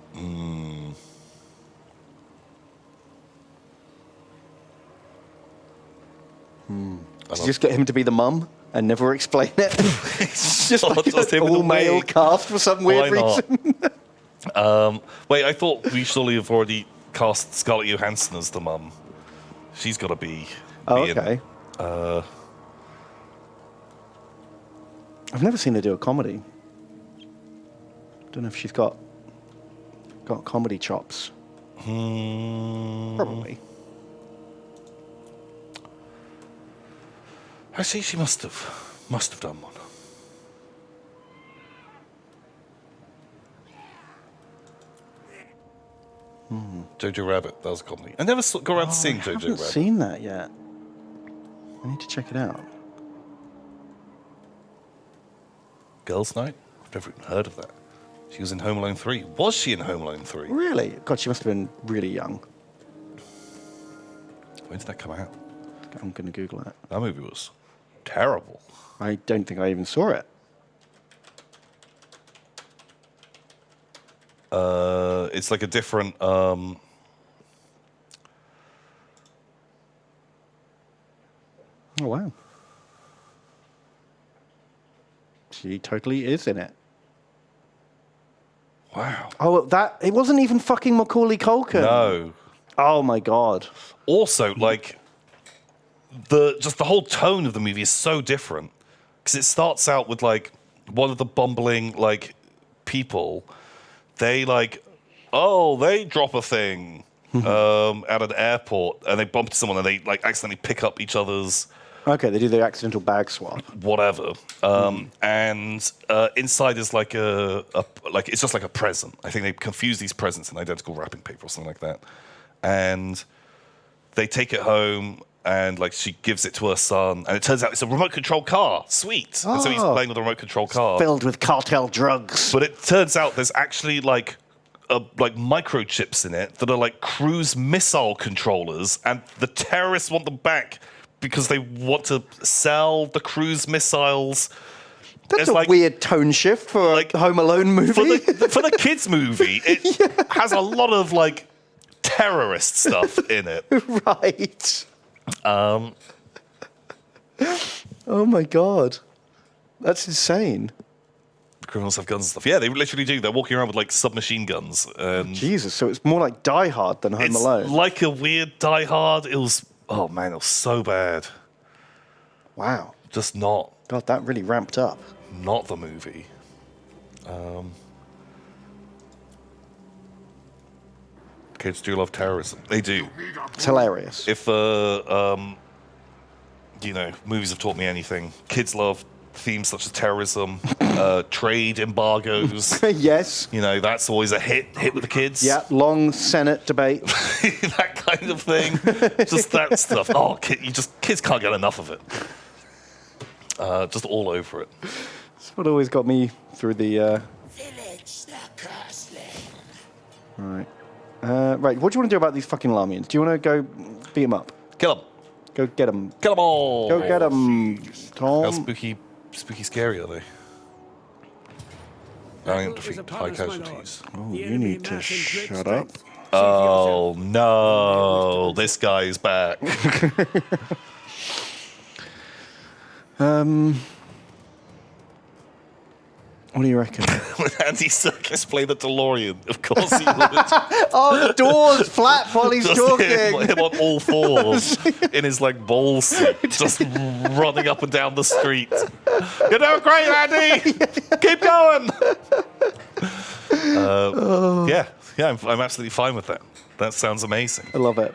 Just get him to be the mum and never explain it. Just like Just him an in the all-male wig. cast for some weird Why not? reason. Wait, I thought we surely have already cast Scarlett Johansson as the mum. She's got to be. Oh, in. okay. I've never seen her do a comedy. Don't know if she's got comedy chops. Probably. Actually, she must have done one. Jojo Rabbit, that was a comedy. I never got around to seeing I Jojo haven't Rabbit. seen that yet. I need to check it out. Girls' Night? I've never even heard of that. She was in Home Alone 3. Was she in Home Alone 3? Really? God, she must have been really young. When did that come out? I'm going to Google it. That movie was terrible. I don't think I even saw it. It's like a different. Oh, wow. She totally is in it. Wow. Oh, it wasn't even fucking Macaulay Culkin. No. Oh my god. Also, like, the whole tone of the movie is so different because it starts out with like one of the bumbling like people. They like, they drop a thing at an airport and they bump into someone and they like accidentally pick up each other's Okay, they do the accidental bag swap. whatever. And inside is like like it's just like a present. I think they confuse these presents in identical wrapping paper or something like that. And they take it home, and like she gives it to her son, and it turns out it's a remote control car. Sweet. And so he's Oh. playing with a remote control car. Filled with cartel drugs. But it turns out there's actually like microchips in it that are like cruise missile controllers, and the terrorists want them back because they want to sell the cruise missiles. That's It's a like- weird tone shift for like- a Home Alone movie. For the kids movie, it has a lot of like terrorist stuff in it. Right. Oh my god. That's insane. Criminals have guns and stuff. Yeah, they literally do. They're walking around with like submachine guns. And Jesus, so it's more like Die Hard than Home it's Alone. like a weird Die Hard. It was, oh man, it was so bad. Wow. Just not God, that really ramped up. the movie. Kids do love terrorism. They do. It's hilarious. If movies have taught me anything, kids love themes such as terrorism, trade embargoes. Yes. That's always a hit with the kids. Yeah, long Senate debate. That kind of thing. Just that stuff. Oh, kids can't get enough of it. Just all over it. That's what always got me through the... Village the Cursling. Right. Right, what do you want to do about these fucking Lamians? Do you want to go beat them up? Kill them. Go get them. Kill them all. Go get them, How Tom. spooky scary are they? Valiant defeat, high casualties. Oh, you need to shut up. Oh no, this guy is back. What do you reckon? When Andy Serkis played the DeLorean, of course he would. Oh, the door's flat while he's Just talking. him on all fours in his like ball suit, just running up and down the street. You're doing great, Andy. Keep going. Yeah, I'm absolutely fine with that. That sounds amazing. I love it.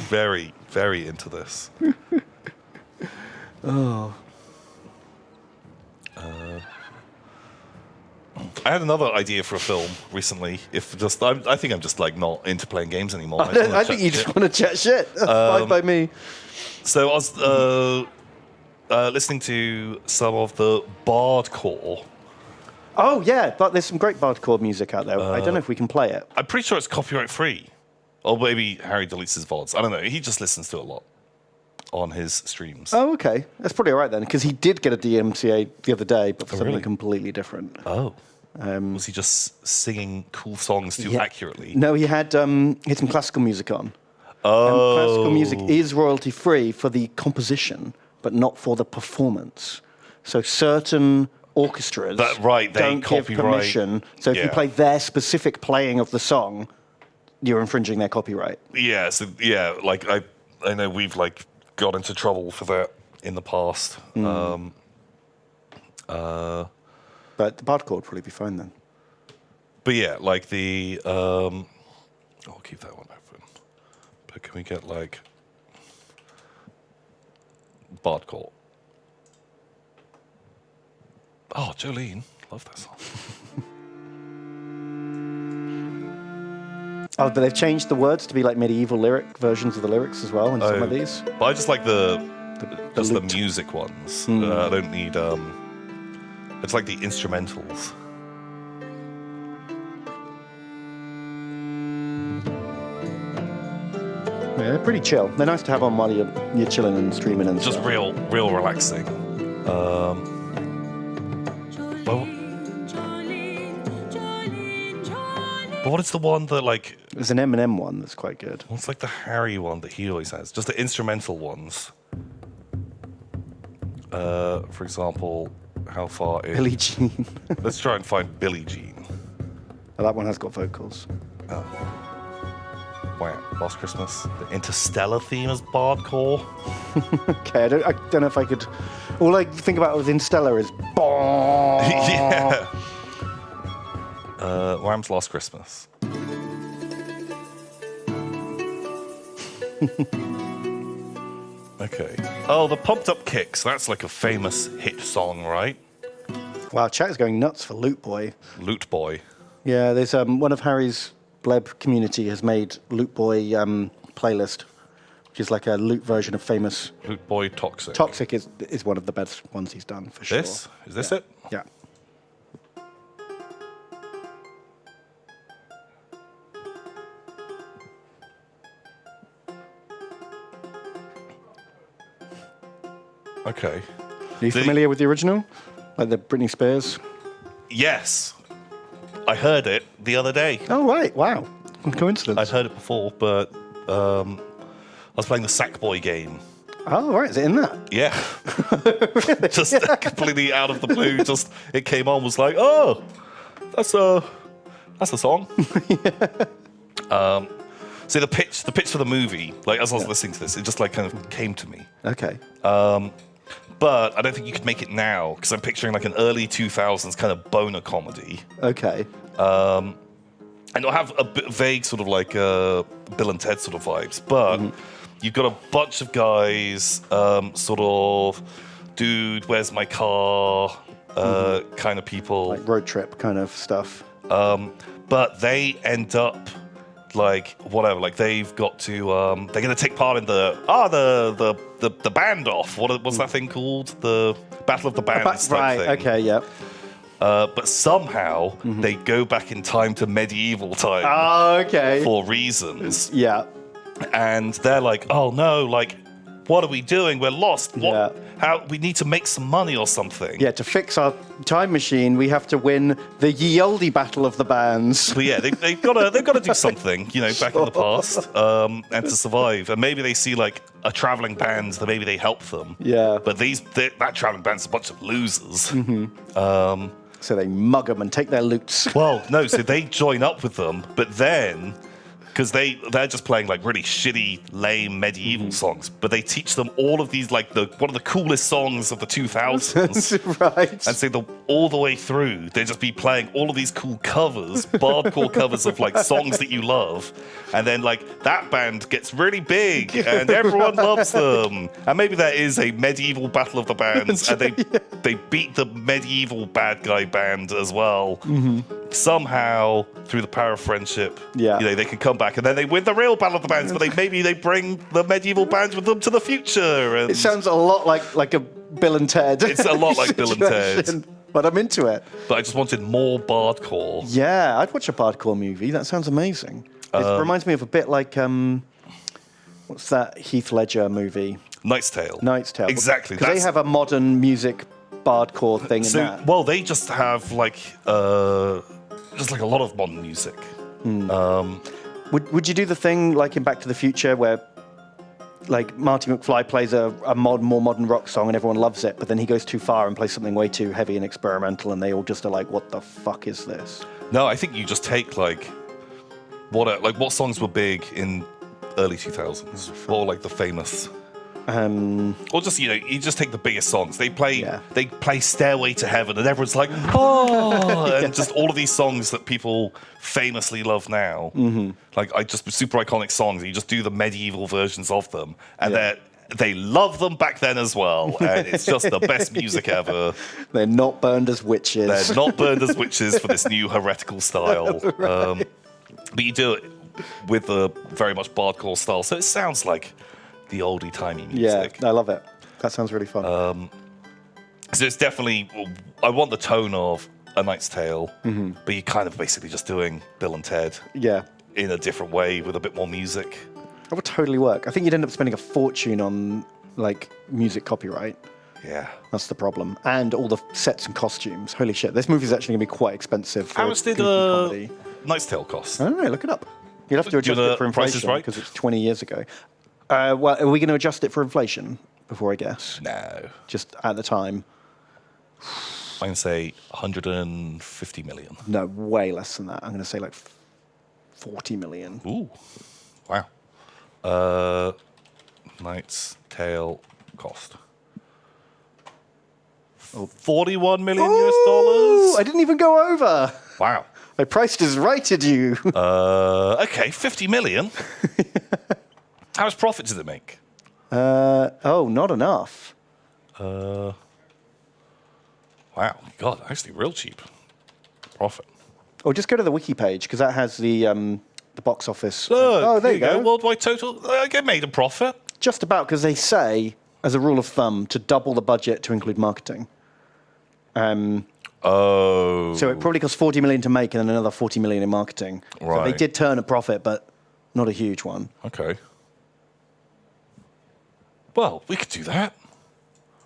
Very, very into this. I had another idea for a film recently. I think I'm just like not into playing games anymore. I think you just want to chat shit. That's fine by me. So I was listening to some of the Bardcore. Oh, yeah, but there's some great bardcore music out there. I don't know if we can play it. I'm pretty sure it's copyright free. Or maybe Harry deletes his VODs. I don't know. He just listens to it a lot on his streams. Oh, okay. That's probably all right then, because he did get a DMCA the other day, but for something really? completely different. Oh. Was he just singing cool songs too Yeah. accurately? No, he had some classical music on. Oh. Classical music is royalty free for the composition, but not for the performance. So certain orchestras That- right, they don't give copyright- permission. So if you yeah. play their specific playing of the song, you're infringing their copyright. Yeah, so like I know we've like got into trouble for that in the past. But the bardcore would probably be fine then. But yeah, like the I'll keep that one open. But can we get like Bardcore? Oh, Jolene, love that song. Oh, but they've changed the words to be like medieval lyric versions of the lyrics as well in some of these. But I just like the lute. music ones. I don't need it's like the instrumentals. Yeah, they're pretty chill. They're nice to have on while you're chilling and streaming and Just stuff. real relaxing. But what is the one that like? There's an Eminem one that's quite good. What's like the Harry one that he always has? Just the instrumental ones. For example, how far is? Billie Jean. Let's try and find Billie Jean. Oh, that one has got vocals. Wow, Last Christmas. The Interstellar theme is Bardcore. Okay, I don't know if I could. All I think about with Interstellar is bong. Yeah. Wham's Last Christmas. Okay. Oh, the Pumped Up Kicks. That's like a famous hit song, right? Wow, chat is going nuts for Loot Boy. Loot Boy. Yeah, there's one of Harry's Bleb community has made Loot Boy playlist, which is like a loot version of famous. Loot Boy Toxic. Toxic is one of the best ones he's done for sure. This? Is this it? Yeah. Okay. Are you familiar with the original? Like the Britney Spears? Yes. I heard it the other day. Oh, right. Wow. What a coincidence. I'd heard it before, but I was playing the Sackboy game. Oh, right. Is it in that? Yeah. Just completely out of the blue. Just it came on, was like, oh, that's a song. See the pitch for the movie, like as I was listening to this, it just like kind of came to me. Okay. But I don't think you could make it now because I'm picturing like an early 2000s kind of boner comedy. Okay. And it'll have a bit vague sort of like Bill and Ted sort of vibes, but you've got a bunch of guys, sort of, dude, where's my car, kind of people. Like road trip kind of stuff. But they end up like whatever, like they've got to, they're going to take part in the band off. What's that thing called? The Battle of the Bands type right. thing. Okay. Yeah. But somehow they go back in time to medieval time Oh, okay. for reasons. Yeah. And they're like, oh no, like, what are we doing? We're lost. What? Yeah. How? We need to make some money or something. Yeah. To fix our time machine, we have to win the ye olde battle of the bands. But yeah, they've got to do something, you know, back in the past, and to survive. And maybe they see like a traveling band, that maybe they help them. Yeah. But that traveling band's a bunch of losers. So they mug them and take their loots. Well, no, so they join up with them, but then, because they're just playing like really shitty, lame medieval songs, but they teach them all of these like one of the coolest songs of the 2000s. Right. And so all the way through, they just be playing all of these cool covers, bardcore covers of like songs that you love, and then like that band gets really big and everyone loves them. And maybe there is a medieval battle of the bands, and they beat the medieval bad guy band as well. Somehow through the power of friendship, Yeah. you know, they can come back, and then they win the real battle of the bands. But maybe they bring the medieval bands with them to the future. And It sounds a lot like a Bill and Ted. It's a lot like Bill and Ted. situation, But I'm into it. But I just wanted more bardcore. Yeah, I'd watch a bardcore movie. That sounds amazing. It reminds me of a bit like what's that Heath Ledger movie? Knight's Tale. Knight's Tale. Exactly. Because they have a modern music bardcore thing in So, that. well, they just have like a lot of modern music. Would you do the thing like in Back to the Future where like Marty McFly plays a more modern rock song and everyone loves it, but then he goes too far and plays something way too heavy and experimental and they all just are like, what the fuck is this? No, I think you just take like what songs were big in early 2000s, or like the famous. Or just, you know, you just take the biggest songs. They play Stairway to Heaven, and everyone's like, oh, and just all of these songs that people famously love now. Like, just super iconic songs. You just do the medieval versions of them, and they love them back then as well. And it's just the best music ever. They're not burned as witches. They're not burned as witches for this new heretical style. But you do it with a very much bardcore style, so it sounds like the oldie-timey music. Yeah, I love it. That sounds really fun. So it's definitely, I want the tone of A Knight's Tale, but you're kind of basically just doing Bill and Ted in a different way with a bit more music. That would totally work. I think you'd end up spending a fortune on like music copyright. Yeah. That's the problem. And all the sets and costumes. Holy shit, this movie's actually going to be quite expensive. For How much did comedy. Knight's Tale cost? I don't know, look it up. You'd have to adjust it for Price is inflation Right? because it's 20 years ago. Well, are we going to adjust it for inflation before I guess? No. Just at the time? I'm going to say 150 million. No, way less than that. I'm going to say like 40 million. Ooh. Wow. Knight's Tale cost. 41 million US dollars. I didn't even go over. Wow. I priced is righted you. Okay, 50 million. How much profit did it make? Not enough. Wow, God, actually, real cheap. Profit. Or just go to the wiki page, because that has the box office. Look, there you go. Worldwide total. I made a profit. Just about, because they say, as a rule of thumb, to double the budget to include marketing. So it probably cost 40 million to make and then another 40 million in marketing. Right. So they did turn a profit, but not a huge one. Okay. Well, we could do that.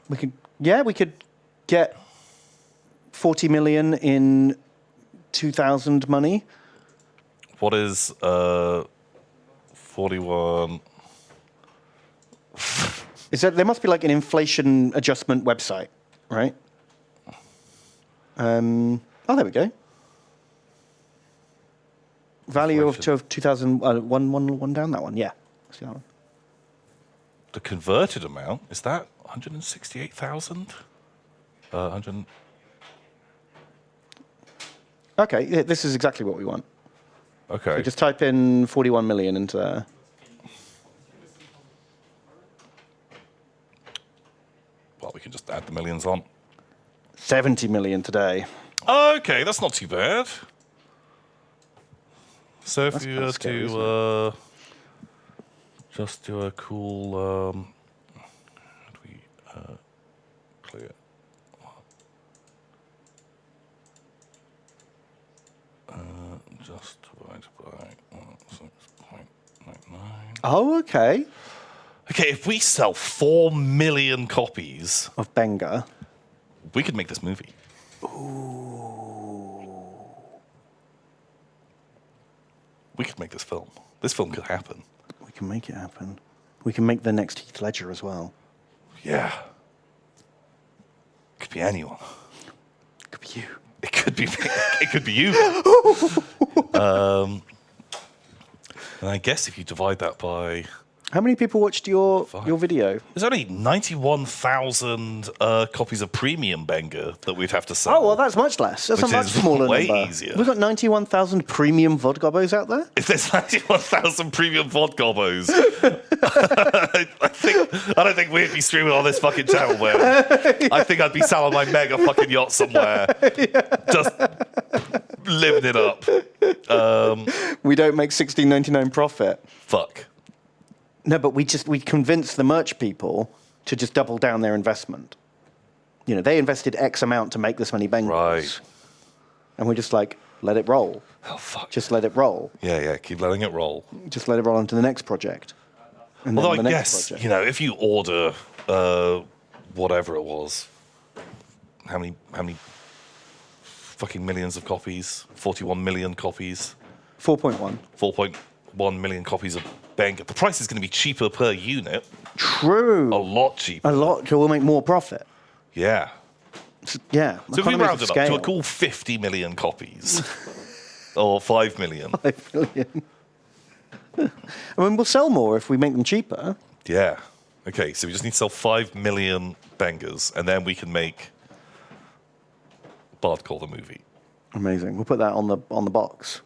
We could get 40 million in 2000 money. What is 41? There must be like an inflation adjustment website, right? There we go. Value of 2000, one down, that one, yeah. See that one? The converted amount, is that 168,000? 100. Okay, yeah, this is exactly what we want. Okay. So just type in 41 million into there. Well, we can just add the millions on. 70 million today. Okay, that's not too bad. So if That's you kinda were scary, to just do a cool, how do we clear? Just divided by 6.99. Oh, okay. Okay, if we sell 4 million copies, Of Benga. we could make this movie. We could make this film. This film could happen. We can make it happen. We can make the next Heath Ledger as well. Yeah. Could be anyone. Could be you. It could be me. It could be you. And I guess if you divide that by... How many people watched your video? There's only 91,000 copies of premium Benga that we'd have to sell. Oh, well, that's much less. That's Which a much is smaller way number. easier. We've got 91,000 premium vodgobos out there. If there's 91,000 premium vodgobos, I don't think we'd be streaming on this fucking channel, man. I think I'd be selling my mega fucking yacht somewhere. Just living it up. We don't make $16.99 profit. Fuck. No, but we convinced the merch people to just double down their investment. You know, they invested X amount to make this many Bengals. Right. And we're just like, let it roll. Oh, fuck. Just let it roll. Yeah, keep letting it roll. Just let it roll into the next project. And Although then the I next guess, project. you know, if you order whatever it was, how many fucking millions of copies? 41 million copies. 4.1. 4.1 million copies of Benga. The price is going to be cheaper per unit. True. A lot cheaper. A lot, so we'll make more profit. Yeah. Yeah. So if we economies round of it up to scale. a cool 50 million copies, or 5 million. 5 million. I mean, we'll sell more if we make them cheaper. Yeah. Okay, so we just need to sell 5 million Bengas, and then we can make Bard Call the movie. Amazing. We'll put that on the box.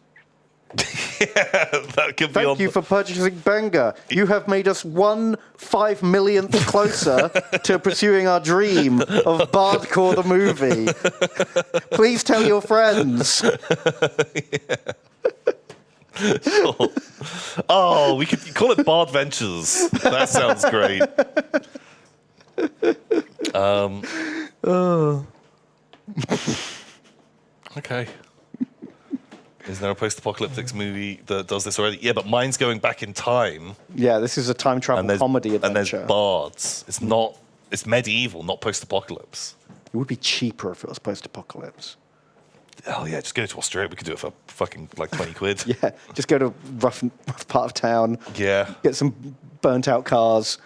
That could be Thank you for purchasing Benga. You have made us 1/5 millionth closer to pursuing our dream of Bardcore the movie. Please tell your friends. Sure. Oh, we could call it Bard Ventures. That sounds great. Okay. Is there a post-apocalyptic movie that does this already? Yeah, but mine's going back in time. Yeah, this is a time travel comedy adventure. And there's bards. It's not. It's medieval, not post-apocalypse. It would be cheaper if it was post-apocalypse. Oh yeah, just go to Australia. We could do it for fucking like 20 quid. Yeah, just go to rough part of town. Yeah. Get some burnt-out cars.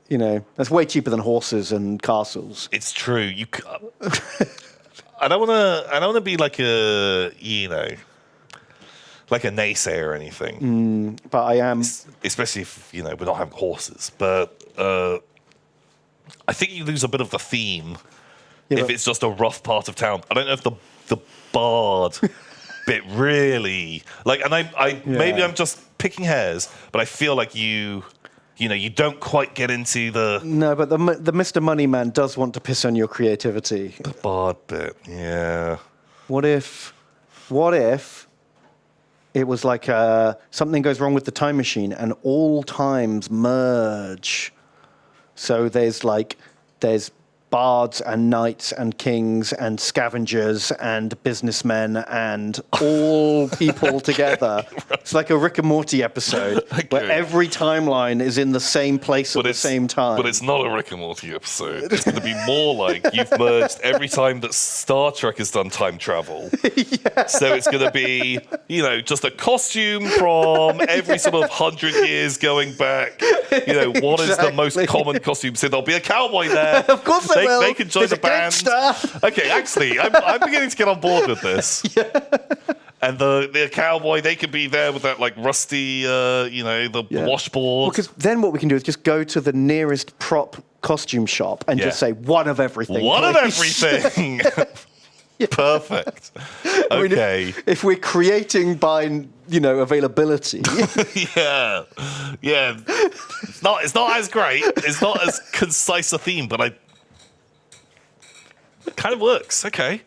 You know, that's way cheaper than horses and castles. It's true. I don't want to be like a like a naysayer or anything. But I am. Especially if we're not having horses. But I think you lose a bit of the theme if it's just a rough part of town. I don't know if the bard bit really maybe I'm just picking hairs, but I feel like you you don't quite get into the No, but the Mr. Moneyman does want to piss on your creativity. bard bit. Yeah. What if it was like something goes wrong with the time machine and all times merge? So there's bards and knights and kings and scavengers and businessmen and all people together. It's like a Rick and Morty episode where every timeline is in the same place at the same time. But it's not a Rick and Morty episode. It's going to be more like you've merged every time that Star Trek has done time travel. Yeah. So it's going to be, just a costume from every sort of 100 years going back. What is the most common costume? So there'll be a cowboy there. Of course there will. They can join the band. Okay, actually, I'm beginning to get on board with this. Yeah. And the cowboy, they could be there with that rusty, the washboard. Because then what we can do is just go to the nearest prop costume shop and just say one of everything. One of everything. Perfect. Okay. I mean, if we're creating by availability. yeah. It's not as great. It's not as concise a theme, but it kind of works. Okay.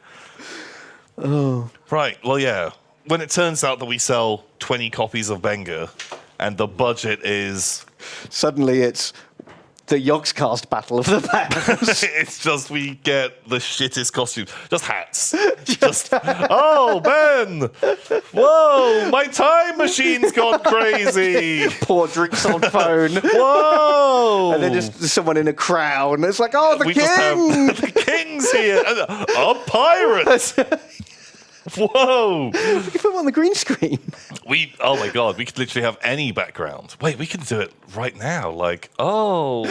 Oh. Right. Well, yeah. When it turns out that we sell 20 copies of Benga, and the budget is suddenly it's the Yogscast battle of the bands. It's just we get the shittest costumes. Just hats. Oh, Ben! Whoa! My time machine's gone crazy! Poor drinks on phone. Whoa! And then just someone in a crown. It's like, oh, the king! Just have the king's here! A pirate! Whoa! We can put them on the green screen. Oh my god, we could literally have any background. Wait, we can do it right now. Oh,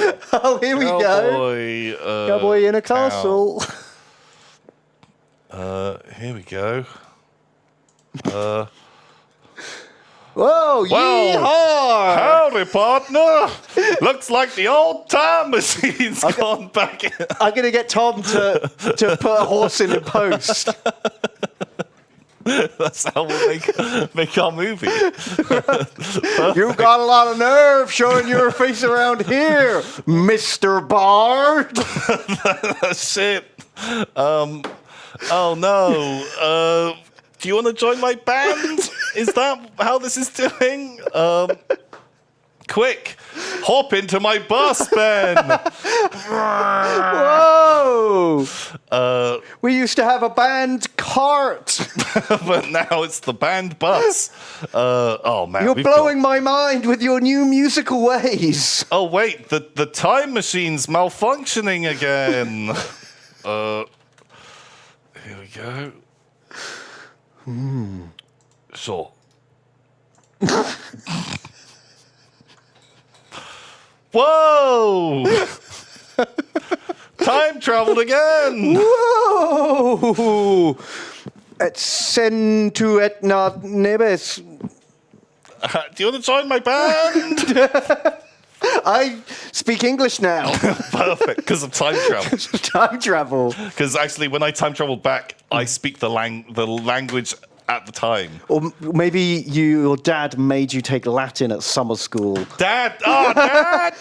here we go. Cowboy in a castle. Here we go. Whoa, yeehaw! Howdy, partner! Looks like the old time machine's gone back in. I'm going to get Tom to put a horse in post. That's how we'll make our movie. You got a lot of nerve showing your face around here, Mr. Bard. That's it. Oh no. Do you want to join my band? Is that how this is doing? Quick, hop into my bus, Ben. Whoa! We used to have a band cart. But now it's the band bus. Oh, man. You're blowing my mind with your new musical ways. Oh, wait. The time machine's malfunctioning again. Here we go. Sure. Whoa! Time traveled again. Whoa! Et sentu et not nebes. Do you want to join my band? I speak English now. Perfect, because of time travel. Time travel. Because actually, when I time travel back, I speak the language at the time. Or maybe your dad made you take Latin at summer school. Dad,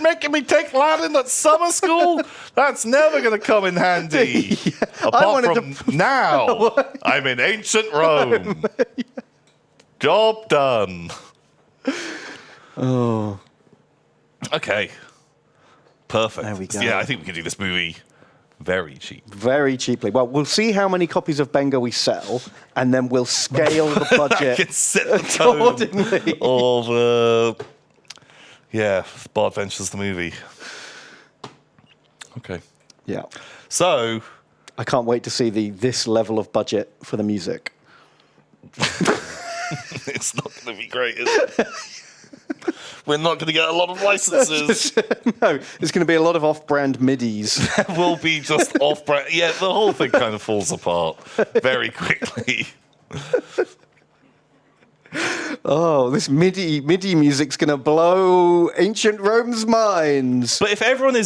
making me take Latin at summer school? That's never going to come in handy. Yeah, Apart from now, I'm in ancient Rome. Job done. Oh. Okay. Perfect. There we go. Yeah, I think we can do this movie very cheap. Very cheaply. Well, we'll see how many copies of Benga we sell, and then we'll scale the budget I can set the tone accordingly. Of, Bard Ventures the movie. Okay. Yeah. So, I can't wait to see this level of budget for the music. it's not going to be great, is it? We're not going to get a lot of licenses. No, there's going to be a lot of off-brand midis. There will be just off-brand. Yeah, the whole thing kind of falls apart very quickly. Oh, this MIDI music's going to blow ancient Rome's minds. But if everyone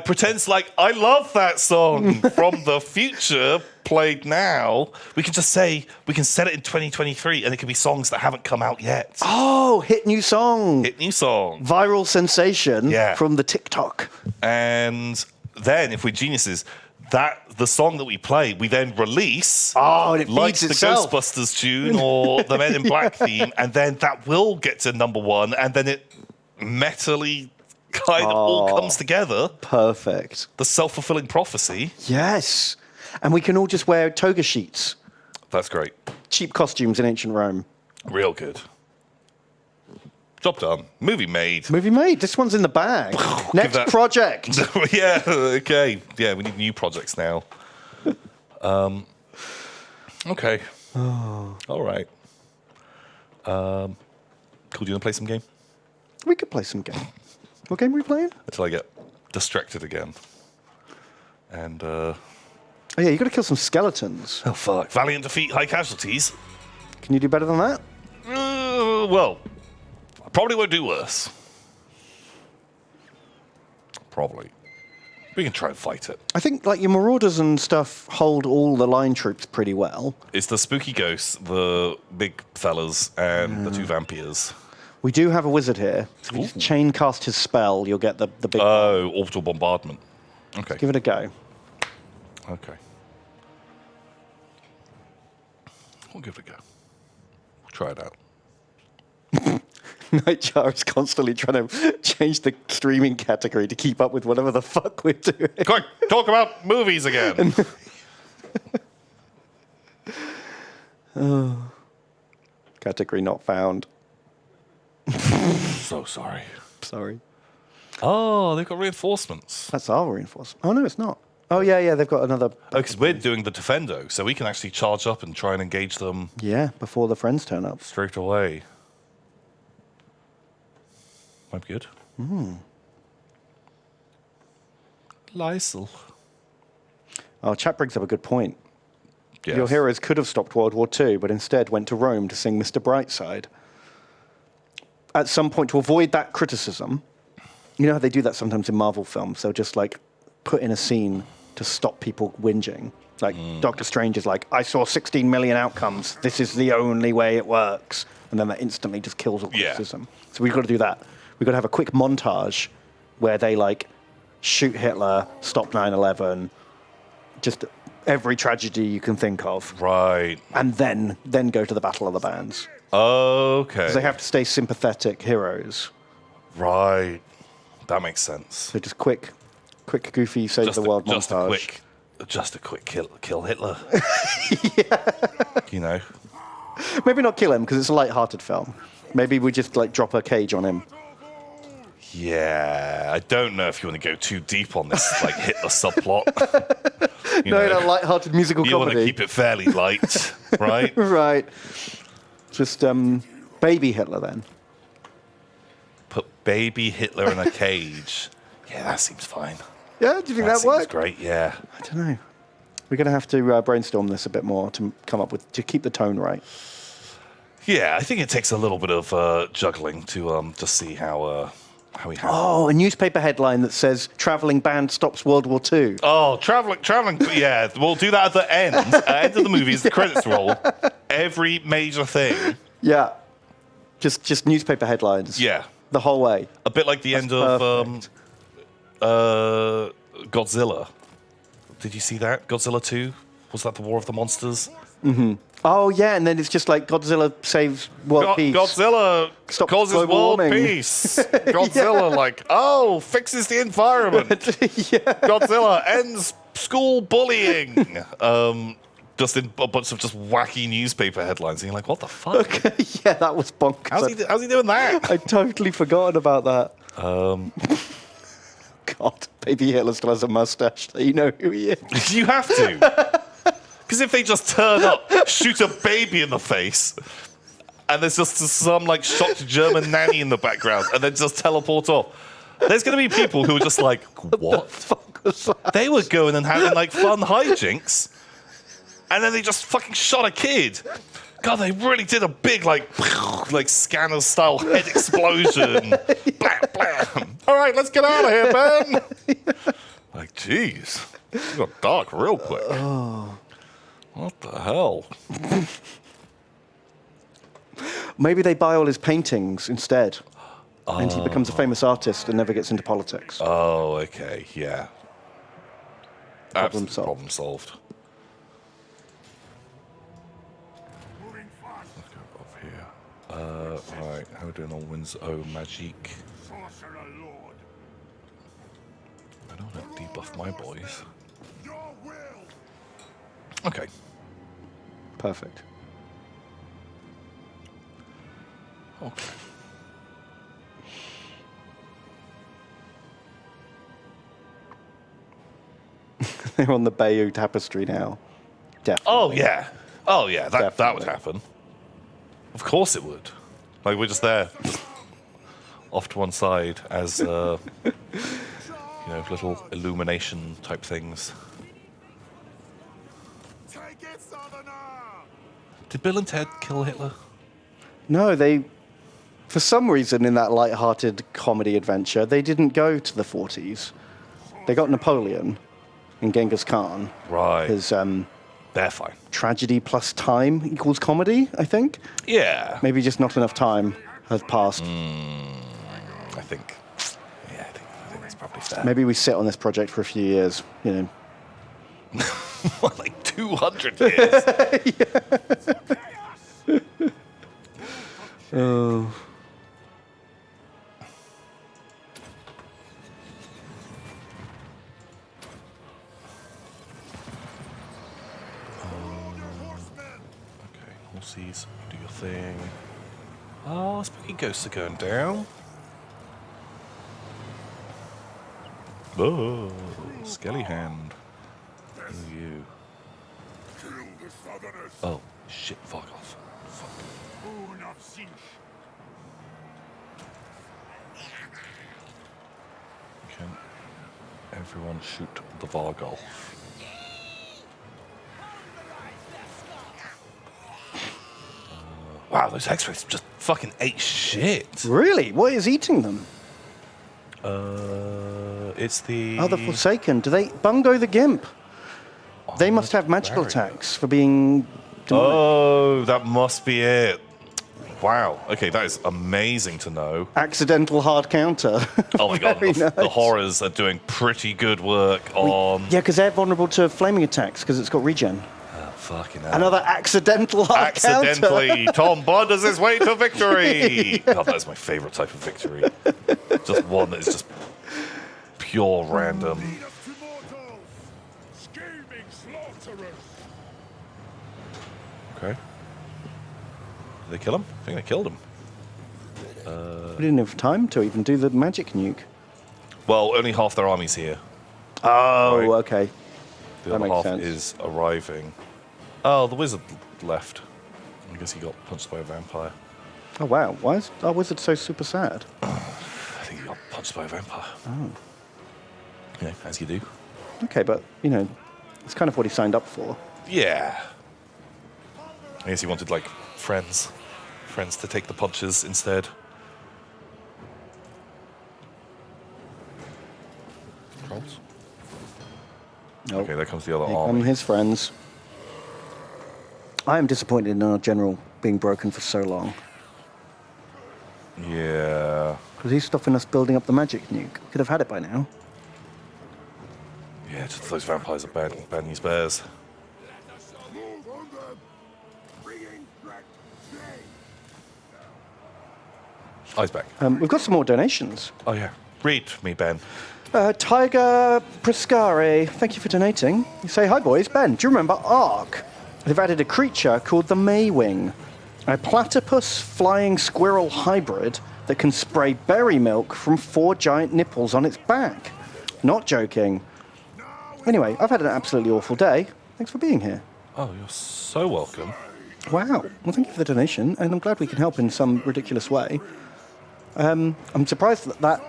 pretends like, I love that song from the future, played now, we can just say, we can set it in 2023 and it can be songs that haven't come out yet. Oh, hit new song. Hit new song. Viral sensation from the TikTok. And then, if we're geniuses, the song that we play, we then release, and it like feeds the itself. Ghostbusters tune or the Men in Black theme, and then that will get to number one, and then it metally kind of all comes together. Perfect. The self-fulfilling prophecy. Yes. And we can all just wear toga sheets. That's great. Cheap costumes in ancient Rome. Real good. Job done. Movie made. Movie made. This one's in the bag. Next project. Yeah, okay. Yeah, we need new projects now. Okay. All right. Cool, do you want to play some game? We could play some game. What game are we playing? Until I get distracted again. And, Oh, yeah, you got to kill some skeletons. oh, fuck. Valiant defeat, high casualties. Can you do better than that? Well, I probably won't do worse. Probably. We can try and fight it. I think like your marauders and stuff hold all the line troops pretty well. It's the spooky ghosts, the big fellas, and the two vampires. We do have a wizard here. So if you just chain cast his spell, you'll get the big Oh, orbital bombardment. Okay. Give it a go. Okay. We'll give it a go. We'll try it out. Nightjar is constantly trying to change the streaming category to keep up with whatever the fuck we're doing. Quick, talk about movies again. Category not found. So sorry. Sorry. Oh, they've got reinforcements. That's our reinforcement. Oh, no, it's not. Oh, yeah, they've got another... Oh, because we're doing the defendo, so we can actually charge up and try and engage them Yeah, before the friends turn up. straight away. Might be good. Lysel. Oh, chat brings up a good point. Yes. Your heroes could have stopped World War II, but instead went to Rome to sing Mr. Brightside. At some point, to avoid that criticism, you know how they do that sometimes in Marvel films? They'll just like put in a scene to stop people whinging. Like Doctor Strange is like, I saw 16 million outcomes. This is the only way it works. And then that instantly just kills all criticism. So we've got to do that. We've got to have a quick montage where they like shoot Hitler, stop 9/11, just every tragedy you can think of. Right. And then go to the Battle of the Bands. Okay. 'Cause they have to stay sympathetic heroes. Right. That makes sense. So just quick, goofy, save the world montage. Just a quick kill Hitler. You know. Maybe not kill him because it's a light-hearted film. Maybe we just like drop a cage on him. Yeah, I don't know if you want to go too deep on this like Hitler subplot. You No, know, light-hearted musical you want comedy. to keep it fairly light, right? Right. Just baby Hitler then. Put baby Hitler in a cage. Yeah, that seems fine. Yeah, do you think that seems works? great, yeah. I don't know. We're going to have to brainstorm this a bit more to come up with, to keep the tone right. Yeah, I think it takes a little bit of juggling to just see how we handle. Oh, a newspaper headline that says traveling band stops World War II. Oh, traveling. Yeah, we'll do that at the end. At the end of the movie, as the credits roll. Every major thing. Yeah. Just newspaper headlines. Yeah. The whole way. A bit like the end of Godzilla. Did you see that? Godzilla 2? Was that the War of the Monsters? Oh, yeah, and then it's just like Godzilla saves world peace. Godzilla Stops causes global world warming. peace. Godzilla, fixes the environment. Godzilla ends school bullying. Just in a bunch of just wacky newspaper headlines. And you're like, what the fuck? Yeah, that was bonkers. How's he doing that? I'd totally forgotten about that. God, baby Hitler still has a mustache, so you know who he is. You have to. Because if they just turn up, shoot a baby in the face, and there's just some like shocked German nanny in the background, and then just teleport off, there's going to be people who are just like, what? The fuck was that? They were going and having like fun hijinks, and then they just fucking shot a kid. God, they really did a big like scanner style head explosion. Blam, blam. All right, let's get out of here, Ben. Like, jeez, it got dark real quick. What the hell? Maybe they buy all his paintings instead, and he becomes a famous artist and never gets into politics. Oh, okay, yeah. Problem Absolute solved. Problem solved. Let's go over here. Right, how are we doing on wins? Oh, magic. I don't want to debuff my boys. Okay. Perfect. Okay. They're on the Bayeux Tapestry now. Definitely. Oh yeah. Oh yeah. That would Definitely. happen. Of course it would. Like we're just there, just off to one side as you know, little illumination type things. Did Bill and Ted kill Hitler? No, they, for some reason in that light-hearted comedy adventure, they didn't go to the 40s. They got Napoleon and Genghis Khan. Right. His They're fine. tragedy plus time equals comedy, I think. Yeah. Maybe just not enough time has passed. I think. Yeah, I think that's probably fair. Maybe we sit on this project for a few years, you know. What, like 200 years. Oh. Okay, horses, do your thing. Oh, spooky ghosts are going down. Oh, skelly hand. Who are you? Oh, shit, fuck off. Fuck. Can everyone shoot the Vargol? Wow, those X-rays just fucking ate shit. Really? What is eating them? It's the... Oh, the Forsaken. Do they... Bungo the Gimp. They must have magical barrier. attacks for being... demonic. Oh, that must be it. Wow. Okay, that is amazing to know. Accidental hard counter. Oh my god, Very the nice. horrors are doing pretty good work on... Yeah, because they're vulnerable to flaming attacks because it's got regen. Oh, fucking hell. Another accidental hard counter. Accidentally, Tom blunders his way to victory. God, that is my favourite type of victory. Just one that is just pure random. Okay. Did they kill him? I think they killed him. We didn't have time to even do the magic nuke. Well, only half their army's here. Oh, Right. okay. The That other makes half sense. is arriving. Oh, the wizard left. I guess he got punched by a vampire. Oh, wow. Why is our wizard so super sad? I think he got punched by a vampire. Oh. Yeah, as you do. Okay, but, you know, it's kind of what he signed up for. Yeah. I guess he wanted, like, friends. Friends to take the punches instead. Trolls? Nope. Okay, there comes the other Here come army. his friends. I am disappointed in our general being broken for so long. Yeah. Because he's stopping us building up the magic nuke. Could have had it by now. Yeah, just those vampires are bad news bears. Eyes back. We've got some more donations. Oh, yeah. Read me, Ben. Tiger Priscare, thank you for donating. You say, hi boys, Ben, do you remember Ark? They've added a creature called the Maywing, a platypus flying squirrel hybrid that can spray berry milk from 4 giant nipples on its back. Not joking. Anyway, I've had an absolutely awful day. Thanks for being here. Oh, you're so welcome. Wow. Well, thank you for the donation, and I'm glad we can help in some ridiculous way. I'm surprised that that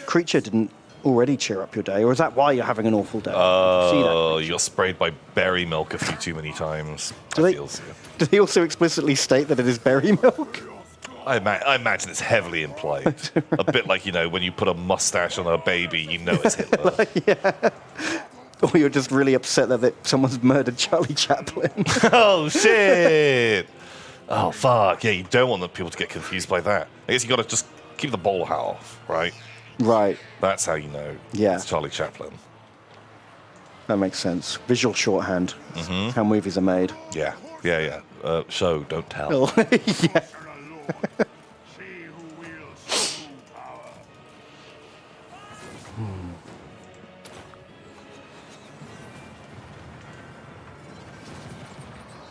creature didn't already cheer up your day, or is that why you're having an awful day? See that Oh, creature? you got sprayed by berry milk a few too many times. Do That they- feels- Do they also explicitly state that it is berry milk? I imagine it's heavily implied. A bit like, you know, when you put a mustache on a baby, you know it's Hitler. Or you're just really upset that someone's murdered Charlie Chaplin. Oh, shit! Oh, fuck. Yeah, you don't want the people to get confused by that. I guess you got to just keep the bowl hat off, right? Right. That's how you know Yeah. it's Charlie Chaplin. That makes sense. Visual shorthand. How movies are made. Yeah. Show, don't tell. Oh, yeah.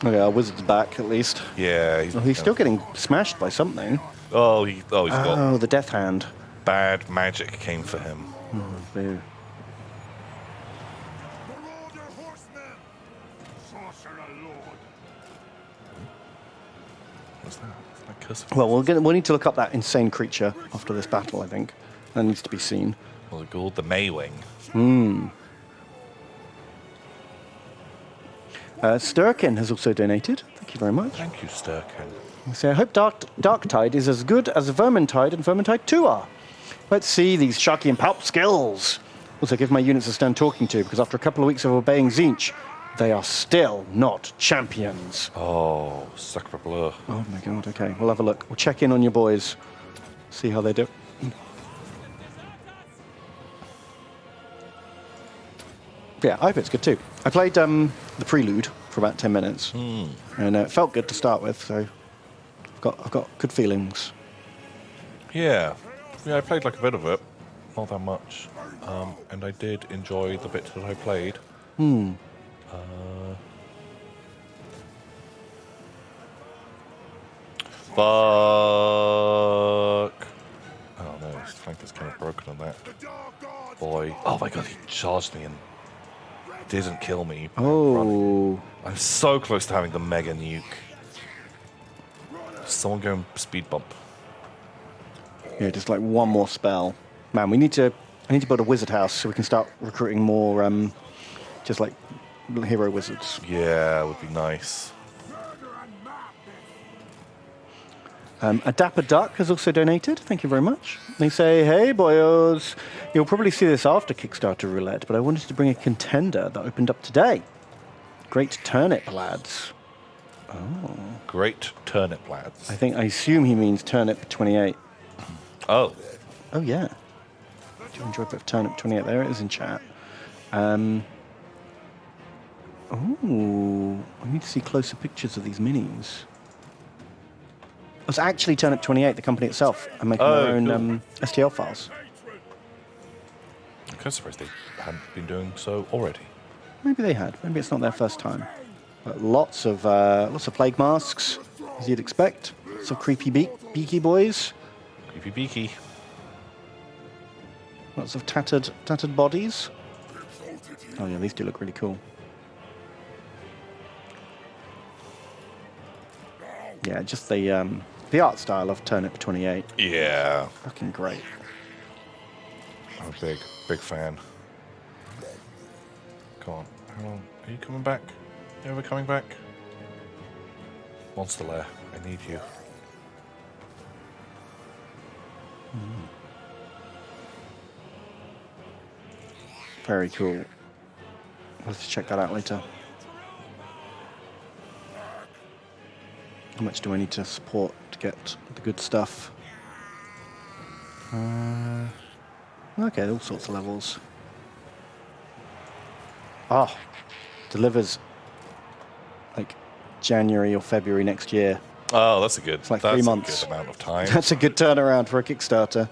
Okay, our wizard's back at least. Yeah. He's still getting smashed by something. He's got Oh, the death hand. bad magic came for him. Boo. What's that? Is that cursor? Well, we'll need to look up that insane creature after this battle, I think. That needs to be seen. What's it called? The Maywing. Sturkin has also donated. Thank you very much. Thank you, Sturkin. So I hope Darktide is as good as Vermintide and Vermintide 2 are. Let's see these Sharky and Palp skills. Also give my units a stand talking to, because after a couple of weeks of obeying Zinch, they are still not champions. Oh, sacre bleu. Oh my god, okay. We'll have a look. We'll check in on your boys. See how they do. Yeah, I hope it's good too. I played the Prelude for about 10 minutes. And it felt good to start with, so I've got good feelings. Yeah, I played like a bit of it, not that much, and I did enjoy the bits that I played. Fuck. Oh no, his flank is kind of broken on that. Boy, oh my god, he charged me and didn't kill me. Oh. I'm so close to having the mega nuke. Someone go and speed bump. Yeah, just like one more spell. Man, I need to build a wizard house so we can start recruiting more, just like hero wizards. Yeah, it would be nice. A Dapper Duck has also donated. Thank you very much. They say, hey, boyos. You'll probably see this after Kickstarter Roulette, but I wanted to bring a contender that opened up today. Great turnip, lads. Oh. Great turnip, lads. I assume he means turnip 28. Oh. Oh, yeah. Do you enjoy a bit of turnip 28? There it is in chat. Oh, I need to see closer pictures of these minis. It's actually Turnip 28, the company itself, are making their own STL files. I'm kind of surprised they hadn't been doing so already. Maybe they had. Maybe it's not their first time. But lots of plague masks, as you'd expect. Lots of creepy beaky boys. Creepy beaky. Lots of tattered bodies. Oh yeah, these do look really cool. Yeah, just the art style of Turnip 28. Yeah. Fucking great. I'm a big fan. Come on. Hang on. Are you coming back? You ever coming back? Monster Lair, I need you. Very cool. We'll have to check that out later. How much do I need to support to get the good stuff? Okay, all sorts of levels. Delivers like January or February next year. Oh, that's a good. It's like that's 3 months. A good amount of time. That's a good turnaround for a Kickstarter.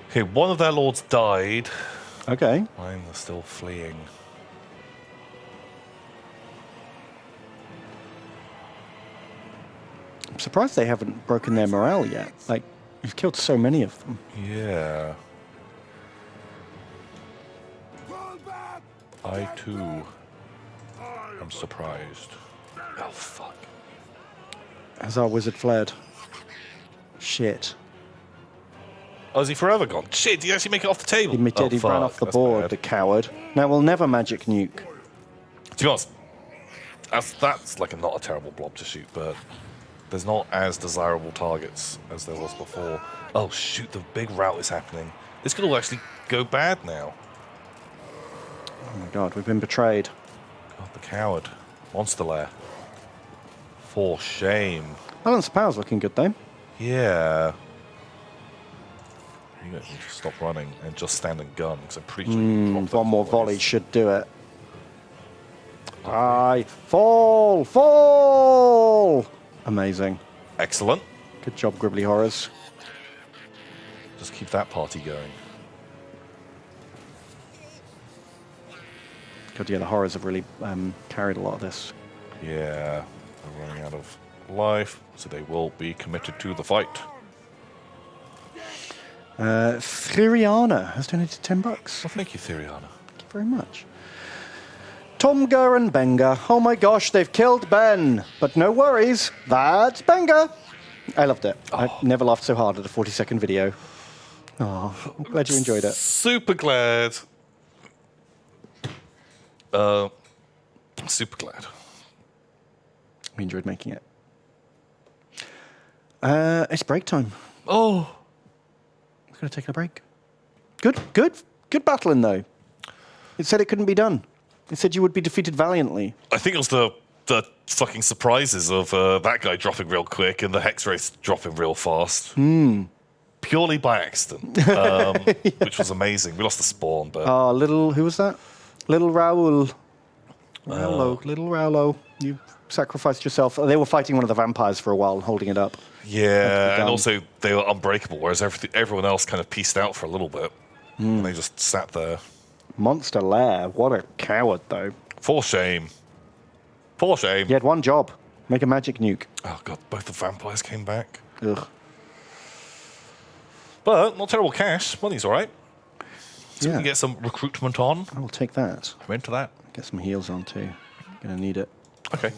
Okay, one of their lords died. Okay. Mine are still fleeing. I'm surprised they haven't broken their morale yet. Like, you've killed so many of them. Yeah. I too am surprised. Oh fuck. Has our wizard fled? Shit. Oh, is he forever gone? Shit, did he actually make it off the table? He did, he ran off the That's board, bad. the coward. Now we'll never magic nuke. To be honest, That's like not a terrible blob to shoot, but there's not as desirable targets as there was before. Oh shoot, the big rout is happening. This could all actually go bad now. Oh my god, we've been betrayed. God, the coward. Monster lair. For shame. Balance of power's looking good though. Yeah. You need to stop running and just stand and gun, because I'm pretty sure you can drop One those more boys. volley should do it. Aye. Fall! Fall! Amazing. Excellent. Good job, Gribbly Horrors. Just keep that party going. God, yeah, the Horrors have really carried a lot of this. Yeah. They're running out of life, so they will be committed to the fight. Theriana has donated $10. Well, thank you, Theriana. Thank you very much. Tomga and Benga. Oh my gosh, they've killed Ben. But no worries, that's Benga. I loved it. I never laughed so hard at a 40-second video. Oh, I'm glad you enjoyed it. Super glad. Super glad. We enjoyed making it. It's break time. Oh. We're going to take a break. Good battling, though. It said it couldn't be done. It said you would be defeated valiantly. I think it was the fucking surprises of that guy dropping real quick and the hex race dropping real fast. Purely by accident, which was amazing. We lost the spawn, but Who was that? Little Raoul. Little Raulo. You sacrificed yourself. They were fighting one of the vampires for a while, holding it up. yeah, and done. also they were unbreakable, whereas everyone else kind of pieced out for a little bit. And they just sat there. Monster Lair. What a coward, though. For shame. For shame. He had one job. Make a magic nuke. Oh god, both the vampires came back. Ugh. But not terrible cash. Money's all right. So we Yeah. can get some recruitment on. I will take that. I'm into that. Get some heals on, too. Gonna need it. Okay.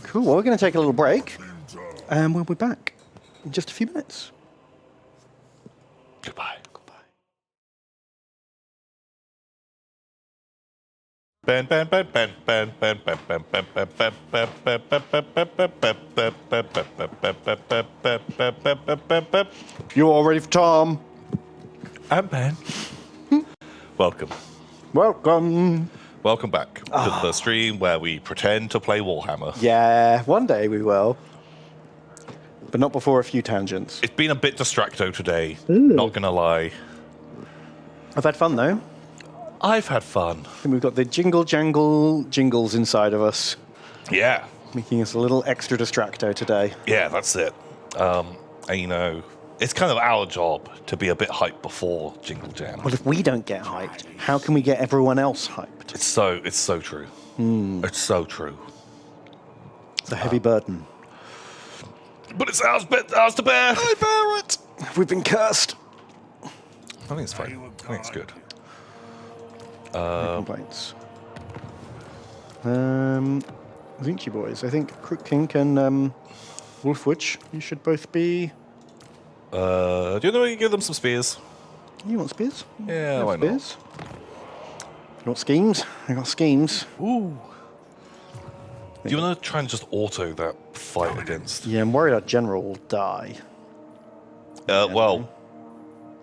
Cool. Well, we're going to take a little break. And we'll be back in just a few minutes. Goodbye. Goodbye. Ben, Ben, Ben, Ben, Ben, Ben, Ben, Ben, Ben, Ben, Ben, Ben, Ben, Ben, Ben, Ben, Ben, Ben. You all ready for Tom? I'm Ben. Welcome. Welcome. Welcome back to the stream where we pretend to play Warhammer. Yeah, one day we will. But not before a few tangents. It's been a bit distracto today, not gonna lie. I've had fun, though. I've had fun. And we've got the jingle jangle jingles inside of us, Yeah. making us a little extra distracto today. Yeah, that's it. And you know, it's kind of our job to be a bit hyped before Jingle Jam. Well, if we don't get hyped, how can we get everyone else hyped? It's so true. It's so true. It's a heavy burden. But it's ours to bear. I bear it. Have we been cursed? I think it's fine. I think it's good. No complaints. I think you boys. I think Crook Kink and Wolfwitch, you should both be. Do you know we can give them some spears? You want spears? Yeah, You why want not? spears? You want schemes? I got schemes. Ooh. Do you want to try and just auto that fight against? Yeah, I'm worried our general will die. Well,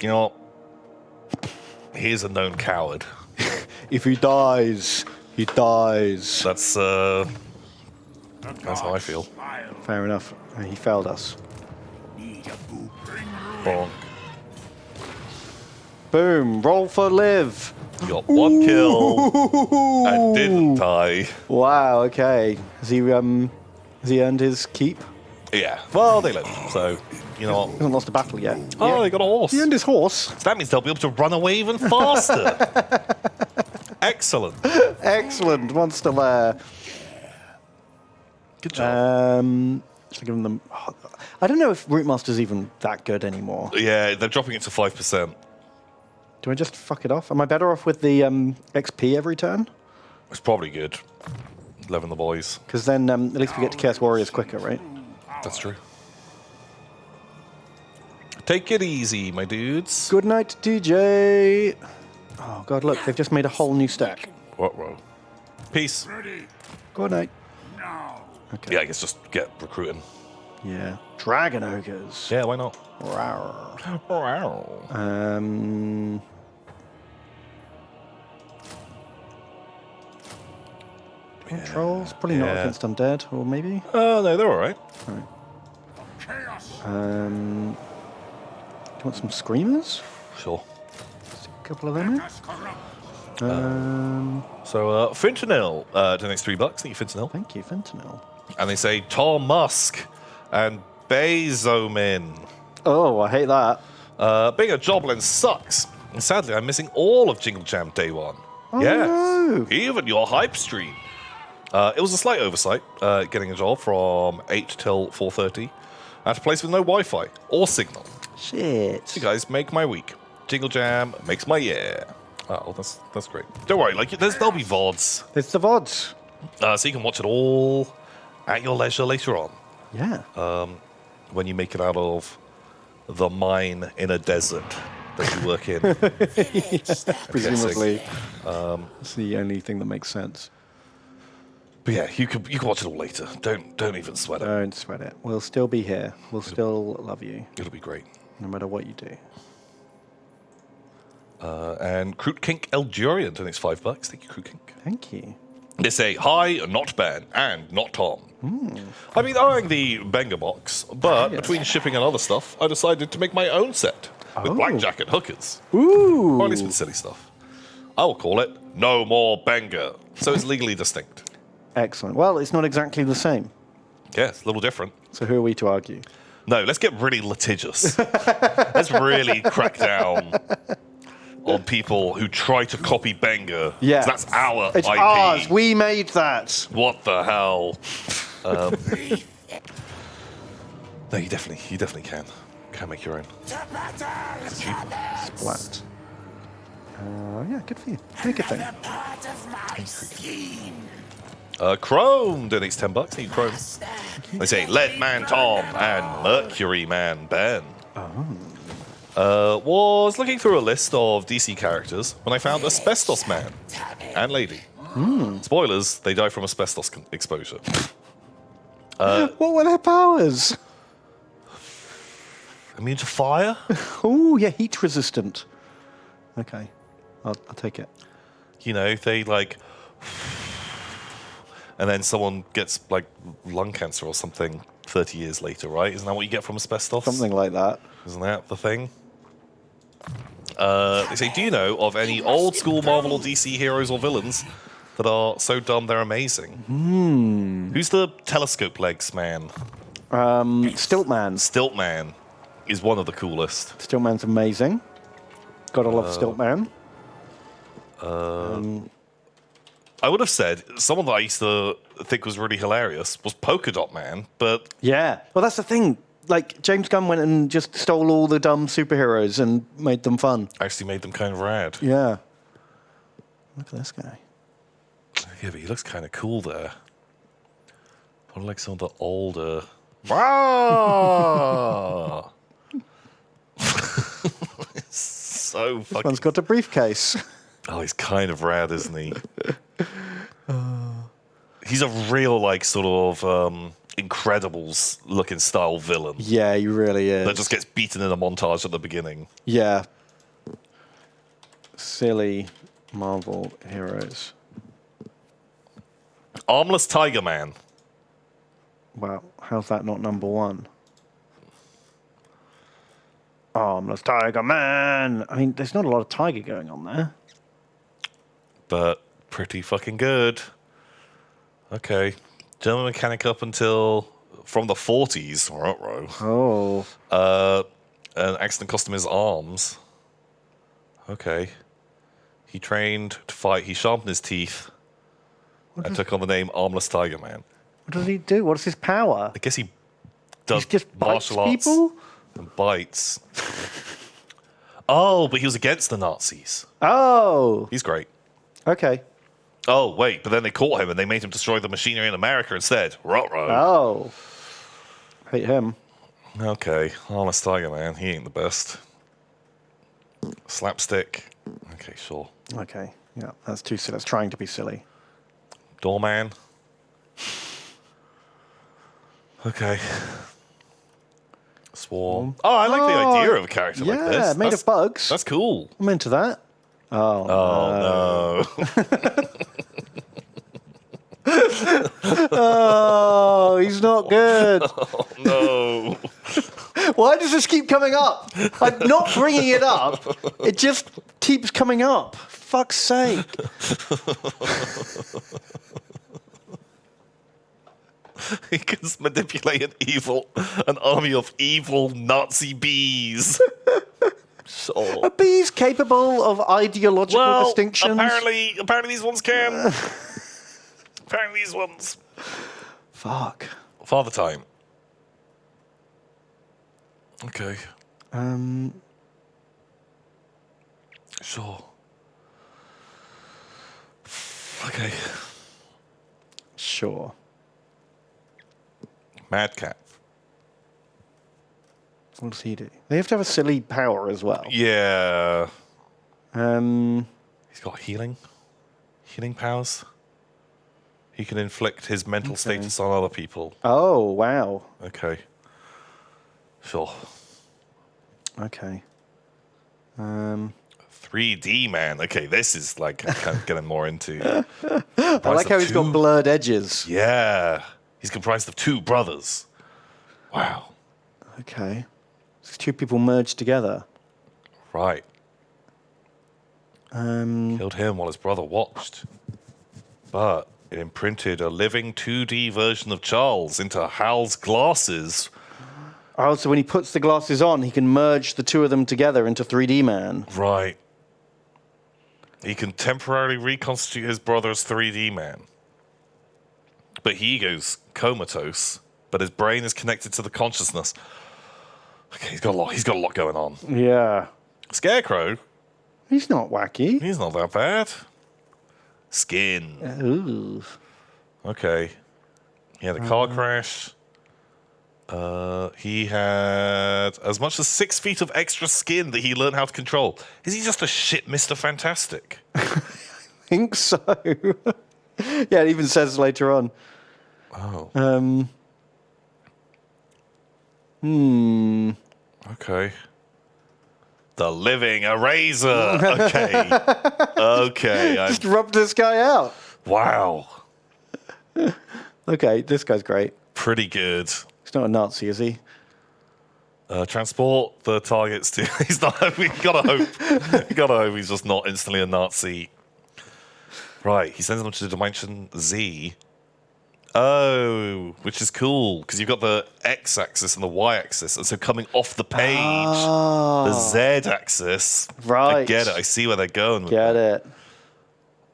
you know what? He's a known coward. If he dies, he dies. That's how I feel. Fair enough. He failed us. Bonk. Boom. Roll for live. You got one kill and didn't die. Wow. Okay. Has he earned his keep? Yeah. Well, they let him. So, you know He what? hasn't lost a battle yet. Oh, they got a horse. He earned his horse. So that means they'll be able to run away even faster. Excellent. Excellent. Monster Lair. Good job. Should I give them. I don't know if Root Master's even that good anymore. Yeah, they're dropping it to 5%. Do I just fuck it off? Am I better off with the XP every turn? It's probably good. 11 the boys. Because then at least we get to Chaos Warriors quicker, right? That's true. Take it easy, my dudes. Good night, DJ. Oh, God, look. They've just made a whole new stack. What? Peace. Good night. Okay. Yeah, I guess just get recruiting. Yeah. Dragon ogres. Yeah, why not? Um. Trolls? Probably not against undead, or maybe. Oh, no, they're all right. Do you want some screamers? Sure. Just a couple of them. So, Fentanyl donates $3. Thank you, Fentanyl. Thank you, fentanyl. And they say Tom Musk and Bezomin. Oh, I hate that. Being a Joblin sucks. And sadly, I'm missing all of Jingle Jam Day 1. Oh, yes. no. Even your hype stream. It was a slight oversight, getting a job from 8 till 4:30 at a place with no Wi-Fi or signal. Shit. You guys make my week. Jingle Jam makes my year. Oh, that's great. Don't worry, like there'll be VODs, It's the VODs. so you can watch it all at your leisure later on Yeah. when you make it out of the mine in a desert that you work in. Presumably. It's the only thing that makes sense. But yeah, you can watch it all later. Don't even sweat it. Don't sweat it. We'll still be here. We'll still love you, It'll be great. no matter what you do. And Kroot Kink Eldurian donates $5. Thank you, Kroot Kink. Thank you. They say, hi, not Ben, and not Tom. I've been eyeing the Benga box, but between shipping and other stuff, I decided to make my own set with blackjack and hookers. Ooh. Or at least with silly stuff. I will call it No More Benga, so it's legally distinct. Excellent. Well, it's not exactly the same. Yeah, it's a little different. So who are we to argue? No, let's get really litigious. Let's really crack down on people who try to copy Benga. Yeah. That's our It's IP. ours. We made that. What the hell? No, you definitely can. Can make your own. Splat. Yeah, good for you. Make a thing. Chrome donates $10. Thank you, Chrome. They say Lead Man Tom and Mercury Man Ben. Was looking through a list of DC characters when I found Asbestos Man and Lady. Spoilers, they die from asbestos exposure. What were their powers? Immune to fire? Oh, yeah, heat resistant. Okay, I'll take it. You know, they like... And then someone gets like lung cancer or something 30 years later, right? Isn't that what you get from asbestos? Something like that. Isn't that the thing? They say, do you know of any old school Marvel or DC heroes or villains that are so dumb they're amazing? Who's the telescope legs man? Stiltman. Stiltman is one of the coolest. Stiltman's amazing. Gotta love Stiltman. I would have said someone that I used to think was really hilarious was Polka Dot Man, but Yeah. Well, that's the thing. Like, James Gunn went and just stole all the dumb superheroes and made them fun. actually made them kind of rad. Yeah. Look at this guy. Yeah, but he looks kind of cool there. Probably like some of the older. Wow! It's so This fucking. one's got a briefcase. Oh, he's kind of rad, isn't he? He's a real, like, sort of Incredibles looking style villain Yeah, he really is. that just gets beaten in a montage at the beginning. Yeah. Silly Marvel heroes. Armless Tiger Man. Wow, how's that not number one? Armless Tiger Man! I mean, there's not a lot of tiger going on there. But pretty fucking good. Okay. German mechanic up until from the 40s. Oh. An accident cost him his arms. Okay. He trained to fight. He sharpened his teeth and took on the name Armless Tiger Man. What does he do? What's his power? I guess he does He just bites martial arts people? and bites. Oh, but he was against the Nazis. Oh. He's great. Okay. Oh, wait, but then they caught him and they made him destroy the machinery in America instead. Ruh-roh. Oh. Hate him. Okay, Armless Tiger Man, he ain't the best. Slapstick. Okay, sure. Okay. Yeah, that's too silly. That's trying to be silly. Doorman. Okay. Swarm. Oh, I like the idea of a character like this. Yeah, made of bugs. That's cool. I'm into that. Oh, Oh, no. Oh, he's not good. No. Why does this keep coming up? I'm not bringing it up. It just keeps coming up. Fuck's sake. He can manipulate an army of evil Nazi bees. Are bees capable of ideological distinctions? Apparently these ones can. Apparently these ones. Fuck. Father time. Okay. Sure. Okay. Sure. Madcap. What does he do? They have to have a silly power as well. Yeah. He's He's got healing powers. He can inflict his mental status on other people. Oh, wow. Okay. Sure. Okay. 3D man. Okay, this is like I'm kind of getting more into. I like how he's got blurred edges. Yeah. He's comprised of 2 brothers. Wow. Okay. These 2 people merged together. Right. Killed him while his brother watched. But it imprinted a living 2D version of Charles into Hal's glasses. Oh, so when he puts the glasses on, he can merge the 2 of them together into 3D man. Right. He can temporarily reconstitute his brother as 3D man. But he goes comatose, but his brain is connected to the consciousness. Okay, he's got a lot going on. Yeah. Scarecrow, He's not wacky. he's not that bad. Skin. Ooh. Okay. He had a car crash. He had as much as 6 feet of extra skin that he learned how to control. Is he just a shit Mr. Fantastic? Think so. Yeah, it even says later on. Oh. Okay. The living eraser. Okay. Okay. Just rubbed this guy out. Wow. Okay, this guy's great. Pretty good. He's not a Nazi, is he? Transport the targets to. He's not. We gotta hope. We gotta hope he's just not instantly a Nazi. Right. He sends them to Dimension Z. Oh, which is cool because you've got the X-axis and the Y-axis, and so coming off the page, the Z-axis. Right. I get it. I see where they're going. With Get that.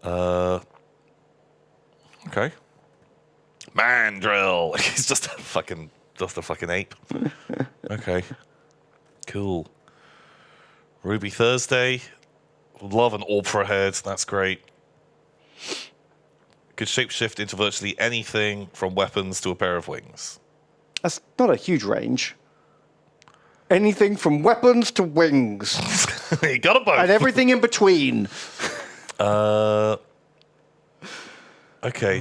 it. Okay. Mandrill. He's just a fucking ape. Okay. Cool. Ruby Thursday. Love an orb for a head. That's great. Could shapeshift into virtually anything from weapons to a pair of wings. That's not a huge range. Anything from weapons to wings. You got them both. And everything in between. Okay,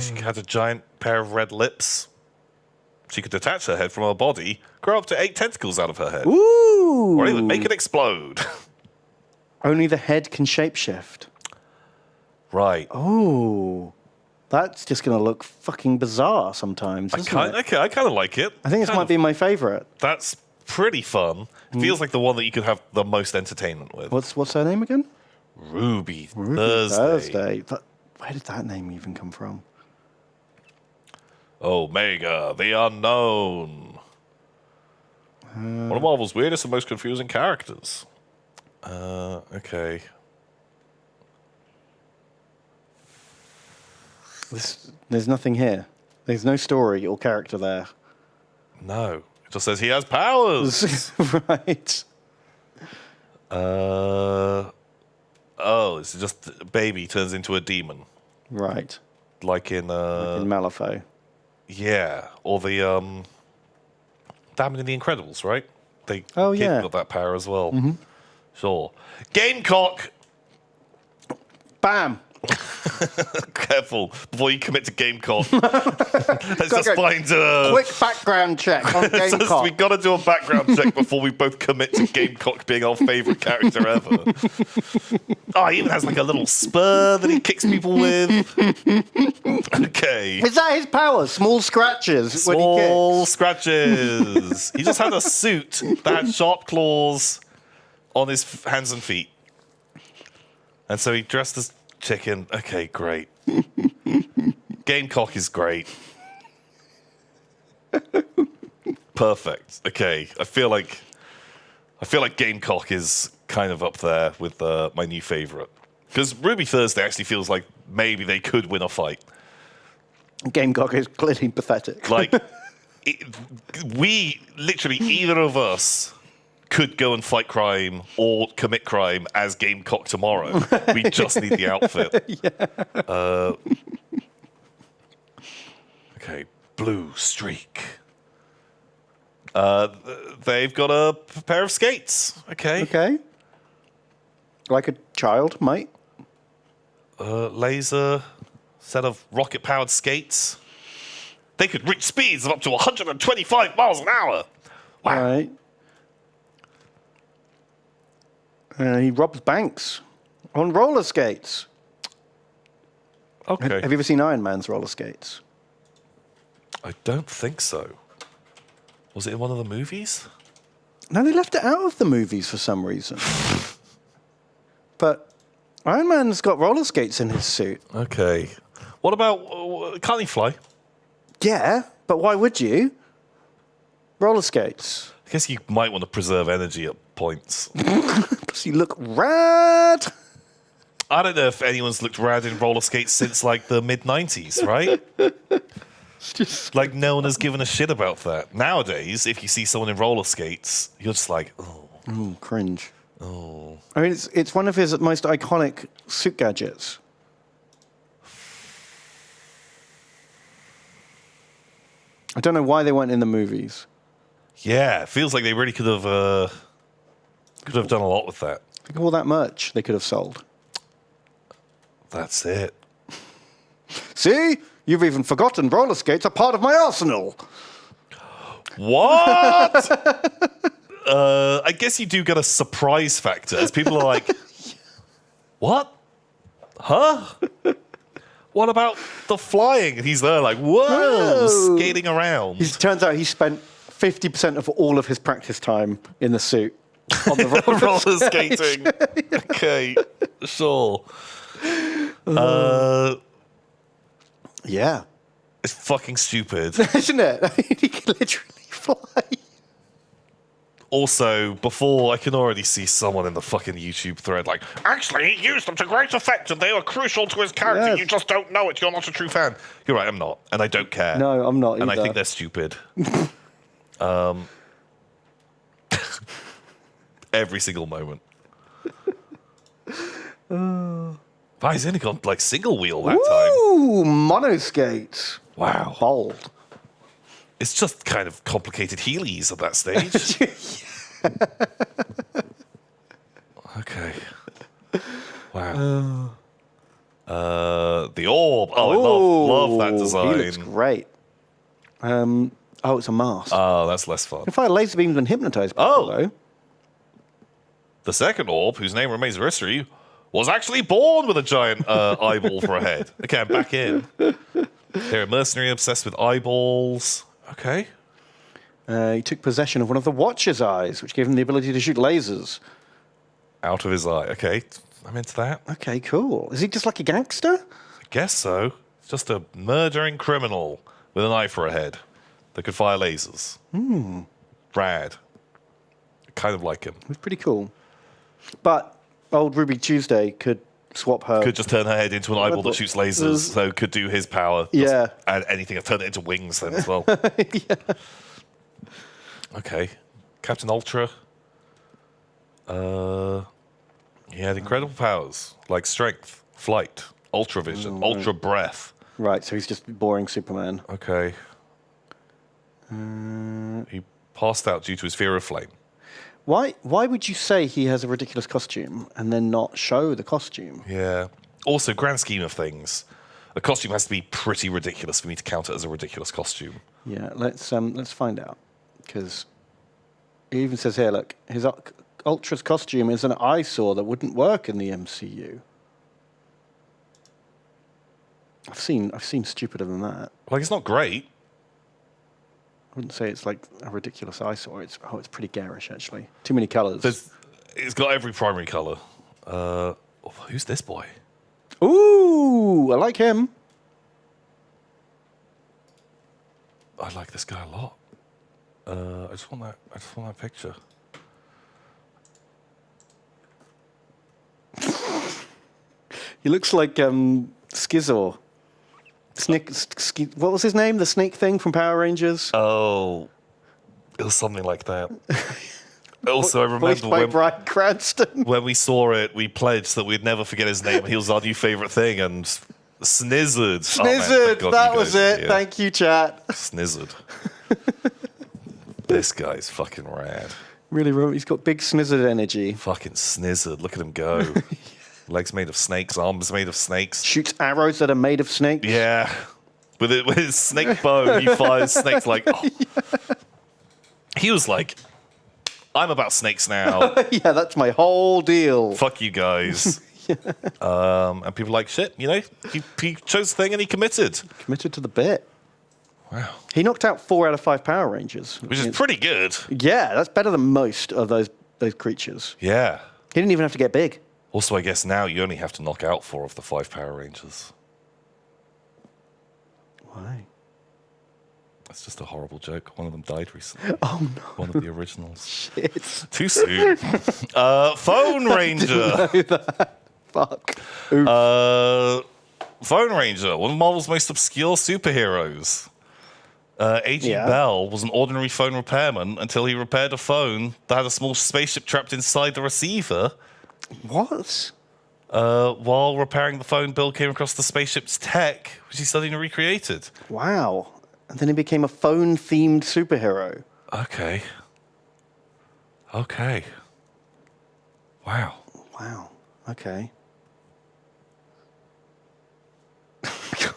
she had a giant pair of red lips. She could detach her head from her body, grow up to 8 tentacles out of her head. Ooh. Or even make it explode. Only the head can shapeshift. Right. Oh. That's just going to look fucking bizarre sometimes, isn't it? Okay, I kind of like it. I think this might be my favourite. That's pretty fun. It feels like the one that you could have the most entertainment with. What's her name again? Ruby Thursday. Thursday. Where did that name even come from? Omega, the Unknown. One of Marvel's weirdest and most confusing characters. Okay. There's nothing here. There's no story or character there. No. It just says he has powers. Right. Oh, it's just baby turns into a demon. Right. Like in In Malifaux. yeah. Or the Damned in the Incredibles, right? They Oh, yeah. got that power as well. Mm-hmm. Sure. Gamecock. Bam! Careful before you commit to Gamecock. Let's just find a quick background check on Gamecock. We got to do a background check before we both commit to Gamecock being our favourite character ever. Oh, he even has like a little spur that he kicks people with. Okay. Is that his power? Small scratches when he Small kicks? scratches. He just had a suit that had sharp claws on his hands and feet. And so he dressed as chicken. Okay, great. Gamecock is great. Perfect. Okay, I feel like Gamecock is kind of up there with my new favorite, because Ruby Thursday actually feels like maybe they could win a fight. Gamecock is clearly pathetic. Like, we literally either of us could go and fight crime or commit crime as Gamecock tomorrow. We just need the outfit. Yeah. Okay, blue streak. They've got a pair of skates. Okay. Okay. Like a child might. Laser set of rocket-powered skates. They could reach speeds of up to 125 miles an hour. Wow. Right. He robs banks on roller skates. Okay. Have you ever seen Iron Man's roller skates? I don't think so. Was it in one of the movies? No, they left it out of the movies for some reason. But Iron Man's got roller skates in his suit. Okay. What about... can't he fly? Yeah, but why would you? Roller skates. I guess you might want to preserve energy at points. Because you look rad. I don't know if anyone's looked rad in roller skates since, like, the mid-90s, right? Like, no one has given a shit about that. Nowadays, if you see someone in roller skates, you're just like, oh. Oh, cringe. Oh. I mean, it's one of his most iconic suit gadgets. I don't know why they weren't in the movies. Yeah, it feels like they really could have done a lot with that. Think of all that merch they could have sold. That's it. See? You've even forgotten roller skates are part of my arsenal. What? I guess you do get a surprise factor as people are like, what? Huh? What about the flying? And he's there like, whoa, skating around. It turns out he spent 50% of all of his practice time in the suit on the roller skating. Okay, sure. Yeah. It's fucking stupid. Isn't it? I mean, he can literally fly. Also, before, I can already see someone in the fucking YouTube thread like, actually, he used them to great effect and they were crucial to his character. Yes. You just don't know it. You're not a true fan. You're right, I'm not. And I don't care. No, I'm not And either. I think they're stupid. Every single moment. Wow, he's only got like single wheel that time. Ooh, mono skates. Wow. Bold. It's just kind of complicated Heelys at that stage. Okay. Wow. The orb. Oh, I love that design. He looks great. Oh, it's a mask. Oh, that's less fun. If I had laser beams and hypnotize people, though. The second orb, whose name remains a mystery, was actually born with a giant eyeball for a head. Okay, I'm back in. They're a mercenary obsessed with eyeballs. Okay. He took possession of one of the Watcher's eyes, which gave him the ability to shoot lasers. Out of his eye. Okay, I'm into that. Okay, cool. Is he just like a gangster? I guess so. It's just a murdering criminal with an eye for a head that could fire lasers. Rad. Kind of like him. It was pretty cool. But old Ruby Tuesday could swap her. Could just turn her head into an eyeball that shoots lasers, so could do his power. Yeah. And anything, turn it into wings then as well. Yeah. Okay. Captain Ultra. He had incredible powers, like strength, flight, ultra vision, ultra breath. Right, so he's just boring Superman. Okay. He passed out due to his fear of flame. Why would you say he has a ridiculous costume and then not show the costume? Yeah. Also, grand scheme of things, a costume has to be pretty ridiculous for me to count it as a ridiculous costume. Yeah, let's find out. Because it even says here, look, his Ultra's costume is an eyesore that wouldn't work in the MCU. I've seen stupider than that. Like, it's not great. I wouldn't say it's like a ridiculous eyesore. It's pretty garish, actually. Too many colours. It's got every primary colour. Who's this boy? Ooh, I like him. I like this guy a lot. I just want that picture. He looks like Skizor. What was his name? The snake thing from Power Rangers? Oh, it was something like that. Also, I Voiced by remember Bryan Cranston. when we saw it, we pledged that we'd never forget his name. He was our new favourite thing, and Snizzard. Snizzard, that was it. Thank you, chat. Snizzard. This guy's fucking rad. Really, he's got big Snizzard energy. Fucking Snizzard. Look at him go. Legs made of snakes, arms made of snakes. Shoots arrows that are made of snakes. Yeah. With his snake bow, he fires snakes like... Oh. Yeah. He was like, I'm about snakes now. Yeah, that's my whole deal. Fuck you guys. And people are like, shit, you know, he chose the thing and he committed. Committed to the bit. Wow. He knocked out 4 out of 5 Power Rangers. Which is pretty good. Yeah, that's better than most of those creatures. Yeah. He didn't even have to get big. Also, I guess now you only have to knock out 4 of the 5 Power Rangers. Why? That's just a horrible joke. One of them died recently. Oh, no. One of the originals. Shit. Too soon. Phone Ranger. Fuck. Phone Ranger, one of Marvel's most obscure superheroes. A.G. Bell was an ordinary phone repairman until he repaired a phone that had a small spaceship trapped inside the receiver. What? While repairing the phone, Bill came across the spaceship's tech, which he studied and recreated. Wow. And then he became a phone-themed superhero. Okay. Wow. Wow. Okay. God.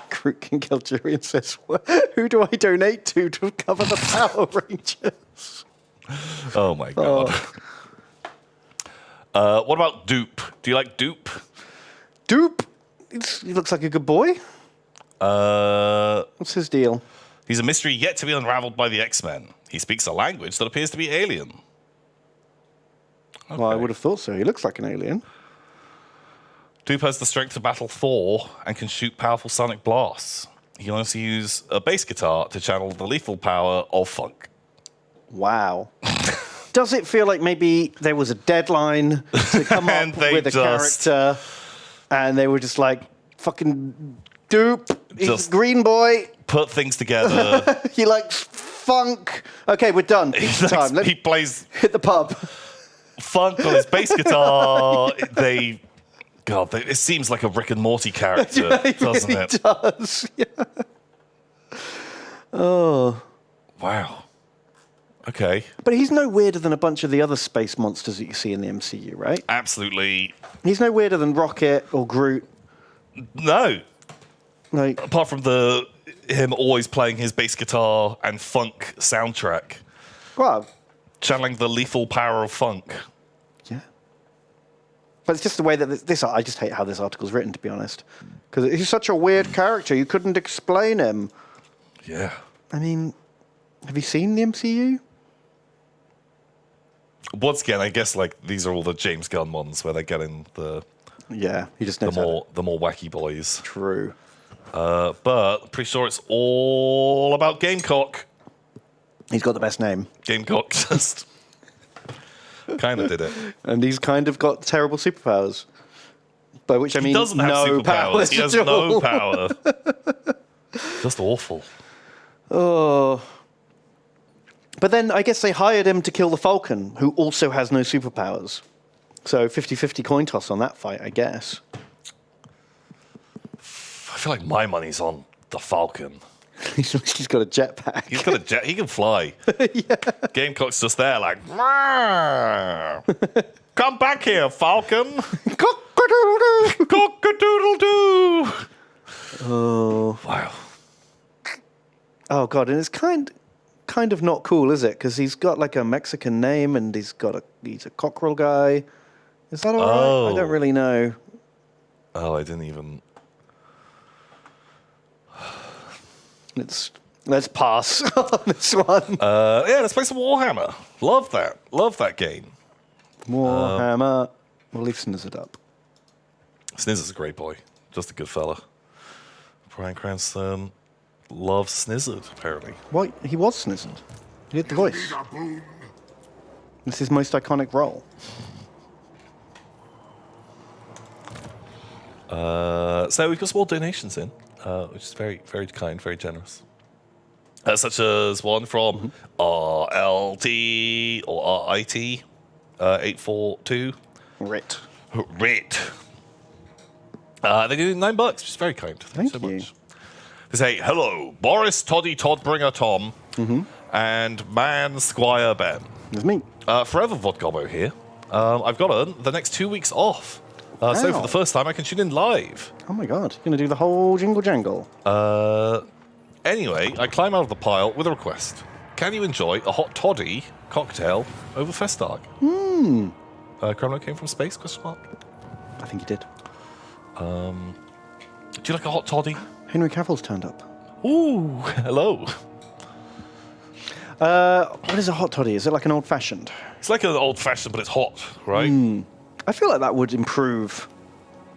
Groot King Galgerian says, who do I donate to cover the Power Rangers? Oh, my God. What about Dupe? Do you like Dupe? Dupe? He looks like a good boy. What's his deal? He's a mystery yet to be unraveled by the X-Men. He speaks a language that appears to be alien. Okay. Well, I would have thought so. He looks like an alien. Dupe has the strength to battle Thor and can shoot powerful sonic blasts. He can also use a bass guitar to channel the lethal power of funk. Wow. Does it feel like maybe there was a deadline to come up with a character and they were just like, fucking Dupe, he's a green boy. Put things together. He likes funk. Okay, we're done. Pizza time. He plays... Hit the pub. Funk on his bass guitar. It seems like a Rick and Morty character, doesn't it? It does. Yeah. Oh. Wow. Okay. But he's no weirder than a bunch of the other space monsters that you see in the MCU, right? Absolutely. He's no weirder than Rocket or Groot. No. Like, apart from him always playing his bass guitar and funk soundtrack. Well, channeling the lethal power of funk. Yeah. But it's just the way that I just hate how this article's written, to be honest. Because he's such a weird character. You couldn't explain him. Yeah. I mean, have you seen the MCU? Once again, I guess like these are all the James Gunn ones where they're getting he just knows the more wacky boys. True. But I'm pretty sure it's all about Gamecock. He's got the best name. Gamecock just kind of did it. And he's kind of got terrible superpowers. By which I mean, he doesn't have no superpowers. He has no power. Just awful. Oh. But then I guess they hired him to kill the Falcon, who also has no superpowers. So 50-50 coin toss on that fight, I guess. I feel like my money's on the Falcon. He's got a jetpack. He's got a jet. He can fly. Yeah. Gamecock's just there like, come back here, Falcon. Cock-a-doodle-doo! Cock-a-doodle-doo! Oh. Wow. Oh, God. And it's kind of not cool, is it? Because he's got like a Mexican name and he's a cockerel guy. Is that all right? I don't really know. Oh, I didn't even... Let's pass on this one. Yeah, let's play some Warhammer. Love that. Love that game. Warhammer. We'll leave Snizzard up. Snizzard's a great boy. Just a good fella. Brian Cranston loves Snizzard, apparently. What? He was Snizzard. He did the voice. This is his most iconic role. So we've got small donations in, which is very, very kind, very generous. Such as one from RLT or RIT 842. Rit. Rit. They do $9, which is very kind. Thanks so Thank you. much. They say, hello, Boris Toddy Toddbringer Tom and Man Squire Ben. It's me. Forever Vodgobbo here. I've got the next 2 weeks off. So for Wow. the first time, I can tune in live. Oh my God. You're going to do the whole jingle jangle. Anyway, I climb out of the pile with a request. Can you enjoy a hot toddy cocktail over Festdag? Criminal came from space? Question mark. I think he did. Do you like a hot toddy? Henry Cavill's turned up. Ooh, hello. What is a hot toddy? Is it like an old-fashioned? It's like an old-fashioned, but it's hot, right? I feel like that would improve.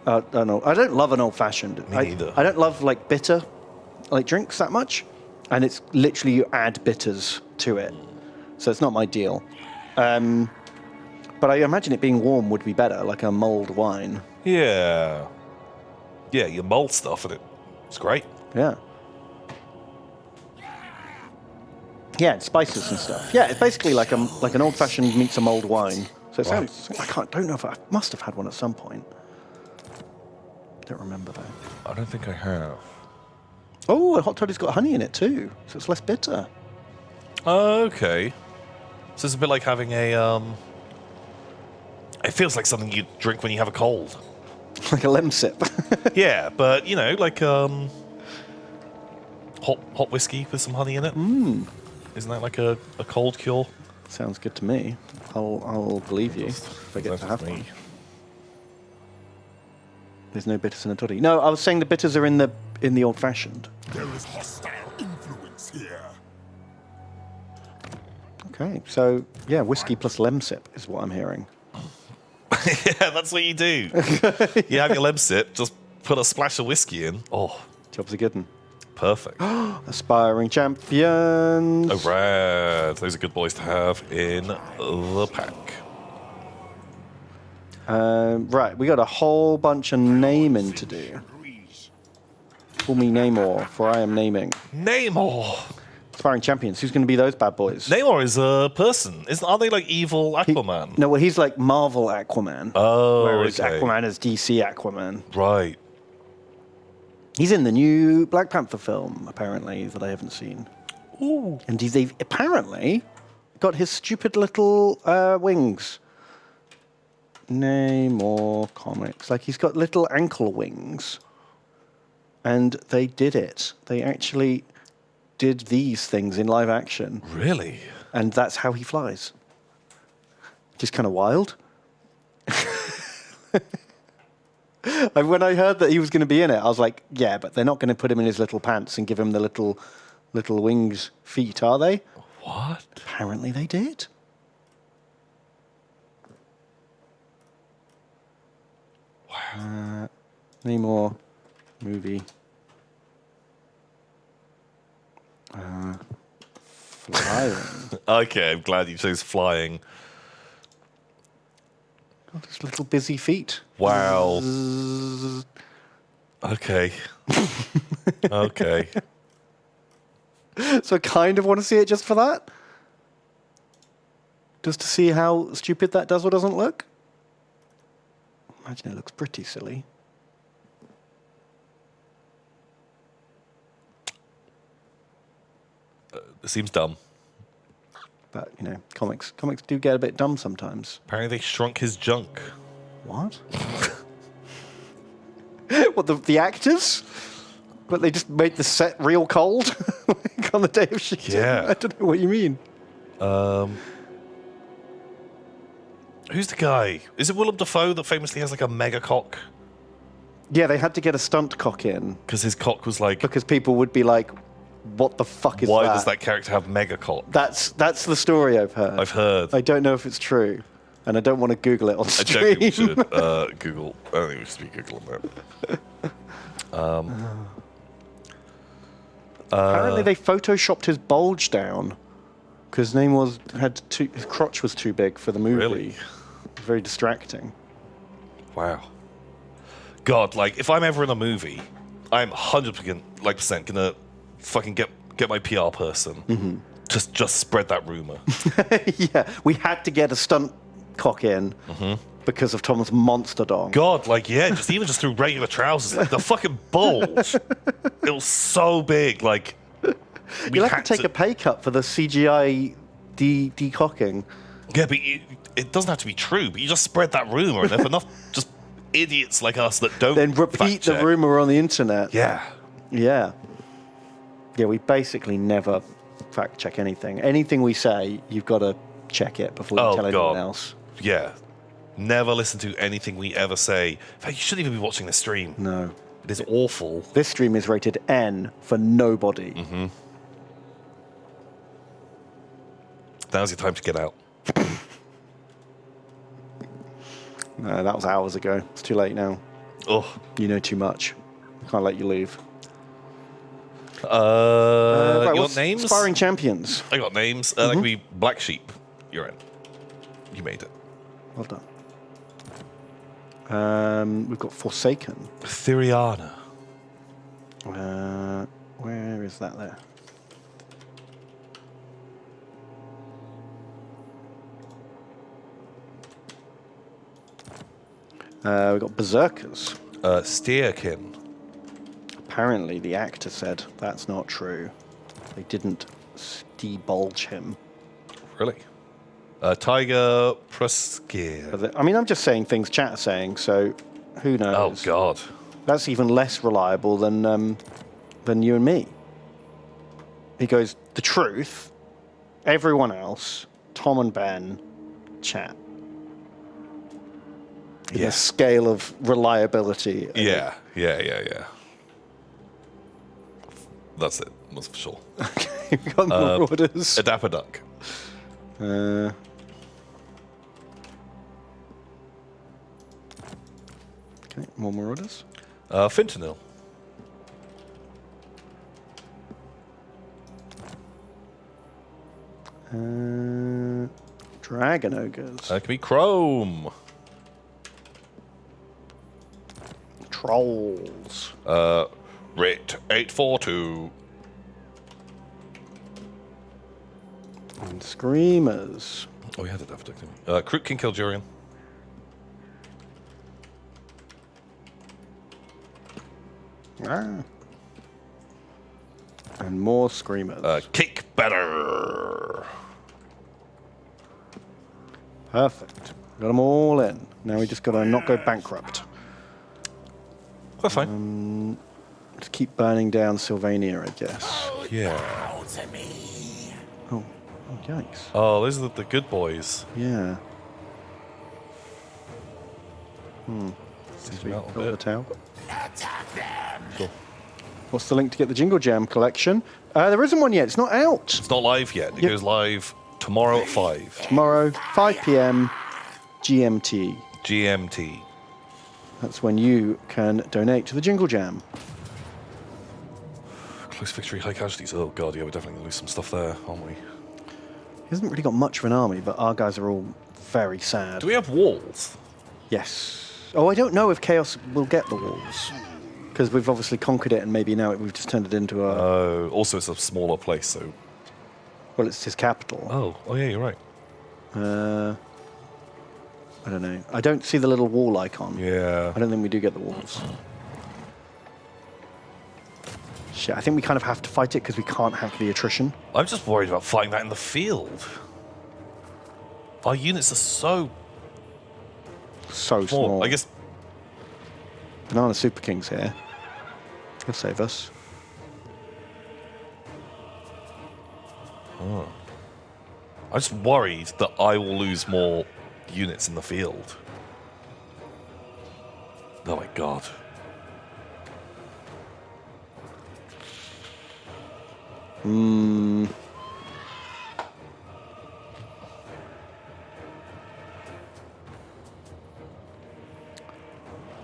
I don't know. I don't love an old-fashioned. Me neither. I don't love like bitter, like drinks that much, and it's literally you add bitters to it, so it's not my deal. But I imagine it being warm would be better, like a mulled wine. Yeah. Yeah, you mull stuff in it. It's great. Yeah. Yeah, and spices and stuff. Yeah, it's basically like an old-fashioned meets a mulled wine. So it sounds. Don't know if I must have had one at some point. Don't remember though. I don't think I have. Oh, a hot toddy's got honey in it too, so it's less bitter. Okay. So it's a bit like having a, it feels like something you drink when you have a cold. Like a lemon sip. Yeah, but, you know, like, hot whiskey with some honey in it. Isn't that like a cold cure? Sounds good to me. I'll believe you if I get That's to have me. one. There's no bitters in a toddy. No, I was saying the bitters are in the old-fashioned. There is hostile influence here. Okay, so yeah, whiskey plus lem sip is what I'm hearing. Yeah, that's what you do. You have your lem sip, just put a splash of whiskey in. Oh, Job's a good one. perfect. Aspiring champions. Oh, rad. Those are good boys to have in the pack. Right, we got a whole bunch of naming to do. Call me Namor, for I am naming. Namor. Aspiring champions. Who's going to be those bad boys? Namor is a person. Aren't they like evil Aquaman? No, well, he's like Marvel Aquaman. Oh, whereas okay. Aquaman is DC Aquaman. Right. He's in the new Black Panther film, apparently, that I haven't seen. Ooh. And they've apparently got his stupid little wings. Namor comics. Like, he's got little ankle wings. And they did it. They actually did these things in live action. Really? And that's how he flies. Just kind of wild. When I heard that he was going to be in it, I was like, yeah, but they're not going to put him in his little pants and give him the little wings feet, are they? What? Apparently they did. Wow. Namor movie. Flying. Okay, I'm glad you chose flying. Oh, just little busy feet. Wow. Okay. Okay. So I kind of want to see it just for that. Just to see how stupid that does or doesn't look. Imagine it looks pretty silly. It seems dumb. But, you know, comics do get a bit dumb sometimes. Apparently they shrunk his junk. What? What, the actors? But they just made the set real cold like on the day of shooting? Yeah. I don't know what you mean. Who's the guy? Is it Willem Dafoe that famously has like a mega cock? Yeah, they had to get a stunt cock in Because his cock was like, because people would be like, what the fuck is why that? does that character have mega cock? That's the story I've heard. I've heard. I don't know if it's true. And I don't want to Google it on I stream. don't think we should Google. I don't think we should be Googling that. Apparently they photoshopped his bulge down because his crotch was too big for the movie. Really? Very distracting. Wow. God, like, if I'm ever in a movie, I'm 100% gonna fucking get my PR person. Just spread that rumor. Yeah, we had to get a stunt cock in because of Tom's monster dong. God, like, yeah, just through regular trousers, like the fucking bulge. It was so big, like. You'll have to take a pay cut for the CGI decocking. Yeah, but it doesn't have to be true. But you just spread that rumor, and if enough just idiots like us that don't Then repeat the fact-check- rumor on the internet. Yeah. Yeah. Yeah, we basically never fact check anything. Anything we say, you've got to check it before you tell anyone else. Yeah. Never listen to anything we ever say. In fact, you shouldn't even be watching this stream. No. It is awful. This stream is rated N for nobody. Now's your time to get out. No, that was hours ago. It's too late now. Oh. You know too much. Can't let you leave. You Right, got what's names? Aspiring champions. I got names. That could be Black Sheep. You're in. You made it. Well done. We've got Forsaken. Theriana. Where is that there? We've got Berserkers. Steerkin. Apparently, the actor said that's not true. They didn't debulge him. Really? Tiger Pruskia. I mean, I'm just saying things chat are saying, so who Oh, knows? God. That's even less reliable than you and me. He goes, the truth, everyone else, Tom and Ben, chat. In a scale of reliability. Yeah. That's it. That's for sure. Okay, we've got more orders. A Dapper Duck. Okay, more orders. Fentanyl. Dragon Ogres. That can be Chrome. Trolls. Rit 842. And Screamers. Oh, we had a Dapper Duck, didn't we? Kroot King Kildurian. And more Screamers. Kick Better. Perfect. Got them all in. Now we just got to not go bankrupt. That's fine. Just keep burning down Sylvania, I guess. Yeah. Oh, yikes. Oh, those are the good boys. Yeah. Seems out a Got the bit. towel. Cool. What's the link to get the Jingle Jam collection? There isn't one yet. It's not out. It's not live yet. It Yep. goes live tomorrow at 5 Tomorrow, 5 p.m. GMT. GMT. That's when you can donate to the Jingle Jam. Close victory, high casualties. Oh, God, yeah, we're definitely going to lose some stuff there, aren't we? He hasn't really got much of an army, but our guys are all very sad. Do we have walls? Yes. Oh, I don't know if Chaos will get the walls. Because we've obviously conquered it, and maybe now we've just turned it into a... Oh, also it's a smaller place, so... well, it's his capital. Oh, yeah, you're right. I don't know. I don't see the little wall icon. Yeah. I don't think we do get the walls. Shit, I think we kind of have to fight it because we can't hack the attrition. I'm just worried about fighting that in the field. Our units are so So small. small. I guess Banana Super King's here. He'll save us. I'm just worried that I will lose more units in the field. Oh my god.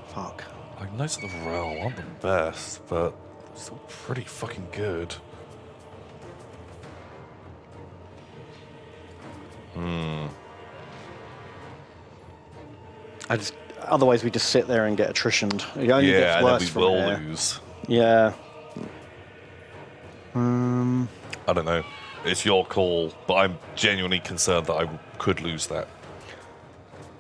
Fuck. Like, Knights of the Realm aren't the best, but still pretty fucking good. Otherwise, we just sit there and get attritioned. It only Yeah, gets and worse then we from will here. lose. Yeah. I don't know. It's your call, but I'm genuinely concerned that I could lose that.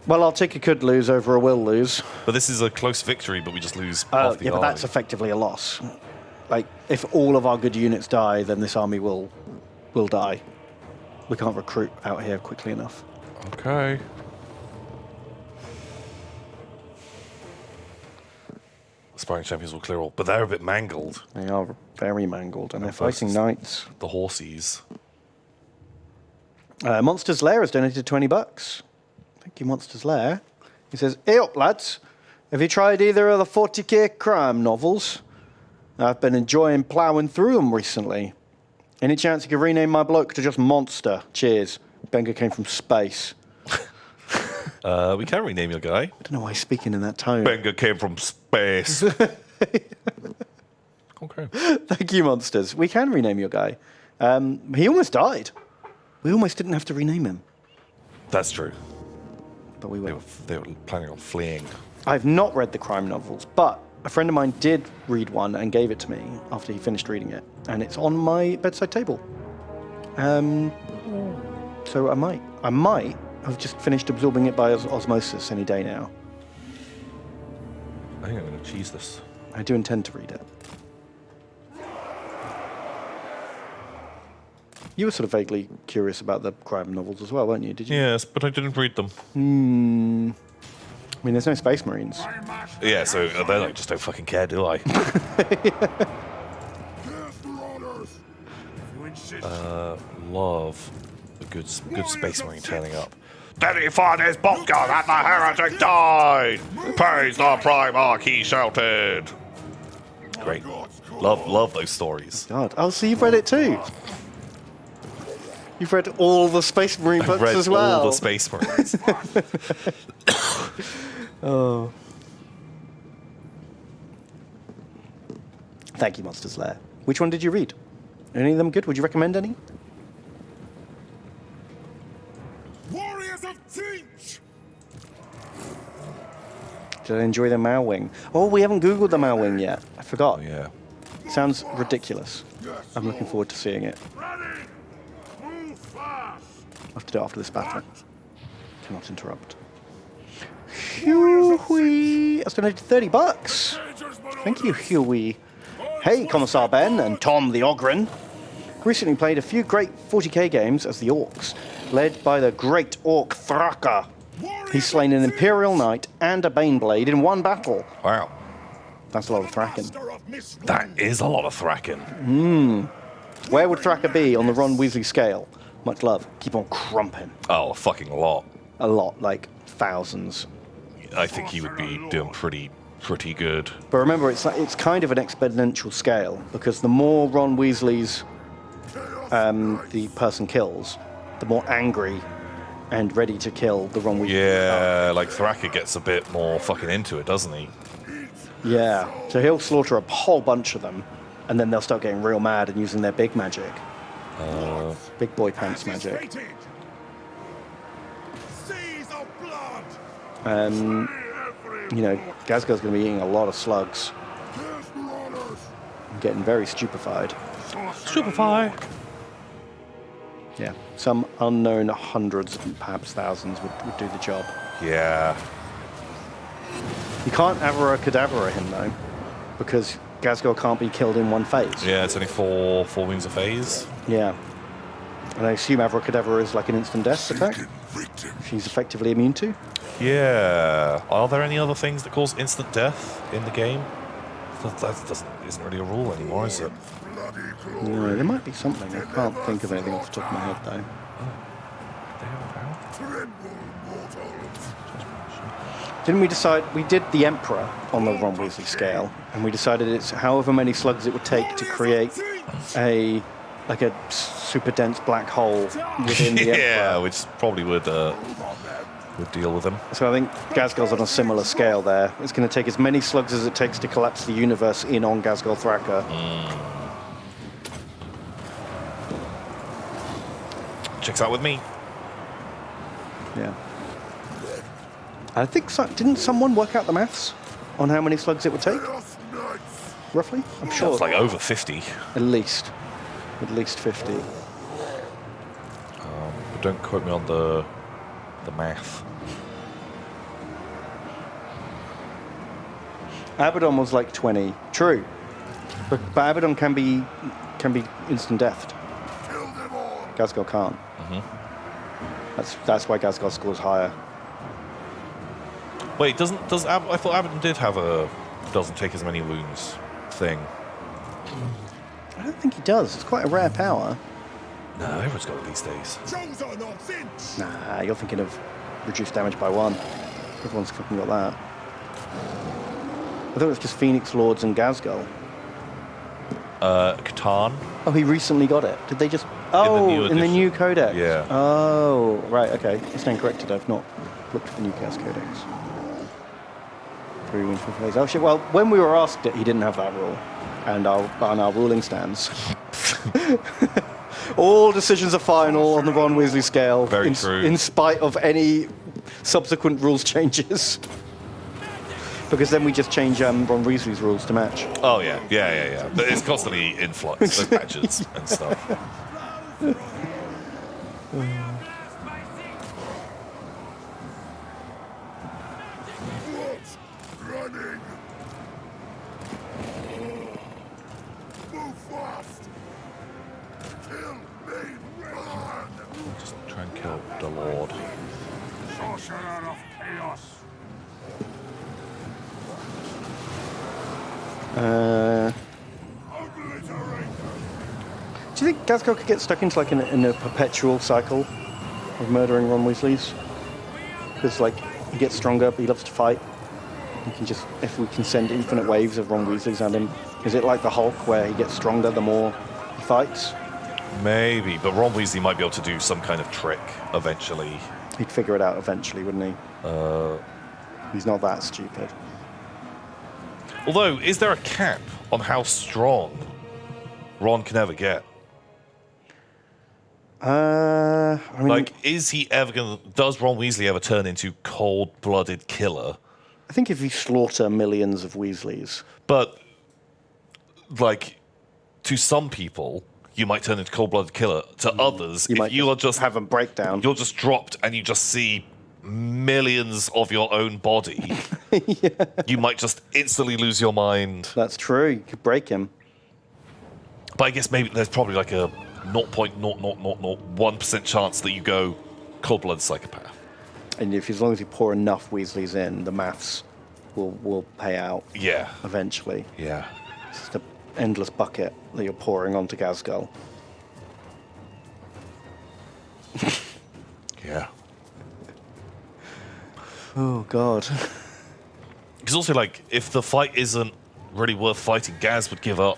Well, I'll take a could lose over a will lose. But this is a close victory, but we just lose half the Yeah, but army. that's effectively a loss. Like, if all of our good units die, then this army will die. We can't recruit out here quickly enough. Okay. Aspiring champions will clear all, but they're a bit mangled. They are very mangled, and they're versus fighting knights. The horsies. Monster's Lair has donated $20. Thank you, Monster's Lair. He says, "Hey up, lads. Have you tried either of the 40k crime novels? I've been enjoying ploughing through them recently. Any chance you could rename my bloke to just Monster? Cheers. Benga came from space." We can rename your guy. I don't know why he's speaking in that tone. Benga came from space. Okay. Thank you, Monsters. We can rename your guy. He almost died. We almost didn't have to rename him, That's true. but we will. They were planning on fleeing. I've not read the crime novels, but a friend of mine did read one and gave it to me after he finished reading it, and it's on my bedside table. So I might have just finished absorbing it by osmosis any day now. I think I'm going to cheese this. I do intend to read it. You were sort of vaguely curious about the crime novels as well, weren't you? Did you? Yes, but I didn't read them. I mean, there's no Space Marines. Yeah, so they like just don't fucking care, do I? Love a good Space Marine turning up. Daddy fathers Bongo that the heretic died! Praise the Primarch, he shouted! Great. Love those stories. God. Oh, so you've read it too? You've read all the Space Marine books Read as well? all the Space Marines. Oh. Thank you, Monsters Lair. Which one did you read? Any of them good? Would you recommend any? Warriors of Teach! Did I enjoy the Malwing? Oh, we haven't Googled the Malwing yet. I forgot. Oh, yeah. Sounds ridiculous. I'm looking forward to seeing it. Ready! Move fast! I'll have to do it after this battle. Cannot interrupt. Huey! That's donated $30. Thank you, Huey. Hey, Commissar Ben and Tom the Ogren. Recently played a few great 40k games as the Orcs, led by the great Orc Thraka. He's slain an Imperial Knight and a Baneblade in one battle. Wow. That's a lot of Thraken. That is a lot of Thraken. Where would Thraka be on the Ron Weasley scale? Much love. Keep on crumping. Oh, a fucking lot. A lot, like thousands. I think he would be doing pretty good. But remember, it's kind of an exponential scale, because the more Ron Weasley's the person kills, the more angry and ready to kill the Ron Weasley. Yeah, like Thraka gets a bit more fucking into it, doesn't he? Yeah, so he'll slaughter a whole bunch of them, and then they'll start getting real mad and using their big magic. Big boy pants magic. Seas of blood! You know, Gazgo's going to be eating a lot of slugs. And getting very stupefied. Stupefy. Yeah, some unknown hundreds, perhaps thousands, would do the job. Yeah. You can't Avara Kedavra him, though, because Gazgol can't be killed in one phase. Yeah, it's only four wounds a phase. Yeah. And I assume Avara Kedavra is like an instant death attack? She's effectively immune to? Yeah. Are there any other things that cause instant death in the game? Isn't really a rule anymore, is it? No, there might be something. I can't think of anything off the top of my head, though. Didn't we decide... We did the Emperor on the Ron Weasley scale, and we decided it's however many slugs it would take to create a super dense black hole within the Emperor. Yeah, which probably would deal with them. So I think Ghazghkull's on a similar scale there. It's going to take as many slugs as it takes to collapse the universe in on Ghazghkull Thraka. Checks out with me. Yeah. I think didn't someone work out the maths on how many slugs it would take? Roughly? I'm sure. It's like over 50. At least 50. But don't quote me on the math. Abaddon was like 20. True. But Abaddon can be instant deathed. Ghazghkull can't. That's why Ghazghkull scores higher. Wait, I thought Abaddon did have a doesn't take as many wounds thing. I don't think he does. It's quite a rare power. No, everyone's got it these days. Nah, you're thinking of reduced damage by 1. Everyone's fucking got that. I thought it was just Phoenix Lords and Ghazghkull. Catan. Oh, he recently got it. Did they just... Oh, in the new codex. Yeah. Oh, right, okay. I stand corrected. I've not looked at the new Chaos Codex. 3 wounds per phase. Oh, shit. Well, when we were asked it, he didn't have that rule. And our ruling stands. All decisions are final on the Ron Weasley scale. Very true. In spite of any subsequent rules changes. Because then we just change Ron Weasley's rules to match. Oh, yeah. But it's constantly in flux, those patches and stuff. Running. Move fast. Kill me, run. Just try and kill the Lord. Sorcerer of chaos. Do you think Ghazghkull could get stuck into like in a perpetual cycle of murdering Ron Weasleys? Because like he gets stronger, but he loves to fight. We can just, if we can send infinite waves of Ron Weasleys at him, is it like the Hulk where he gets stronger the more he fights? Maybe, but Ron Weasley might be able to do some kind of trick eventually. He'd figure it out eventually, wouldn't he? He's not that stupid. Although, is there a cap on how strong Ron can ever get? I mean, Like, is he ever going to... Does Ron Weasley ever turn into cold-blooded killer? I think if you slaughter millions of Weasleys... But, like, to some people, you might turn into cold-blooded killer. To others, You if might you are just... have a breakdown. You're just dropped and you just see millions of your own body. You might just instantly lose your mind. That's true. You could break him. But I guess maybe there's probably like a 0.00001% chance that you go cold-blooded psychopath. And as long as you pour enough Weasleys in, the maths will pay out. Yeah. Eventually. Yeah. It's just an endless bucket that you're pouring onto Ghazghkull. Yeah. Oh, God. Because also, like, if the fight isn't really worth fighting, Gaz would give up.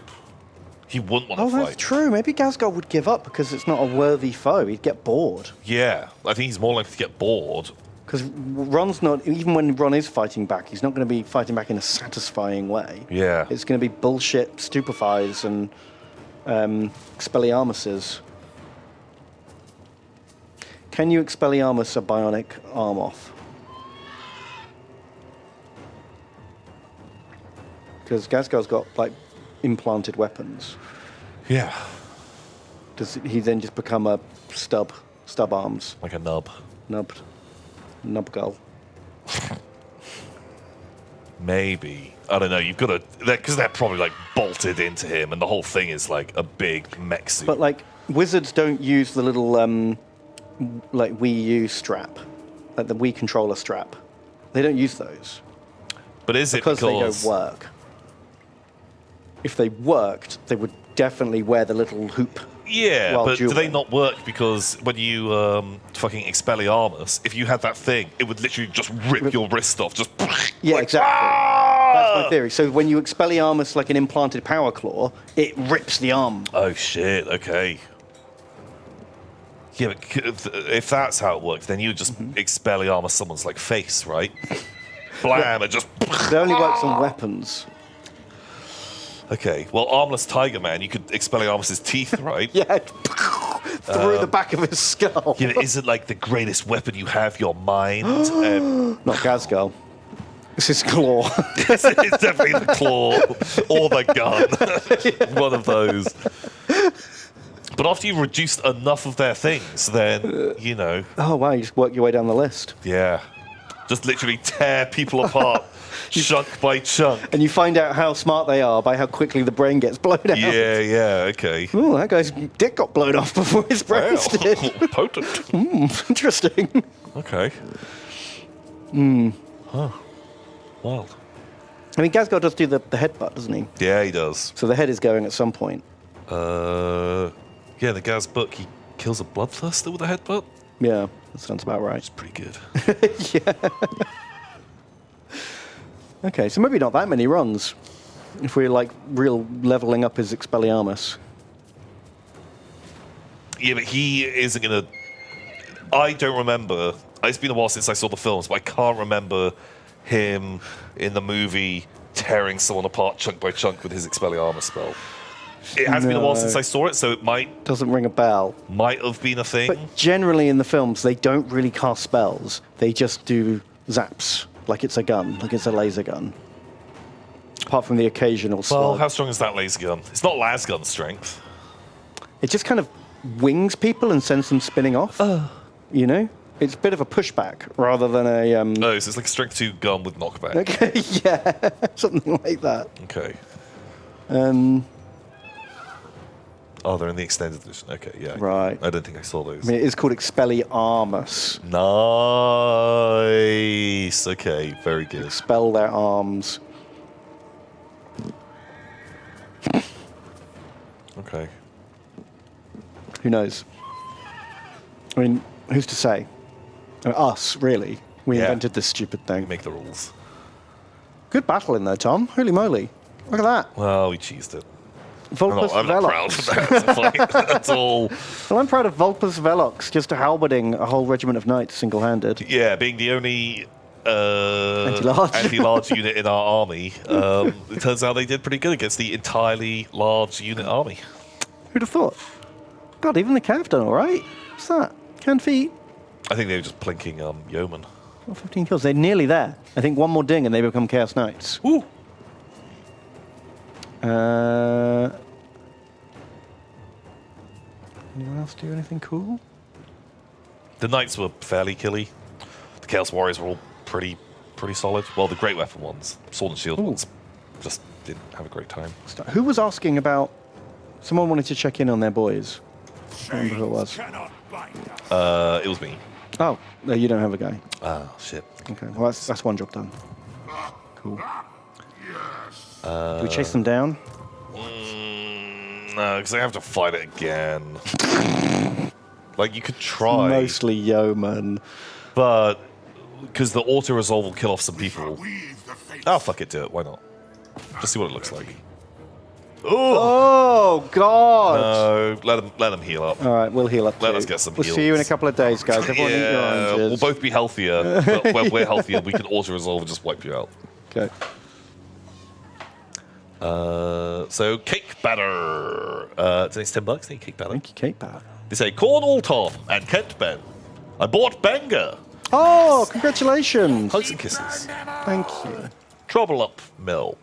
He wouldn't want to fight. Oh, that's true. Maybe Ghazghkull would give up because it's not a worthy foe. He'd get bored. Yeah. I think he's more likely to get bored. Because Ron's not... Even when Ron is fighting back, he's not going to be fighting back in a satisfying way. Yeah. It's going to be bullshit stupefies and Expelliarmuses. Can you Expelliarmus a bionic arm off? Because Ghazghkull's got, like, implanted weapons. Yeah. Does he then just become a stub arms? Like a nub. Nub gull. Maybe. I don't know. You've got to... Because they're probably, like, bolted into him, and the whole thing is, like, a big mech suit. But, like, wizards don't use the little, like, Wii U strap. Like, the Wii controller strap. They don't use those But is it because they don't work. If they worked, they would definitely wear the little hoop. Yeah, while but do they dueling. not work because when you fucking Expelliarmus, if you had that thing, it would literally just rip your wrist off. Just Yeah, like, exactly. "Ah!" That's my theory. So when you Expelliarmus like an implanted power claw, it rips the arm. Oh shit! Okay. Yeah, but if that's how it works, then you would just Expelliarmus someone's like face, right? Blam! It just. It only works on weapons. Okay. Well, armless Tiger Man, you could Expelliarmus his teeth, right? Yeah, through the back of his skull. Yeah, but is it like the greatest weapon you have? Your mind. Not Gasgal. It's his claw. It's definitely the claw or the gun. One of those. But after you've reduced enough of their things, then, you know, Oh, wow, you just work your way down the list. yeah. Just literally tear people apart, chunk by chunk. And you find out how smart they are by how quickly the brain gets blown out. Yeah, yeah, okay. Oh, that guy's dick got blown off before his brains did. Potent. Interesting. Okay. Huh. Wild. I mean, Gasgal does do the headbutt, doesn't he? Yeah, he does. So the head is going at some point. Yeah, the Gaz book, he kills a bloodthirster with a headbutt. Yeah, that sounds about right. It's pretty good. Okay, so maybe not that many runs. If we're like real leveling up his Expelliarmus. Yeah, but he isn't gonna. I don't remember. It's been a while since I saw the films, but I can't remember him in the movie tearing someone apart chunk by chunk with his Expelliarmus spell. It has been a while No. since I saw it, so it might Doesn't ring a bell. have been a thing. But generally in the films, they don't really cast spells. They just do zaps, like it's a gun, like it's a laser gun. Apart from the occasional Well, slug. how strong is that laser gun? It's not las gun strength. It just kind of wings people and sends them spinning off. You know? It's a bit of a pushback rather than a... No, so it's like a strength 2 gun with knockback. Okay, yeah, something like that. Okay. Oh, they're in the extended edition. Okay, yeah. Right. I don't think I saw those. I mean, it is called Expelliarmus. Nice. Okay, very good. Expel their arms. Okay. Who knows? I mean, who's to say? Us, really. We Yeah. invented this stupid thing. Make the rules. Good battle in there, Tom. Holy moly. Look at that. Well, we cheesed it. Vulpus I'm not proud Velox. of that as a fight. That's all. Well, I'm proud of Vulpus Velox, just halberding a whole regiment of knights single-handed. Yeah, being the only Anti-large. anti-large unit in our army, it turns out they did pretty good against the entirely large unit army. Who'd have thought? God, even the cav done all right. What's that? 10 feet. I think they were just plinking yeomen. 15 kills. They're nearly there. I think one more ding and they become Chaos Knights. Woo! Anyone else do anything cool? The knights were fairly killy. The Chaos Warriors were all pretty solid. Well, the Great Weapon ones, Sword and Shield ones, just didn't have a great time. Who was asking about... Someone wanted to check in on their boys. I don't remember who it was. Cannot bind us. It was me. Oh, no, you don't have a guy. Ah, shit. Okay, well, that's one job done. Cool. Yes. Do we chase them down? No, because I have to fight it again. Like, you could try, Mostly yeomen. but because the auto-resolve will kill off some people. Weave the fate. Oh, fuck it, do it. Why not? Just see what it looks like. Ooh! Oh, God! No, let them heal up. All right, we'll heal up Let too. us get some We'll see you in a heals. couple of days, guys. Everyone eat your Yeah, we'll oranges. both be healthier, but when we're healthier, we can auto-resolve and just wipe you out. Okay. So, cake batter. Today's $10. Thank you, cake batter. Thank you, Kate Power. They say, Cornwall Tom and Kent Ben. I bought Benga. Oh, congratulations! Hugs and kisses. Thank you. Trouble up, Mill.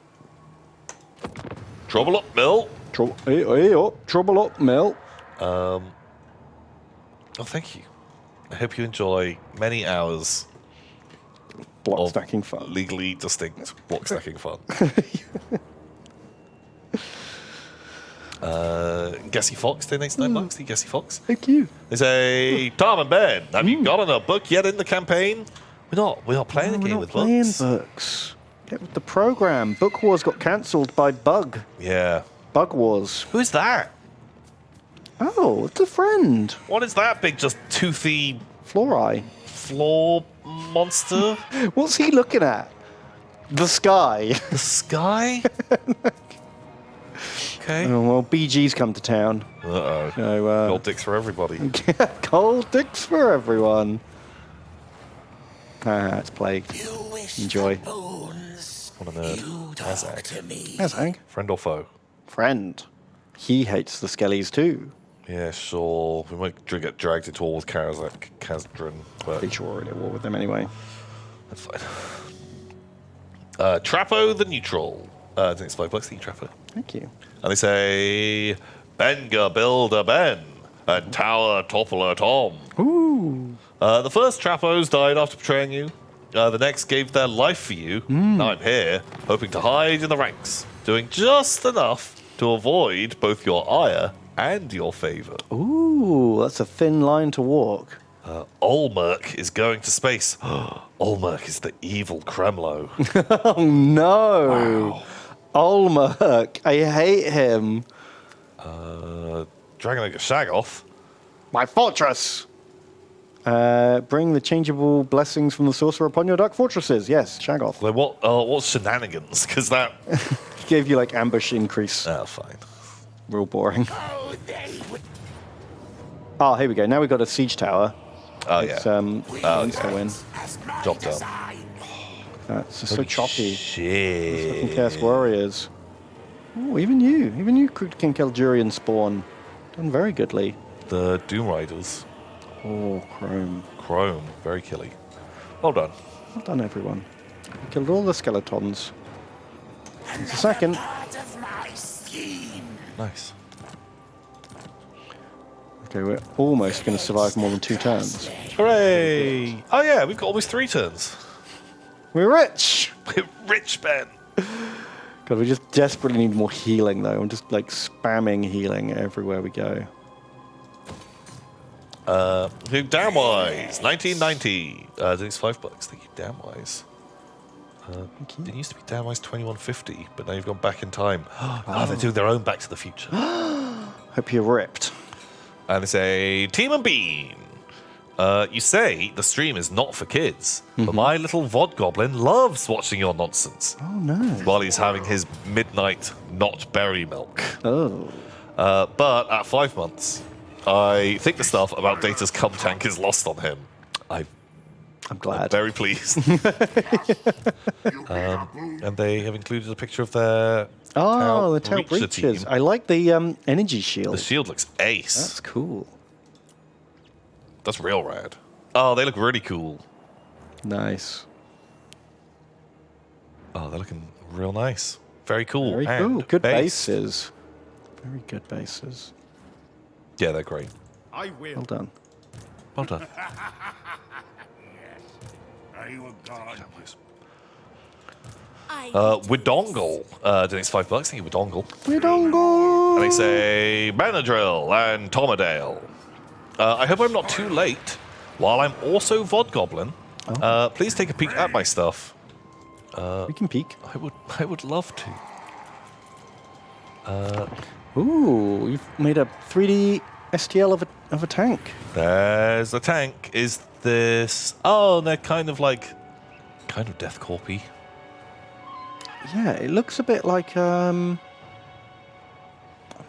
Trouble up, Mill. Trouble up, Mel. Oh, thank you. I hope you enjoy many hours Block of stacking fun. legally distinct block stacking fun. Gessy Fox donates $9. Thank you, Gessy Fox. Thank you. They say, Tom and Ben, have you gotten a book yet in the campaign? We're not playing a We're game not with playing books. books. Get with the program. Book Wars got cancelled by Bug. Yeah. Bug Wars. Who is that? Oh, it's a friend. What is that big, just toothy Florai. floor monster? What's he looking at? The sky. The sky? Okay. Oh, well, BG's come to town. Uh-oh. So, Gold dicks for everybody. cold dicks for everyone. Ah, it's plagued. Enjoy. What a nerd. Azag. That's Hank. Friend or foe? Friend. He hates the skellies too. Yeah, sure. We might get dragged into war with Kazdrin, but Pretty sure we're at war with them anyway. that's fine. Trappo the Neutral. I think it's $5. Thank you, Trappo. Thank you. And they say, Benga builder Ben, and Tower toppler Tom. Ooh. The first Trappos died after betraying you. The next gave their life for you. Now I'm here, hoping to hide in the ranks, doing just enough to avoid both your ire and your favor. Ooh, that's a thin line to walk. Olmec is going to space. Olmec is the evil Kremlo. Oh no. Olmec. I hate him. Dragon Ogre Shagoth. My fortress. Bring the changeable blessings from the sorcerer upon your dark fortresses. Yes, Shagoth. Like what's shenanigans? Because that. He gave you like ambush increase. Oh, fine. Real boring. Oh, here we go. Now we've got a siege tower. Oh, It's, yeah. insta win. Job done. That's just so Holy choppy. Shit. Fucking Chaos Warriors. Oh, even you can kill Jurian Spawn. Done very goodly. The Doom Riders. Oh, Chrome. Chrome. Very killy. Well done. Well done, everyone. We killed all the skeletons. It's a second. Nice. Okay, we're almost going to survive more than 2 turns. Hooray! Oh, yeah, we've got almost 3 turns. We're rich! We're rich, Ben. God, we just desperately need more healing, though. I'm just, like, spamming healing everywhere we go. Damwise, 1990. It's $5. Thank you, Damwise. It used to be Damwise 2150, but now you've gone back in time. Oh, they're doing their own Back to the Future. Hope you're ripped. And they say, Team and Bean. You say the stream is not for kids, but my little VOD goblin loves watching your nonsense Oh, no. while he's having his midnight not berry milk. Oh. But at 5 months, I think the stuff about Data's cum tank is lost on him. I'm glad. very pleased. And they have included a picture of their Oh, the Tau tail Breacher breaches. team. I like the energy shield. The shield looks ace. That's cool. That's real rad. Oh, they look really cool. Nice. Oh, they're looking real nice. Very cool. Very And cool. Good base. bases. Very good bases. Yeah, they're great. I will. Well done. Well done. I will guard. Widongle. Then it's $5. Thank you, Widongle. Widongle! And they say Benadryl and Tomadale. I hope I'm not too late. While I'm also VOD Goblin, please take a peek at my stuff. We can peek. I would love to. Ooh, you've made a 3D STL of a tank. There's the tank. Is this? Oh, they're kind of Death Corpy. Yeah, it looks a bit like I'm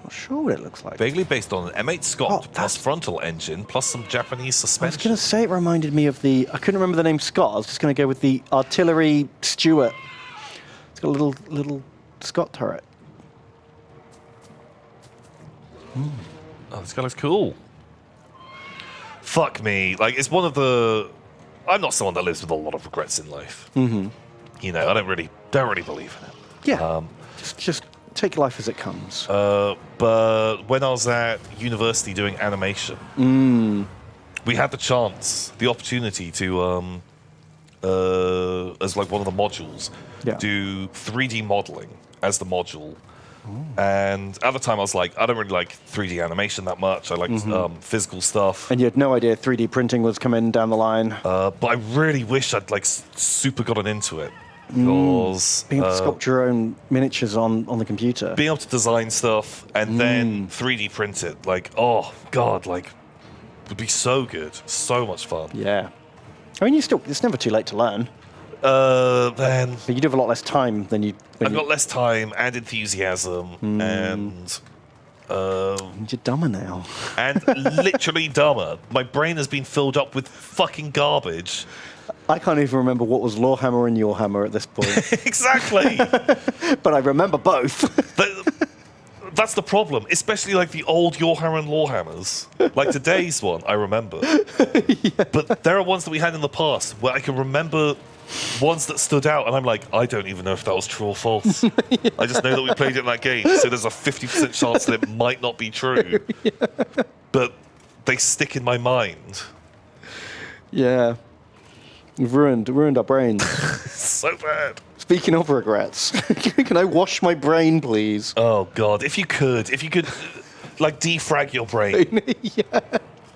not sure what it looks like. Vaguely based on an M8 Scott Oh, plus that's- frontal engine plus some Japanese I was suspension. going to say it reminded me of the. I couldn't remember the name Scott. I was just going to go with the artillery Stuart. It's got a little Scott turret. Oh, this guy looks cool. Fuck me. Like, it's one of the... I'm not someone that lives with a lot of regrets in life. Mm-hmm. You know, I don't really believe in it. Yeah. Just take life as it comes. But when I was at university doing animation, we had the chance, the opportunity to, as like one of the modules, Yeah. do 3D modeling as the module And at the time, I was like, I don't really like 3D animation that much. I like physical stuff. And you had no idea 3D printing was coming down the line. But I really wish I'd like super gotten into it. Because Being able to sculpt your own miniatures on the computer. being able to design stuff and then 3D print it, like, oh god, like, would be so good, so much fun. Yeah. I mean, it's never too late to learn. Then But you do have a lot less time than you. I've got less time and enthusiasm and You're dumber now. and literally dumber. My brain has been filled up with fucking garbage. I can't even remember what was Lawhammer and Warhammer at this point. Exactly. But I remember both. That's the problem, especially like the old Warhammer and Lawhammers. Like today's one, I remember. But there are ones that we had in the past where I can remember ones that stood out, and I'm like, I don't even know if that was true or false. I just know that we played it in that game, so there's a 50% chance that it might not be true. But they stick in my mind. Yeah. You've ruined our brains. So bad. Speaking of regrets, can I wash my brain, please? Oh god, if you could, like defrag your brain. Yeah.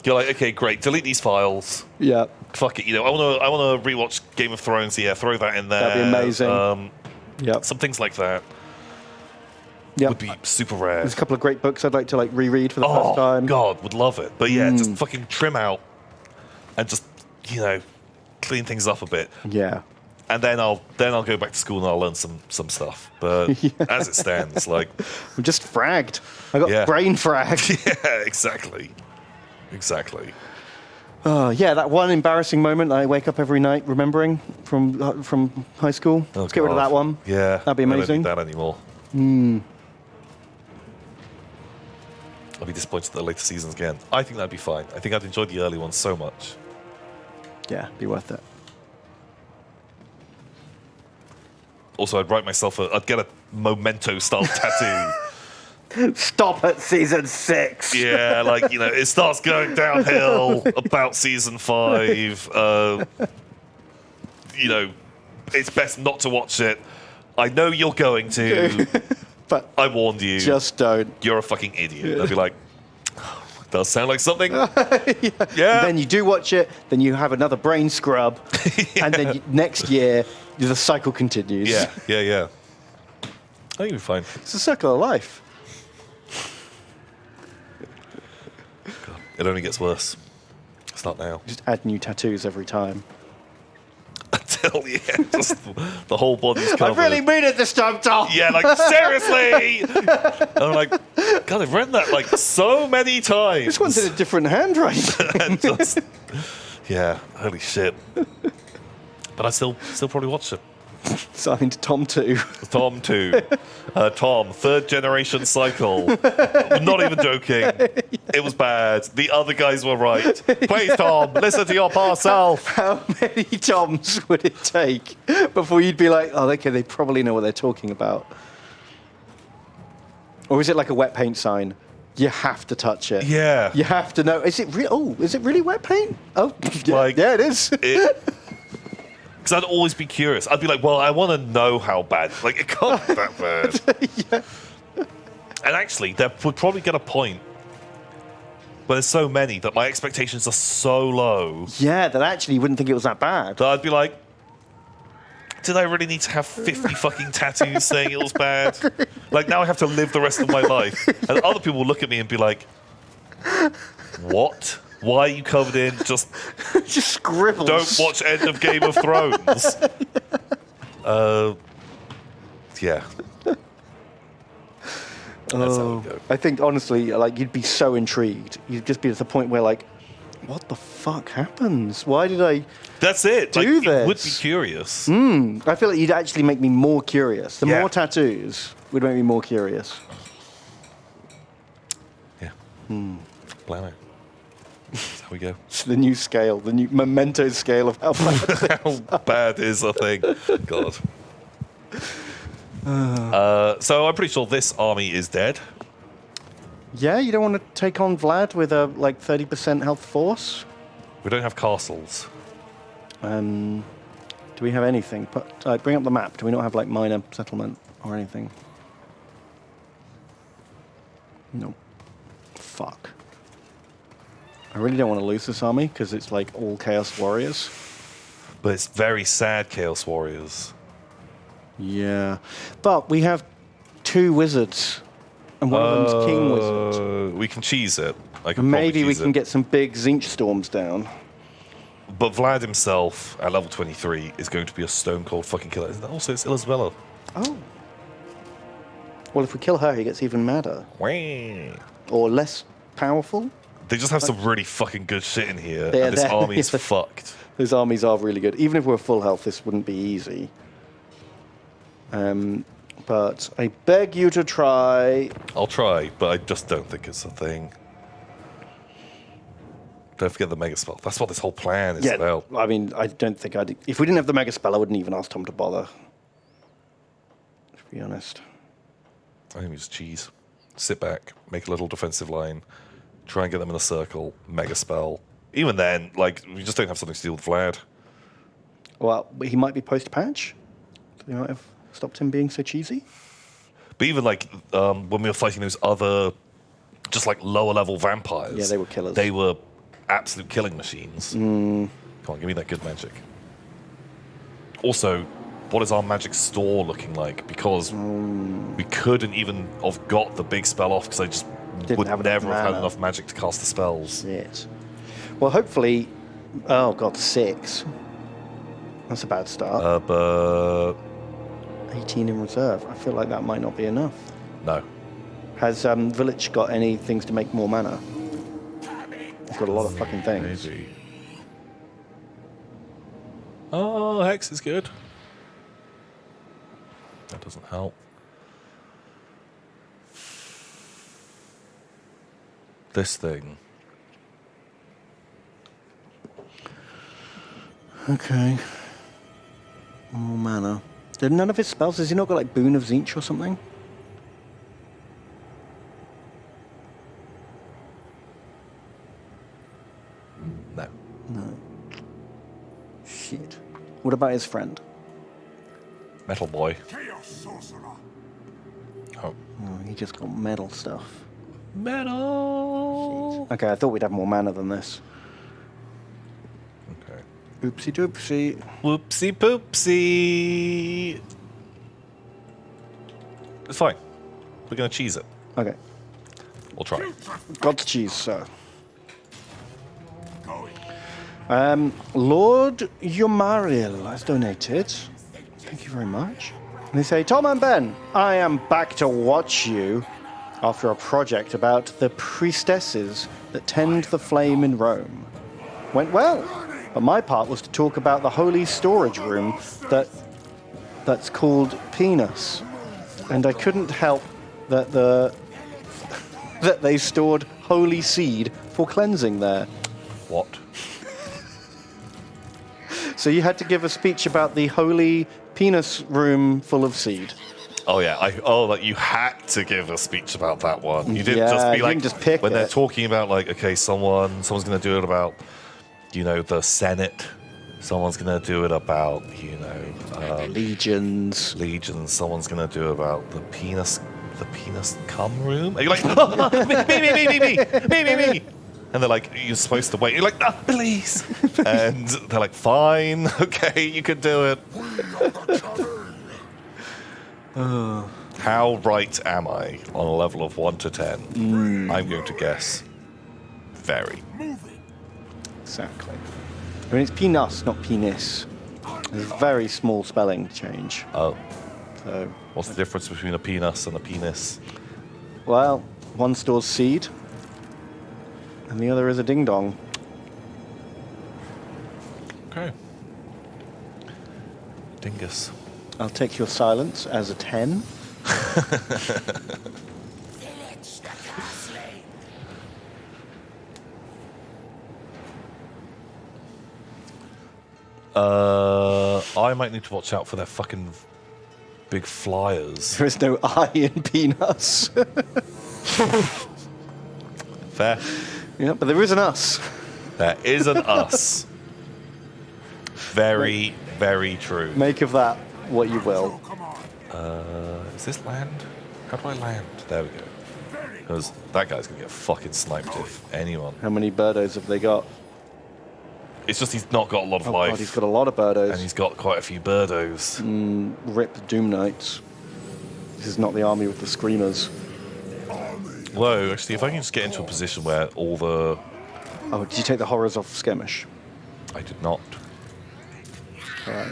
You're like, okay, great, delete these files. Yeah. Fuck it, you know, I want to rewatch Game of Thrones. Yeah, throw that in there. That'd be amazing. Yep. Some things like that Yep. would be super rare. There's a couple of great books I'd like to like reread for the first time. God, would love it. But yeah, just fucking trim out and just, you know, clean things up a bit. Yeah. And then I'll go back to school and I'll learn some stuff. But as it stands, like, I'm just fragged. I got brain fragged. yeah, exactly. Yeah, that one embarrassing moment I wake up every night remembering from high school. Oh, Let's get rid of God. that one. Yeah, That'd be I amazing. don't need that anymore. I'll be disappointed at the later seasons again. I think that'd be fine. I think I'd enjoy the early ones so much. Yeah, be worth it. Also, I'd write myself I'd get a memento-style tattoo. Stop at season 6. Yeah, like, you know, it starts going downhill about season 5. You know, it's best not to watch it. I know you're going to, But I warned you. just don't. You're a fucking idiot. I'd be like, oh, does sound like something. Yeah. Yeah. Then you do watch it, then you have another brain scrub, and then next year the cycle continues. Yeah. I think you'll be fine. It's a circle of life. God, it only gets worse. Start now. Just add new tattoos every time. Until the end, just the whole body's covered. I really mean it this time, Tom. Yeah, like, seriously! And I'm like, God, I've read that, like, so many times. This one's in a different handwriting. And just, yeah, holy shit. But I still probably watch it. Signed Tom 2. Tom 2. Tom, third generation cycle. Not even joking. It was bad. The other guys were right. Please, Tom, listen to your past self. How many Toms would it take before you'd be like, oh, okay, they probably know what they're talking about? Or is it like a wet paint sign? You have to touch it. Yeah. You have to know. Is it real? Oh, is it really wet paint? Oh, Like, yeah, it is. Because I'd always be curious. I'd be like, well, I want to know how bad. Like, it can't be that bad. Yeah. And actually, there would probably get a point where there's so many that my expectations are so low Yeah, that actually you wouldn't think it was that bad. that I'd be like, did I really need to have 50 fucking tattoos saying it was bad? Like, now I have to live the rest of my life. And other people will look at me and be like, what? Why are you covered in just Just scribbles. don't watch End of Game of Thrones? Yeah. That's how it go. I think, honestly, like, you'd be so intrigued. You'd just be at the point where, like, what the fuck happens? Why did I... That's it. Do Like, you would be this. curious. I feel like you'd actually make me more curious. The Yeah. more tattoos would make me more curious. Yeah. Blammo. That's how we go. It's the new scale, the new memento scale of how bad. How bad is a thing? God. So I'm pretty sure this army is dead. Yeah, you don't want to take on Vlad with a, like, 30% health force? We don't have castles. Do we have anything? Bring up the map. Do we not have, like, minor settlement or anything? No. Fuck. I really don't want to lose this army because it's like all Chaos Warriors. But it's very sad Chaos Warriors. Yeah. But we have 2 wizards. And one of them's King Wizard. We can cheese it. I can Maybe probably we cheese can it. get some big Zinch Storms down. But Vlad himself, at level 23, is going to be a stone cold fucking killer. Also, it's Ilizabella. Oh. Well, if we kill her, he gets even madder. Wah. Or less powerful. They just have some really fucking good shit in here, They're- and this they're- army is yeah. fucked. Those armies are really good. Even if we're full health, this wouldn't be easy. But I beg you to try. I'll try, but I just don't think it's a thing. Don't forget the Mega Spell. That's what this whole plan is about. I mean, I don't think I'd... If we didn't have the Mega Spell, I wouldn't even ask Tom to bother. To be honest. I think we just cheese. Sit back, make a little defensive line, try and get them in a circle, Mega Spell. Even then, like, we just don't have something to deal with Vlad. Well, he might be post-patch. They might have stopped him being so cheesy. But even, like, when we were fighting those other, just, like, lower-level vampires... Yeah, they were killers. They were absolute killing machines. Come on, give me that good magic. Also, what is our magic store looking like? Because we couldn't even have got the big spell off because I just Didn't would have enough never have had mana. enough magic to cast the spells. Shit. Well, hopefully... Oh, God, 6. That's a bad start. But 18 in reserve. I feel like that might not be enough. no. Has Village got any things to make more mana? He's got a lot of fucking things. Maybe. Oh, Hex is good. That doesn't help. This thing. Okay. More mana. Did none of his spells? Has he not got like Boon of Zinch or something? No. No. Shit. What about his friend? Metal Boy. Chaos Sorcerer. Oh. Oh, he just got metal stuff. Metal! Okay, I thought we'd have more mana than this. Okay. Oopsie doopsie. Whoopsie poopsie! It's fine. We're gonna cheese it. Okay. We'll try. God's cheese, sir. Going. Lord Yomaril has donated. Thank you very much. And they say, Tom and Ben, I am back to watch you after a project about the priestesses that tend the flame in Rome. Went well, but my part was to talk about the holy storage room that's called Penis. And I couldn't help that that they stored holy seed for cleansing there. What? So you had to give a speech about the holy penis room full of seed. Oh yeah, like you had to give a speech about that one. You didn't Yeah, just be you like didn't just pick when they're it. talking about like, okay, someone's going to do it about, you know, the Senate. Someone's going to do it about, you know, Legions. legions. Someone's going to do it about the penis cum room. And you're like, me. And they're like, you're supposed to wait. You're like, no, please. And they're like, fine, okay, you can do it. How right am I on a level of 1 to 10? I'm going to guess very. Exactly. I mean, it's penis, not penis. There's a very small spelling change. Oh, So, what's the difference between a penis and a penis? well, one stores seed, and the other is a ding dong. Okay. Dingus. I'll take your silence as a 10. I might need to watch out for their fucking big flyers. There is no I in penis. Fair. Yeah, but there is an us. There is an us. Very, very true. Make of that what you will. Come on. Is this land? How do I land? There we go. Very Because that guy's going to get fucking sniped if anyone. How many birdos have they got? It's just he's not got a lot of Oh life. God, he's got a lot of birdos. And he's got quite a few birdos. Rip Doom Knights. This is not the army with the screamers. Whoa, actually, if I can just get into a position where all the... Oh, did you take the horrors off skirmish? I did not. Right.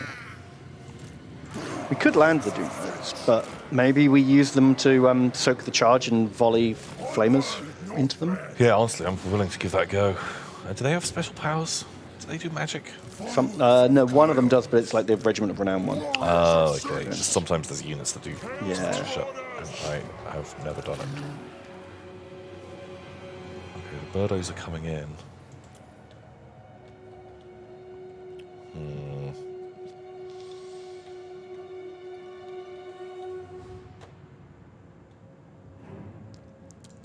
We could land the Doom Knights, but maybe we use them to soak the charge and volley flamers into them. Yeah, honestly, I'm willing to give that a go. Do they have special powers? Do they do magic? No, one of them does, but it's like the Regiment of Renown one. Oh, okay. Just sometimes there's units that do Yeah. some extra shit, and I have never done it. Okay, the birdos are coming in.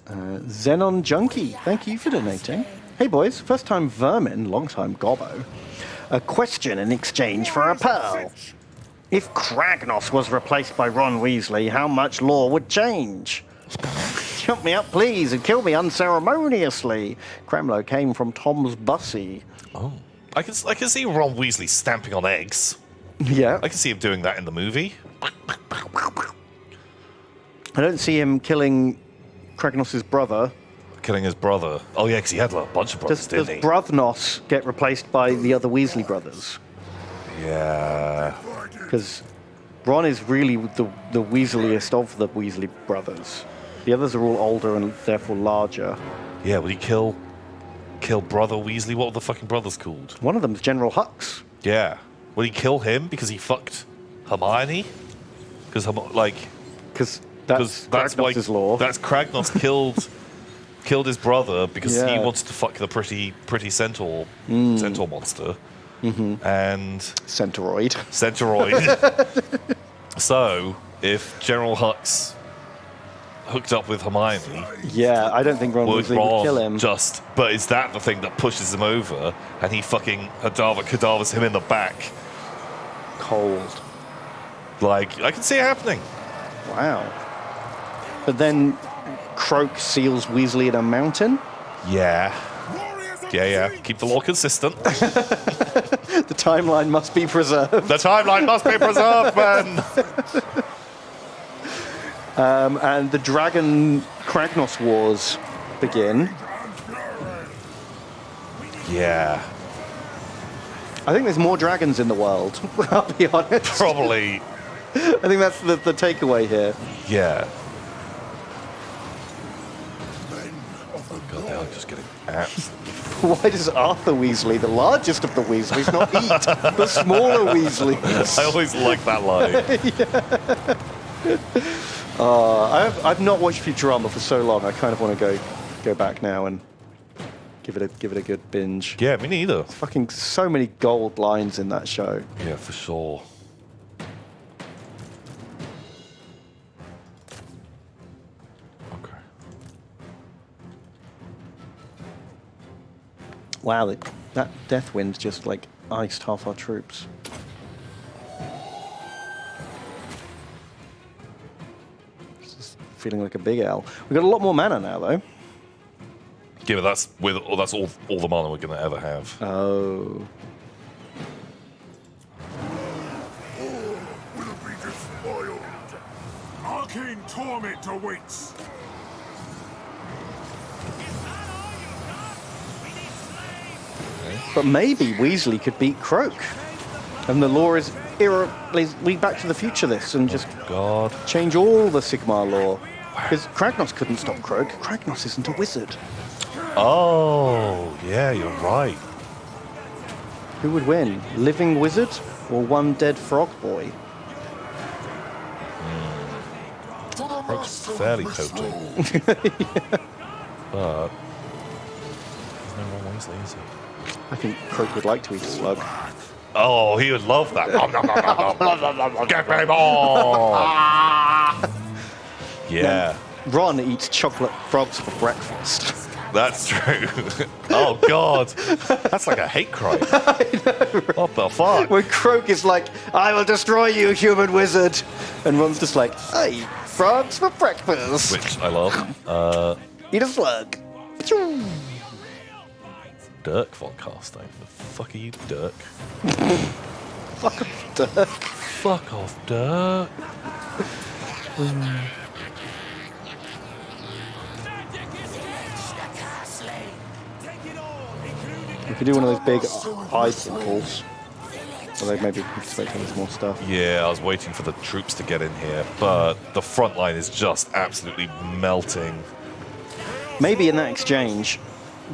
Xenon Junkie, thank you for donating. Hey boys, first time Vermin, long time Gobbo. A question in exchange for a pearl. If Kragnos was replaced by Ron Weasley, how much lore would change? Jump me up, please, and kill me unceremoniously. Kremlo came from Tom's Bussy. Oh. I can see Ron Weasley stamping on eggs. Yeah. I can see him doing that in the movie. I don't see him killing Kragnos' brother. Killing his brother. Oh yeah, because he had a bunch of brothers, Does didn't he? Brethnos get replaced by the other Weasley brothers? Yeah. Because Ron is really the Weaseliest of the Weasley brothers. The others are all older and therefore larger. Yeah, would he kill brother Weasley? What were the fucking brothers called? One of them's General Hux. Yeah. Would he kill him because he fucked Hermione? Because Because that's why Kragnos' law. That's Kragnos killed his brother because he Yeah. wanted to fuck the pretty centaur monster. And Centauroid. Centauroid. So if General Hux hooked up with Hermione, Yeah, I don't think Ron would Weasley would kill him. but is that the thing that pushes him over and he fucking cadavers him in the back? Cold. Like, I can see it happening. Wow. But then Croak seals Weasley in a mountain. Yeah. Yeah. Keep the law consistent. The timeline must be preserved. The timeline must be preserved, man. And the Dragon Kragnos Wars begin. Yeah. I think there's more dragons in the world, I'll be honest. Probably. I think that's the takeaway here. Yeah. Oh god, they are just getting absolutely... Why does Arthur Weasley, the largest of the Weasleys, not eat the smaller Weasleys? I always like that line. I've not watched Futurama for so long. I kind of want to go back now and give it a good binge. Yeah, me neither. Fucking so many gold lines in that show. Yeah, for sure. Okay. Wow, that death wind just like iced half our troops. This is feeling like a big L. We've got a lot more mana now, though. Yeah, but that's all the mana we're gonna ever have. Oh. Will be despoiled. Arcane torment awaits. But maybe Weasley could beat Croak. And the law is we Back to the Future this and just God. change all the Sigmar law. Because Kragnos couldn't stop Croak. Kragnos isn't a wizard. Oh, yeah, you're right. Who would win? Living wizard or one dead frog boy? That's fairly potent. But there's no Ron Weasley, is he? I think Croak would like to eat a slug. Oh, he would love that. Get me more! Yeah, Ron eats chocolate frogs for breakfast. that's true. Oh, God. That's like a hate crime. What the fuck? When Croak is like, I will destroy you, human wizard. And Ron's just like, hey, Frogs for breakfast. which I love. Eat a slug. Dirk von Carstein. The fuck are you, Dirk? Fuck off, Dirk. Fuck off, Dirk. We could do one of those big icicles. Although maybe we could expect there's more stuff. Yeah, I was waiting for the troops to get in here, but the front line is just absolutely melting. Maybe in that exchange,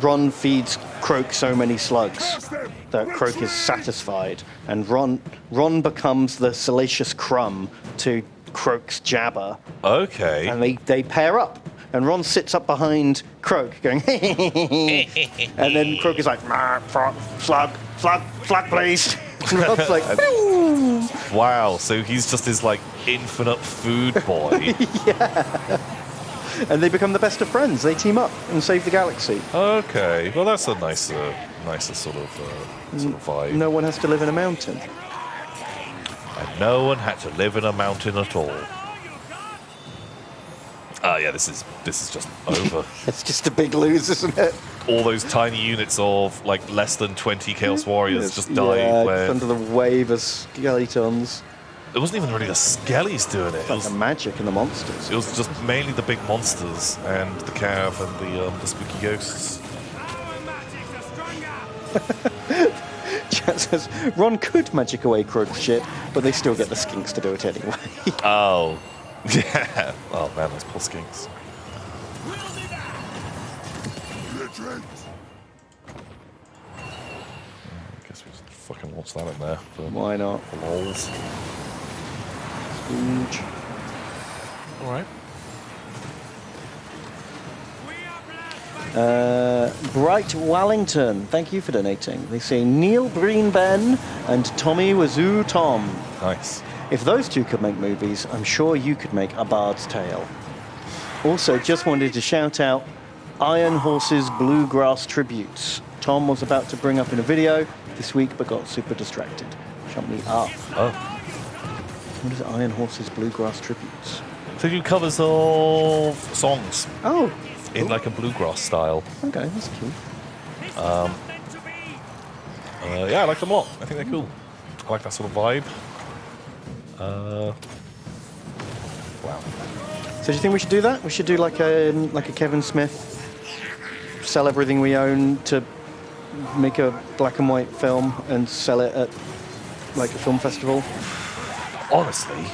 Ron feeds Croak so many slugs that Croak is satisfied, and Ron becomes the salacious crumb to Croak's jabber, Okay. and they pair up. And Ron sits up behind Croak, going, and then Croak is like, slug, please. And Ron's like, "Pew." Wow, so he's just his, like, infinite food boy. And they become the best of friends. They team up and save the galaxy. Okay, well, that's a nicer sort of vibe. No one has to live in a mountain. And no one had to live in a mountain at all. Yeah, this is just over. It's just a big lose, isn't it? All those tiny units of like less than 20 Chaos Warriors just died. Yeah, Where just under the wave of skeletons. it wasn't even really the skellies doing it. It Like was, the magic and the monsters. it was just mainly the big monsters and the cav and the spooky ghosts. Chat says, Ron could magic away Croak's shit, but they still get the skinks to do it anyway. Oh, yeah. Oh man, those poor skinks. I guess we just fucking launch that in there. For Why not? lols. Huge. All right. Bright Wallington, thank you for donating. They say Neil Breen Ben and Tommy Wazoo Tom. Nice. If those two could make movies, I'm sure you could make A Bard's Tale. Also, just wanted to shout out Iron Horse's Bluegrass Tributes. Tom was about to bring up in a video this week, but got super distracted. Shut me up. Oh. What is Iron Horse's Bluegrass Tributes? So you do covers of songs Oh, in like a bluegrass style. okay, that's cool. Yeah, I like them a lot. I think they're cool. I like that sort of vibe. Wow. So do you think we should do that? We should do like a Kevin Smith, sell everything we own to make a black and white film and sell it at like a film festival? Honestly,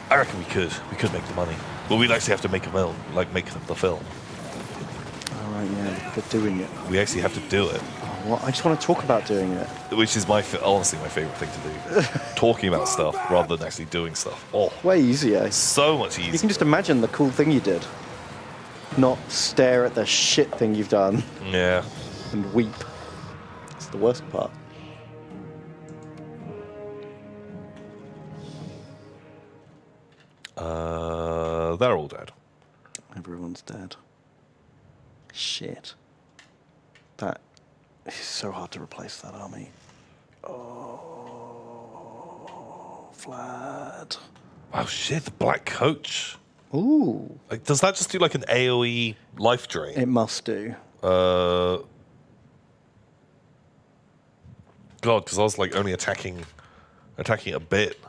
I reckon we could. We could make the money. But we'd actually have to make a film, like make the film. All right, yeah, they're doing it. We actually have to do it, Well, I just want to talk about doing it. which is honestly my favorite thing to do. Talking about stuff rather than actually doing stuff. Oh, Way easier. so much You easier. can just imagine the cool thing you did, not stare at the shit thing you've done Yeah. and weep. It's the worst part. They're all dead. Everyone's dead. Shit. That is so hard to replace that army. Oh, Vlad. Oh shit, the black coach. Ooh. Like, does that just do like an AoE life drain? It must do. God, because I was like only attacking a bit.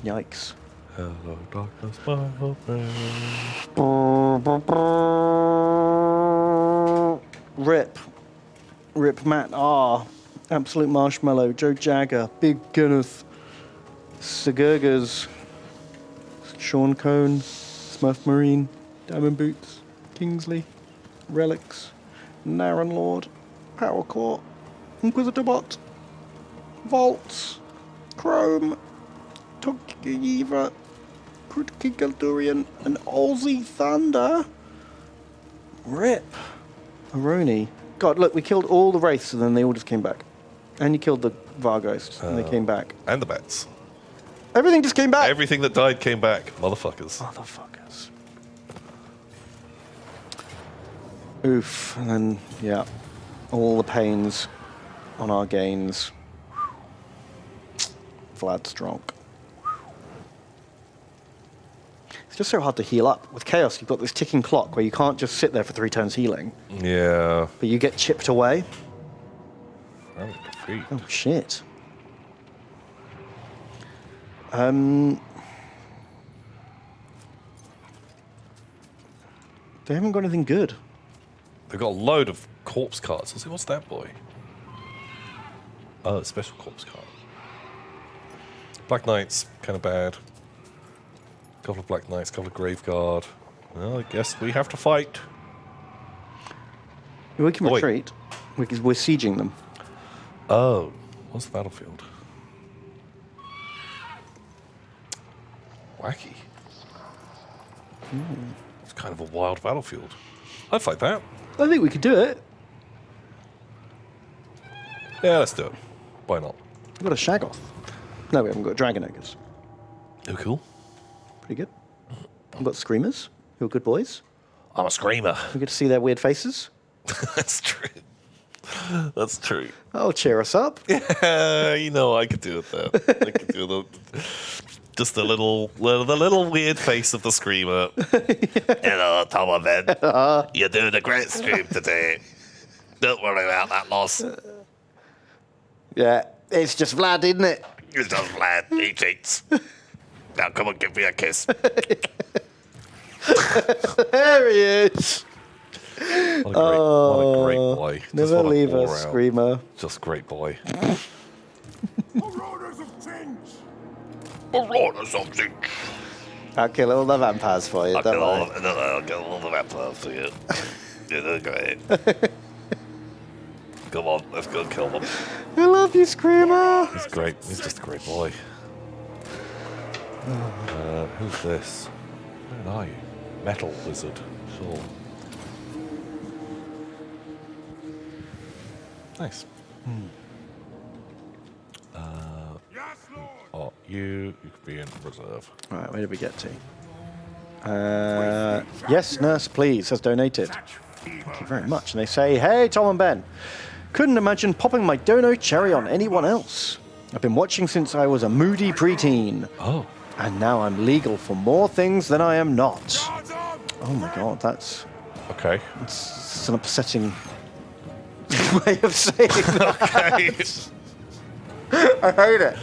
Yikes. Hello, darkness, my old friend. Rip. Rip Matt R. Absolute Marshmallow. Joe Jagger. Big Kenneth. Segurgas. Sean Cohn. Smurf Marine. Diamond Boots. Kingsley. Relics. Naren Lord. Powerclaw. Inquisitor Bot. Vaults. Chrome. Tokiva. Critical Galdurian. And Aussie Thunder. Rip. Aroni. God, look, we killed all the Wraiths and then they all just came back. And you killed the Varghosts and they came back. And the bats. Everything just came back. Everything that died came back. Motherfuckers. Motherfuckers. Oof. And then, yeah, all the pains on our gains. Vlad Strong. It's just so hard to heal up. With Chaos, you've got this ticking clock where you can't just sit there for 3 turns healing. Yeah. But you get chipped away. That was defeat. Oh, shit. They haven't got anything good. They've got a load of corpse cards. Let's see, what's that boy? Oh, special corpse card. Black Knights, kind of bad. Couple of Black Knights, couple of Graveguard. Well, I guess we have to fight. We can Oh, wait. retreat. We're sieging them. Oh, what's the battlefield? Wacky. It's kind of a wild battlefield. I'd fight that. I think we could do it. Yeah, let's do it. Why not? We've got a Shaggoth. No, we haven't got Dragon Ogres. Oh, cool. Pretty good. We've got Screamers, who are good boys. I'm a screamer. We get to see their weird faces. That's true. That's true. That'll cheer us up. Yeah, you know, I could do it though. I could do just the little weird face of the screamer. Hello, Tom and Ben. You're doing a great stream today. Don't worry about that loss. Yeah, it's just Vlad, isn't it? It's just Vlad. He cheats. Now come and give me a kiss. There he is. What a great boy. Just Never what a leave bore us, out. Screamer. Just great boy. Marauders of Tinge! Marauders of Zinch. I'll kill all the vampires for you, I'll don't kill all worry. I'll kill all the vampires for you. You're doing great. Come on, let's go kill them. I love you, Screamer. He's great. He's just a great boy. Who's this? Where are you? Metal Wizard. Sure. Nice. Yes, Lord! Oh, you could be in reserve. All right, where did we get to? Yes, Nurse, please, has donated. Thank you very much. And they say, hey, Tom and Ben. Couldn't imagine popping my dono cherry on anyone else. I've been watching since I was a moody preteen. Oh. And now I'm legal for more things than I am not. Guards on! Oh my god, that's Okay. an upsetting way of saying that. Okay. I hate it.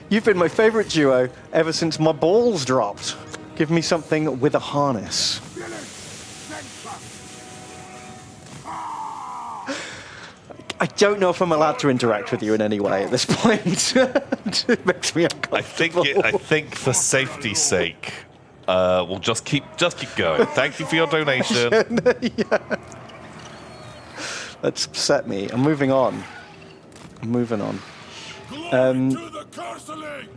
You've been my favorite duo ever since my balls dropped. Give me something with a harness. I don't know if I'm allowed to interact with you in any way at this point. It makes me uncomfortable. I think for safety's sake, we'll just keep going. Thank you for your donation. That's upset me. I'm moving on. Glory to the Curseling!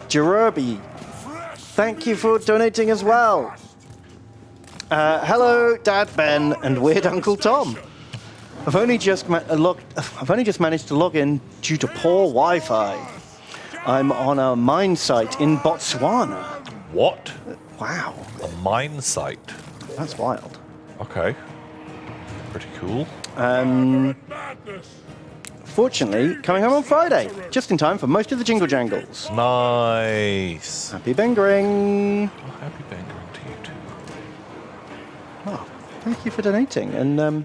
Jerobi, Fresh thank you for donating as well. Hello, Dad Ben and Weird Uncle Tom. I've only just managed to log in due to poor Wi-Fi. I'm on a mine site in Botswana. What? Wow, A mine site. that's wild. Okay. Pretty cool. madness! Fortunately, coming home on Friday, just in time for most of the Jingle Jangles. Nice. Happy Bengering. Oh, happy bangering to you too. Oh, thank you for donating. And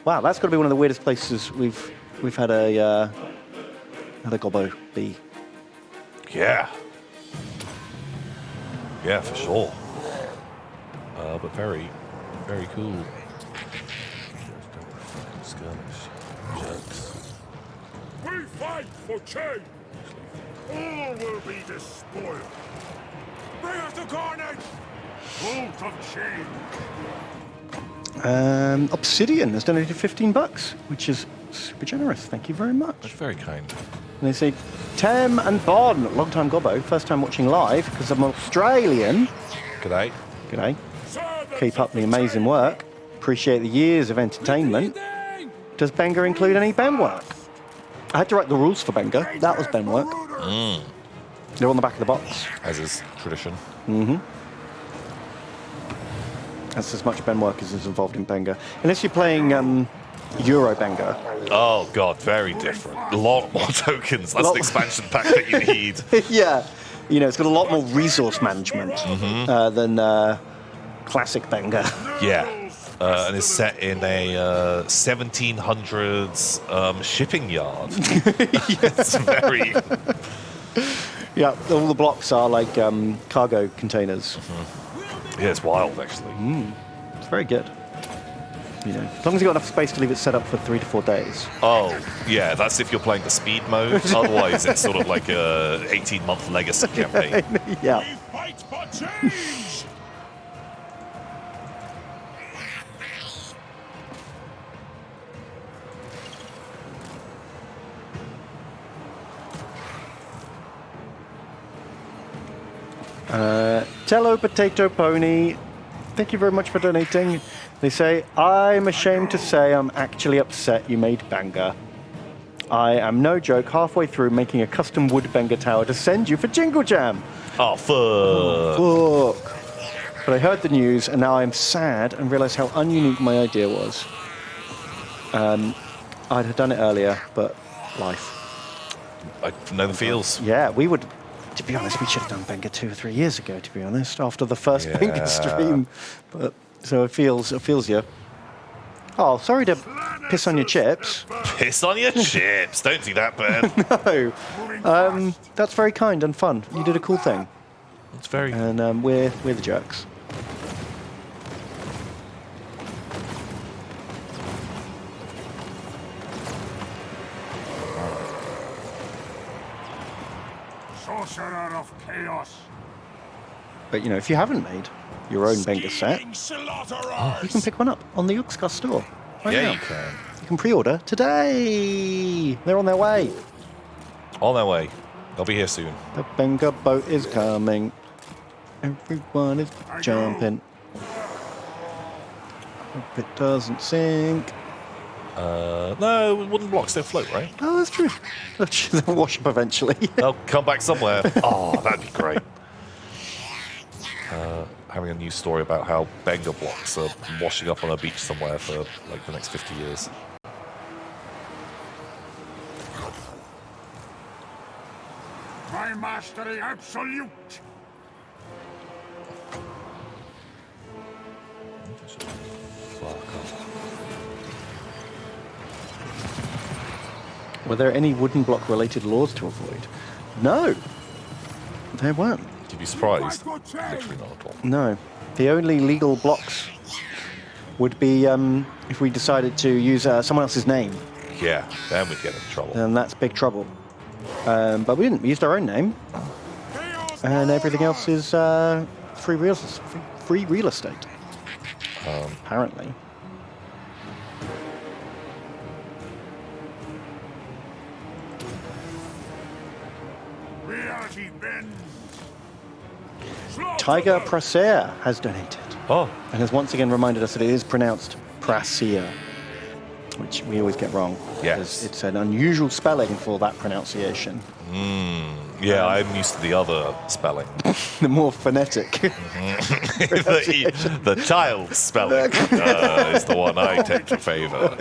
wow, that's got to be one of the weirdest places we've had a gobbo be. Yeah. Yeah, for sure. But very, very cool. Skirmish. Jerks. We fight for change! All will be despoiled! Bring us to carnage! Bolt of change! Obsidian has donated $15, which is super generous. Thank you very much. That's very kind. And they say, Tem and Bon, long time gobbo, first time watching live because I'm Australian. G'day. G'day. Keep up the amazing work. Appreciate the years of entertainment. Does Benga include any Ben work? I had to write the rules for Benga. That was Ben work. They're on the back of the box. As is tradition. That's as much Ben work as is involved in Benga. Unless you're playing Euro Benga. Oh god, very different. A lot more tokens. That's the expansion pack that you need. Yeah. You know, it's got a lot more resource management than classic Benga. Yeah. And is set in a 1700s shipping yard. It's very... Yeah, all the blocks are like cargo containers. Yeah, it's wild, actually. It's very good. You know, as long as you've got enough space to leave it set up for 3 to 4 days. Oh, yeah, that's if you're playing the speed mode. Otherwise, it's sort of like a 18-month legacy campaign. Yeah. We fight for change! Tello Potato Pony, thank you very much for donating. They say, I'm ashamed to say I'm actually upset you made Benga. I am no joke halfway through making a custom wood Benga tower to send you for Jingle Jam. Oh, fuck. Fuck. But I heard the news and now I'm sad and realise how ununique my idea was. I'd have done it earlier, but life. I know the feels. Yeah, we would... To be honest, we should have done Benga 2 or 3 years ago, to be honest, after the first Benga stream. But so it feels you. Oh, sorry to piss on your chips. Piss on your chips. Don't do that, Ben. No. That's very kind and fun. You did a cool thing. It's very... And we're the jerks. Sorcerer of chaos. But, you know, if you haven't made your own Benga set, Scheming you slaughterers. can pick one up on the Uxcar store. Right Yeah, now. you can. You can pre-order today. They're on their way. On their way. They'll be here soon. The Benga boat is coming. Everyone is jumping. Hope it doesn't sink. No, wooden blocks don't float, right? Oh, that's true. They'll wash up eventually. They'll come back somewhere. Oh, that'd be great. Having a news story about how Benga blocks are washing up on a beach somewhere for like the next 50 years. My mastery absolute. Fuck off. Were there any wooden block related laws to avoid? No. There weren't. You'd be surprised. Literally not at all. No. The only legal blocks would be if we decided to use someone else's name. Yeah, then we'd get in trouble. Then that's big trouble. But we didn't. We used our own name. And everything else is free real estate. Apparently. Reality bends. Tiger Praser has donated. Oh, And has once again reminded us that it is pronounced Prasia, which we always get wrong. Yes. because It's an unusual spelling for that pronunciation. yeah, I'm used to the other spelling. The more phonetic. the child's spelling is the one I tend to favour.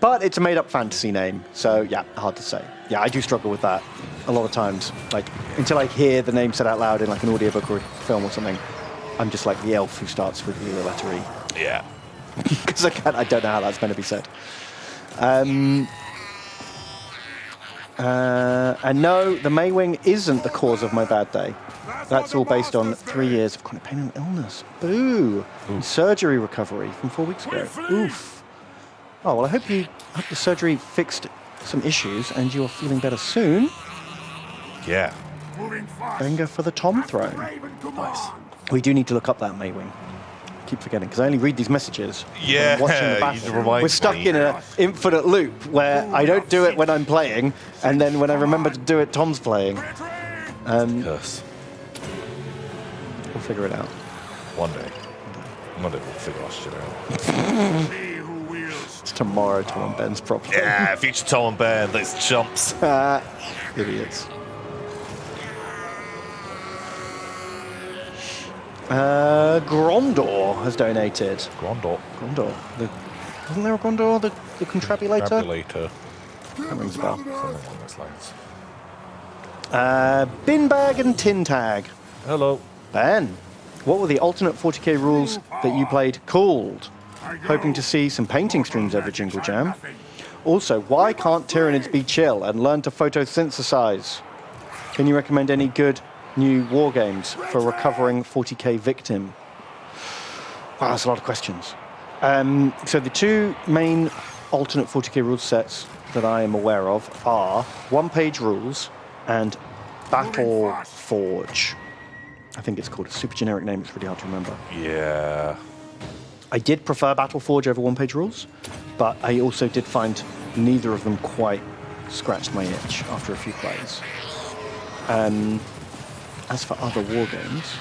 But it's a made-up fantasy name, so yeah, hard to say. Yeah, I do struggle with that a lot of times. Like, until I hear the name said out loud in like an audiobook or a film or something, I'm just like the elf who starts with the letter E. Yeah. Because I don't know how that's going to be said. And no, the Maywing isn't the cause of my bad day. That's all based on 3 years of chronic pain and illness. Boo! And surgery recovery from 4 weeks ago. Oof. Oh, well, I hope the surgery fixed some issues and you're feeling better soon. Yeah. Moving fast. Benga for the Tom throne. Raven command. We do need to look up that Maywing. Keep forgetting, because I only read these messages. when Yeah, I'm watching the you battle. remind We're stuck me. in an infinite loop where I don't do it when I'm playing, and then when I remember to do it, Tom's playing. Curse. We'll figure it out. One day we'll figure our shit out. See who wields. It's tomorrow, Tom and Ben's problem. Yeah, future Tom and Ben, those chumps. Idiots. Grondor has donated. Grondor. Grondor. Wasn't there a Grondor? The Contrabulator? Tabulator. That rings a bell. Something along those lines. Bin Bag and Tin Tag. Hello. Ben, what were the alternate 40k rules that you played called? Hoping to see some painting streams over Jingle Jam. Also, why can't Tyranids be chill and learn to photosynthesize? Can you recommend any good new war games for recovering 40k victim? Wow, that's a lot of questions. So the two main alternate 40k rule sets that I am aware of are one-page rules and Battle Forge. I think it's called a super generic name. It's really hard to remember. Yeah. I did prefer Battle Forge over one-page rules, but I also did find neither of them quite scratched my itch after a few plays. As for other war games,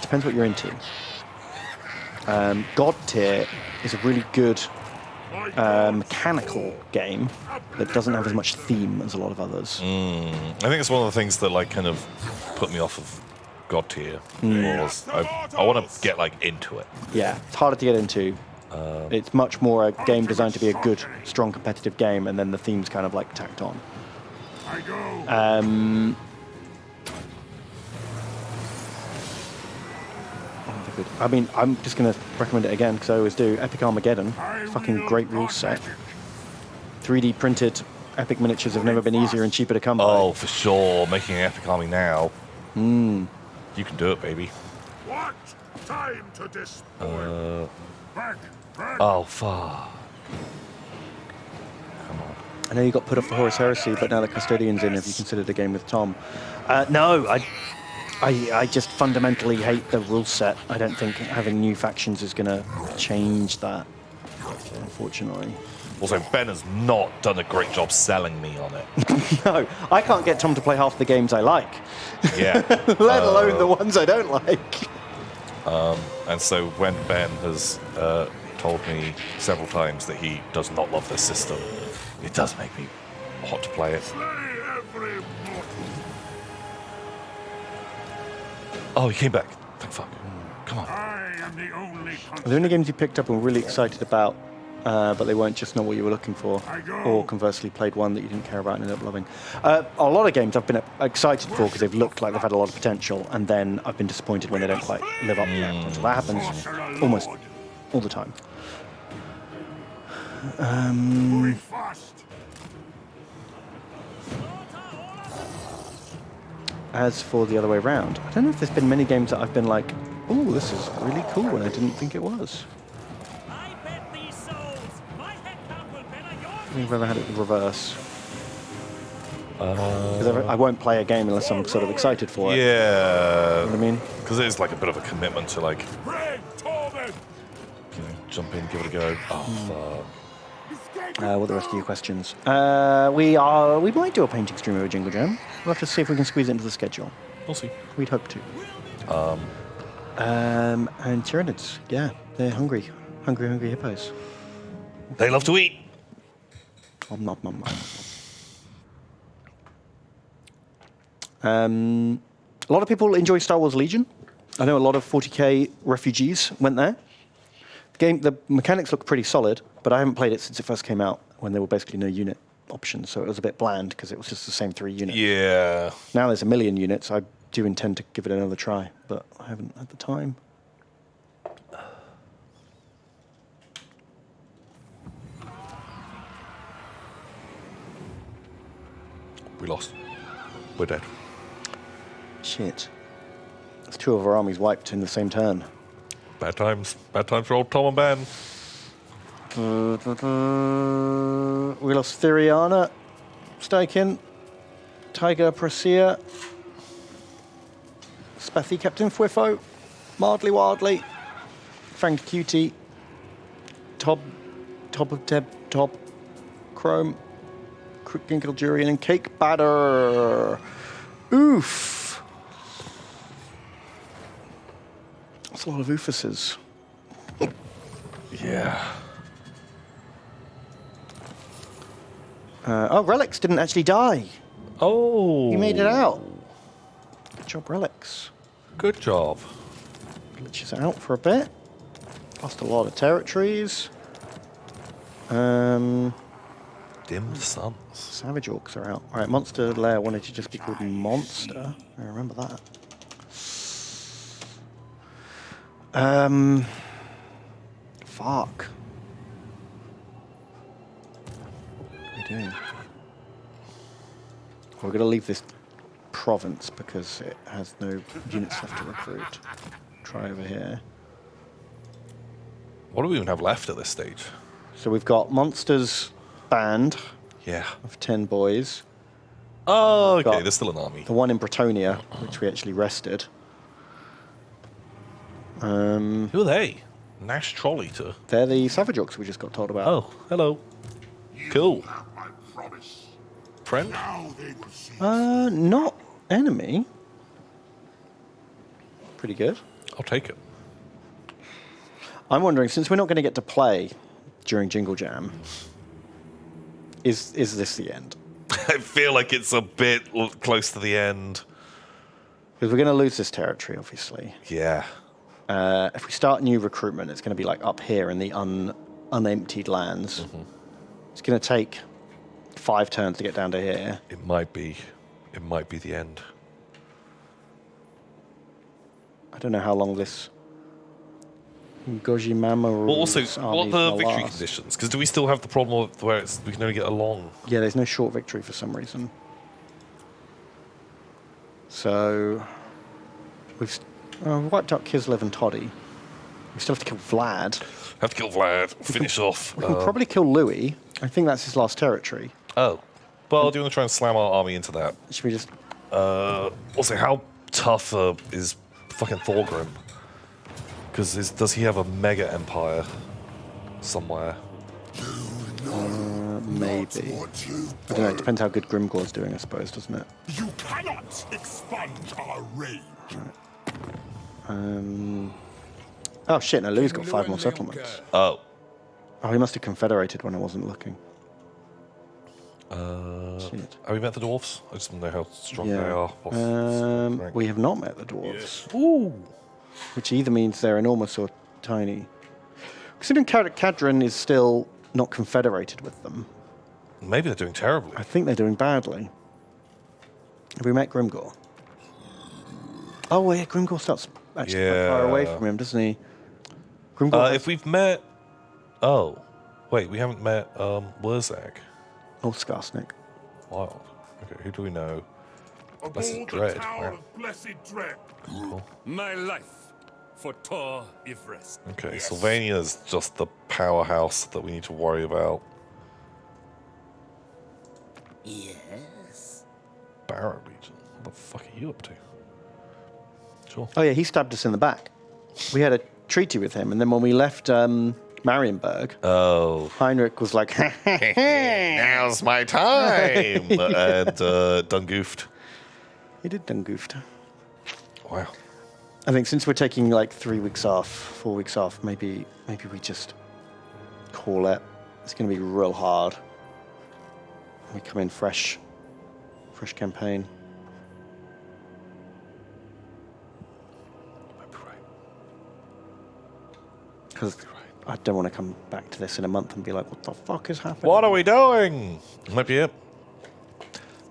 depends what you're into. God Tier is a really good mechanical game that doesn't have as much theme as a lot of others. I think it's one of the things that like kind of put me off of God Tier. Was I want to get like into it. Yeah, it's harder to get into. It's much more a game designed to be a good, strong competitive game, and then the theme's kind of like tacked on. I mean, I'm just going to recommend it again, because I always do. Epic Armageddon. Fucking great rule set. 3D printed epic miniatures have never been easier and cheaper to come by. Oh, for sure. Making an epic army now. You can do it, baby. What? Time to despoil. Back. Oh, fuck. Come on. I know you got put off the Horus Heresy, but now the Custodian's in. Have you considered a game with Tom? No, I just fundamentally hate the rule set. I don't think having new factions is going to change that, unfortunately. Also, Ben has not done a great job selling me on it. No, I can't get Tom to play half the games I like. Yeah. Let alone the ones I don't like. And so when Ben has told me several times that he does not love this system, it does make me hot to play it. Slay every mortal. Oh, he came back. Thank fuck. Come on. I am the only Are there any games you picked up and were really excited about, but they weren't just not what you were looking for? Or conversely played one that you didn't care about and ended up loving? A lot of games I've been excited for because they've looked like they've had a lot of potential, and then I've been disappointed when they don't quite live up to that potential. That happens almost all the time. Moving fast. As for the other way around, I don't know if there's been many games that I've been like, oh, this is really cool, and I didn't think it was. I bet these souls. My head count will better yours. I think I've ever had it in reverse. Because I won't play a game unless I'm sort of excited for it. Yeah. You know what I mean? Because it is like a bit of a commitment to like, Bring Torment. jump in, give it a go. Oh, fuck. What are the rest of your questions? We might do a painting stream over Jingle Jam. We'll have to see if we can squeeze it into the schedule. We'll see. We'd hope to. And Tyranids, yeah, they're hungry. Hungry hippos. They love to eat. Nom, nom, nom, nom. A lot of people enjoy Star Wars Legion. I know a lot of 40k refugees went there. The mechanics look pretty solid, but I haven't played it since it first came out, when there were basically no unit options, so it was a bit bland because it was just the same 3 units. Yeah. Now there's 1 million units. I do intend to give it another try, but I haven't had the time. We lost. We're dead. Shit. There's 2 of our armies wiped in the same turn. Bad times. Bad times for old Tom and Ben. We lost Theriana, Stakin, Tiger Presea, Spathy Captain Fwiffo, Mardley Wardley, Frank Cutie, Top of Teb, Top, Chrome, Ginkle Jurian, and Cake Batter. Oof. That's a lot of oofuses. Yeah. Relics didn't actually die. Oh. He made it out. Good job, Relics. Good job. Glitches out for a bit. Lost a lot of territories. Dim Suns. Savage Orcs are out. Right, Monster Lair wanted to just be called Monster. I remember that. Fuck. What are we doing? We're going to leave this province because it has no units left to recruit. Try over here. What do we even have left at this stage? So we've got Monsters Band Yeah. of 10 boys. Oh, okay. Got There's still an army. The one in Bretonia, which we actually rested. Who are they? Nash Troll Eater. They're the Savage Orcs we just got told about. Oh, hello. Cool. Have my promise. Friend? Now they will see. Not enemy. Pretty good. I'll take it. I'm wondering, since we're not going to get to play during Jingle Jam, is this the end? I feel like it's a bit close to the end. Because we're going to lose this territory, obviously. Yeah. If we start new recruitment, it's going to be like up here in the unemptied lands. It's going to take 5 turns to get down to here. It might be the end. I don't know how long this Gojimama Well, also, rules what armies are the will victory last. conditions? Because do we still have the problem of where we can only get along? Yeah, there's no short victory for some reason. So we've wiped out Kislev and Toddy. We still have to kill Vlad. Have to kill Vlad. Finish off. We can probably kill Louis. I think that's his last territory. Oh. Well, do you want to try and slam our army into that? Should we just... Also, how tough is fucking Thorgrim? Because does he have a mega empire somewhere? Maybe. Want to I don't know. It depends how good Grimgor's doing, I suppose, doesn't it? You cannot expunge our rage. Oh, shit. No, Louis got 5 more settlements. Oh. Oh, he must have confederated when I wasn't looking. Shit. Have we met the dwarfs? I just want to know how strong they Yeah. are. What's We have not met the dwarves. Ooh. Which either means they're enormous or tiny. Considering Cadron is still not confederated with them, Maybe they're doing terribly. I think they're doing badly. Have we met Grimgor? Oh, wait, Grimgor starts actually quite far away Yeah. from him, doesn't he? Grimgor If we've met... Oh. Wait, we haven't met Wurzag. Oh, Skarsnik. Wild. Okay, who do we know? Blessed Dread, Dread. Tower wow. of Blessed Dread. My life for Tor Ivrest. Okay, Sylvania's just the powerhouse that we need to worry about. Yes. Barrow region. What the fuck are you up to? Sure. Oh, yeah, he stabbed us in the back. We had a treaty with him, and then when we left Marienburg, Oh. Heinrich was like, Now's my time! And done goofed. he did done goofed. Wow. I think since we're taking like 3 weeks off, 4 weeks off, maybe we just call it. It's going to be real hard. We come in fresh campaign. You might be right. Because I don't want to come back to this in a month and be like, what the fuck is happening? What are we doing? Might be it.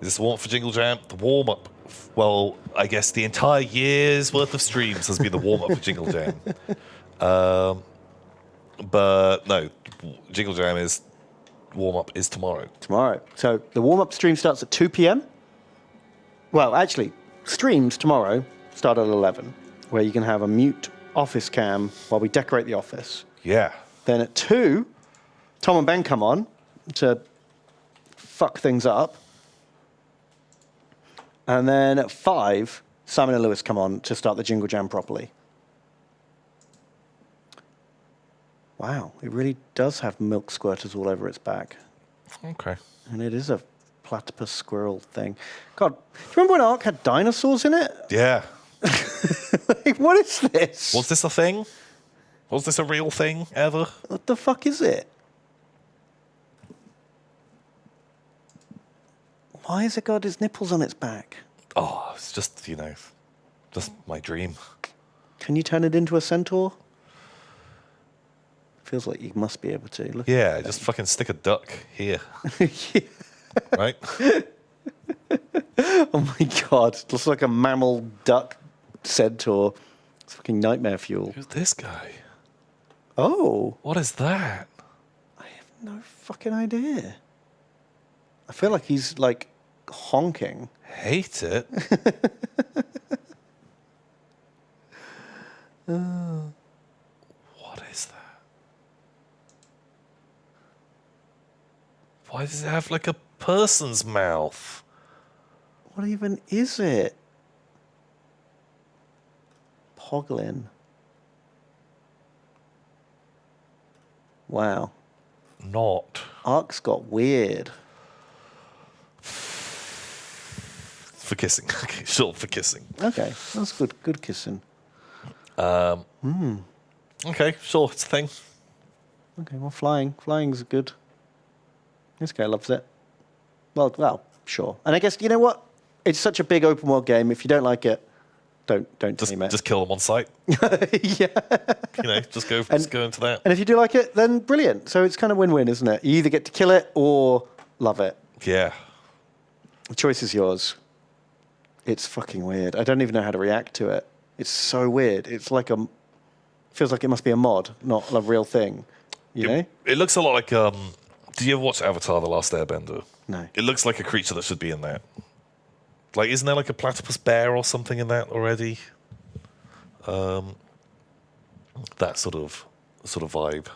Is this the warm-up for Jingle Jam? The warm-up. Well, I guess the entire year's worth of streams has been the warm-up for Jingle Jam. But no, Jingle Jam is warm-up is tomorrow. Tomorrow. So the warm-up stream starts at 2 p.m. Well, actually, streams tomorrow start at 11, where you can have a mute office cam while we decorate the office. Yeah. Then at 2, Tom and Ben come on to fuck things up. And then at 5, Simon and Lewis come on to start the Jingle Jam properly. Wow, it really does have milk squirters all over its back. Okay. And it is a platypus squirrel thing. God, do you remember when Ark had dinosaurs in it? Yeah. Like, what is this? Was this a thing? Was this a real thing ever? What the fuck is it? Why has it got its nipples on its back? Oh, it's just, you know, Just my dream. Can you turn it into a centaur? Feels like you must be able to. Look Yeah, just fucking stick a duck here. Right? Oh my god. It looks like a mammal duck centaur. It's fucking nightmare fuel. Who's this guy? Oh. What is that? I have no fucking idea. I feel like he's like honking. Hate it. What is that? Why does it have like a person's mouth? What even is it? Poglin. Wow. Not. Ark's got weird. For kissing. Okay, sure, for kissing. Okay, that's good. Good kissing. Okay, sure, it's a thing. Okay, well, flying. Flying's good. This guy loves it. Well, sure. And I guess, you know what? It's such a big open world game. If you don't like it, don't tame it. Just kill them on sight. Yeah. You know, just go into that. And if you do like it, then brilliant. So it's kind of win-win, isn't it? You either get to kill it or love it. Yeah. The choice is yours. It's fucking weird. I don't even know how to react to it. It's so weird. It's like feels like it must be a mod, not a real thing. You know? It looks a lot like did you ever watch Avatar: The Last Airbender? No. It looks like a creature that should be in that. Like, isn't there like a platypus bear or something in that already? That sort of vibe.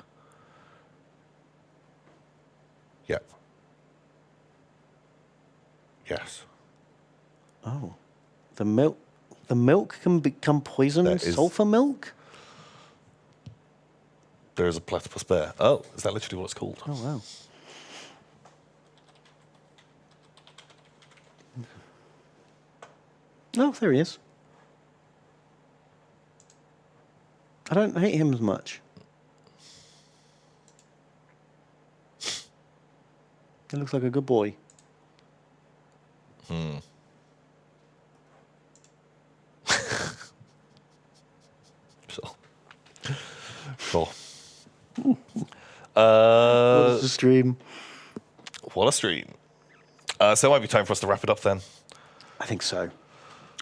Yeah. Yes. Oh. The milk can become poison? That is- Sulfur milk? There is a platypus bear. Oh, is that literally what it's called? Oh, wow. Oh, there he is. I don't hate him as much. He looks like a good boy. Sure. What's the stream? What a stream. So it might be time for us to wrap it up then. I think so.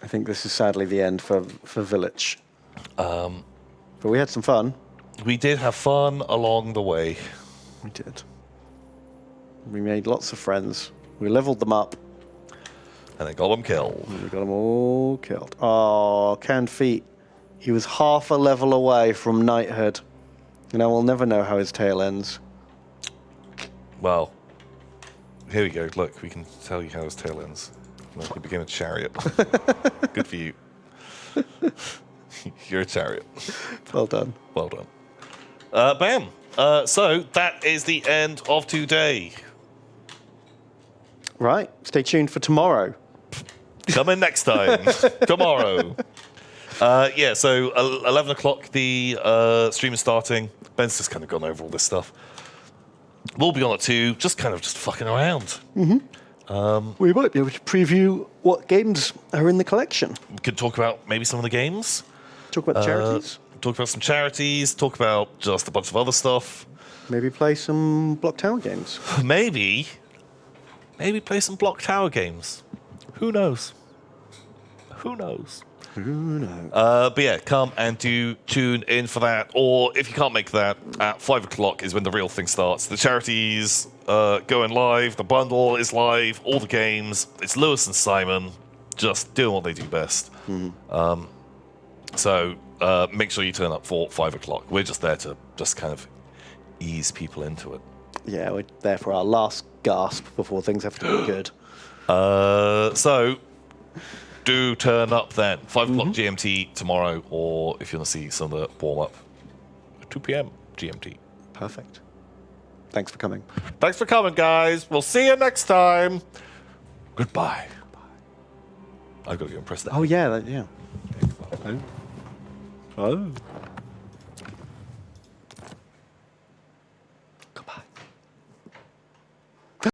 I think this is sadly the end for Village. But we had some fun. We did have fun along the way. We did. We made lots of friends. We leveled them up. And then got them killed. And we got them all killed. Oh, Canned Feet. He was half a level away from knighthood. And I will never know how his tale ends. Well, here we go. Look, we can tell you how his tail ends. Look, he became a chariot. Good for you. You're a chariot. Well done. Well done. Bam. So that is the end of today. Right. Stay tuned for tomorrow. Come in next time. Tomorrow. Yeah, so 11 o'clock, the stream is starting. Ben's just kind of gone over all this stuff. We'll be on at 2, just fucking around. We might be able to preview what games are in the collection. We could talk about maybe some of the games. Talk about the charities. Talk about some charities. Talk about just a bunch of other stuff. Maybe play some Block Tower games. Maybe play some Block Tower games. Who knows? Who knows? Who knows? But yeah, come and do tune in for that. Or if you can't make that, at 5 o'clock is when the real thing starts. The charities going live. The bundle is live. All the games. It's Lewis and Simon just doing what they do best. So make sure you turn up for 5 o'clock. We're just there to just kind of ease people into it. Yeah, we're there for our last gasp before things have to be good. So do turn up then. 5 o'clock GMT tomorrow, or if you want to see some of the warm-up, 2 p.m. GMT. Perfect. Thanks for coming. Thanks for coming, guys. We'll see you next time. Goodbye. I've got to go and press that. Oh, yeah. Yeah. Oh.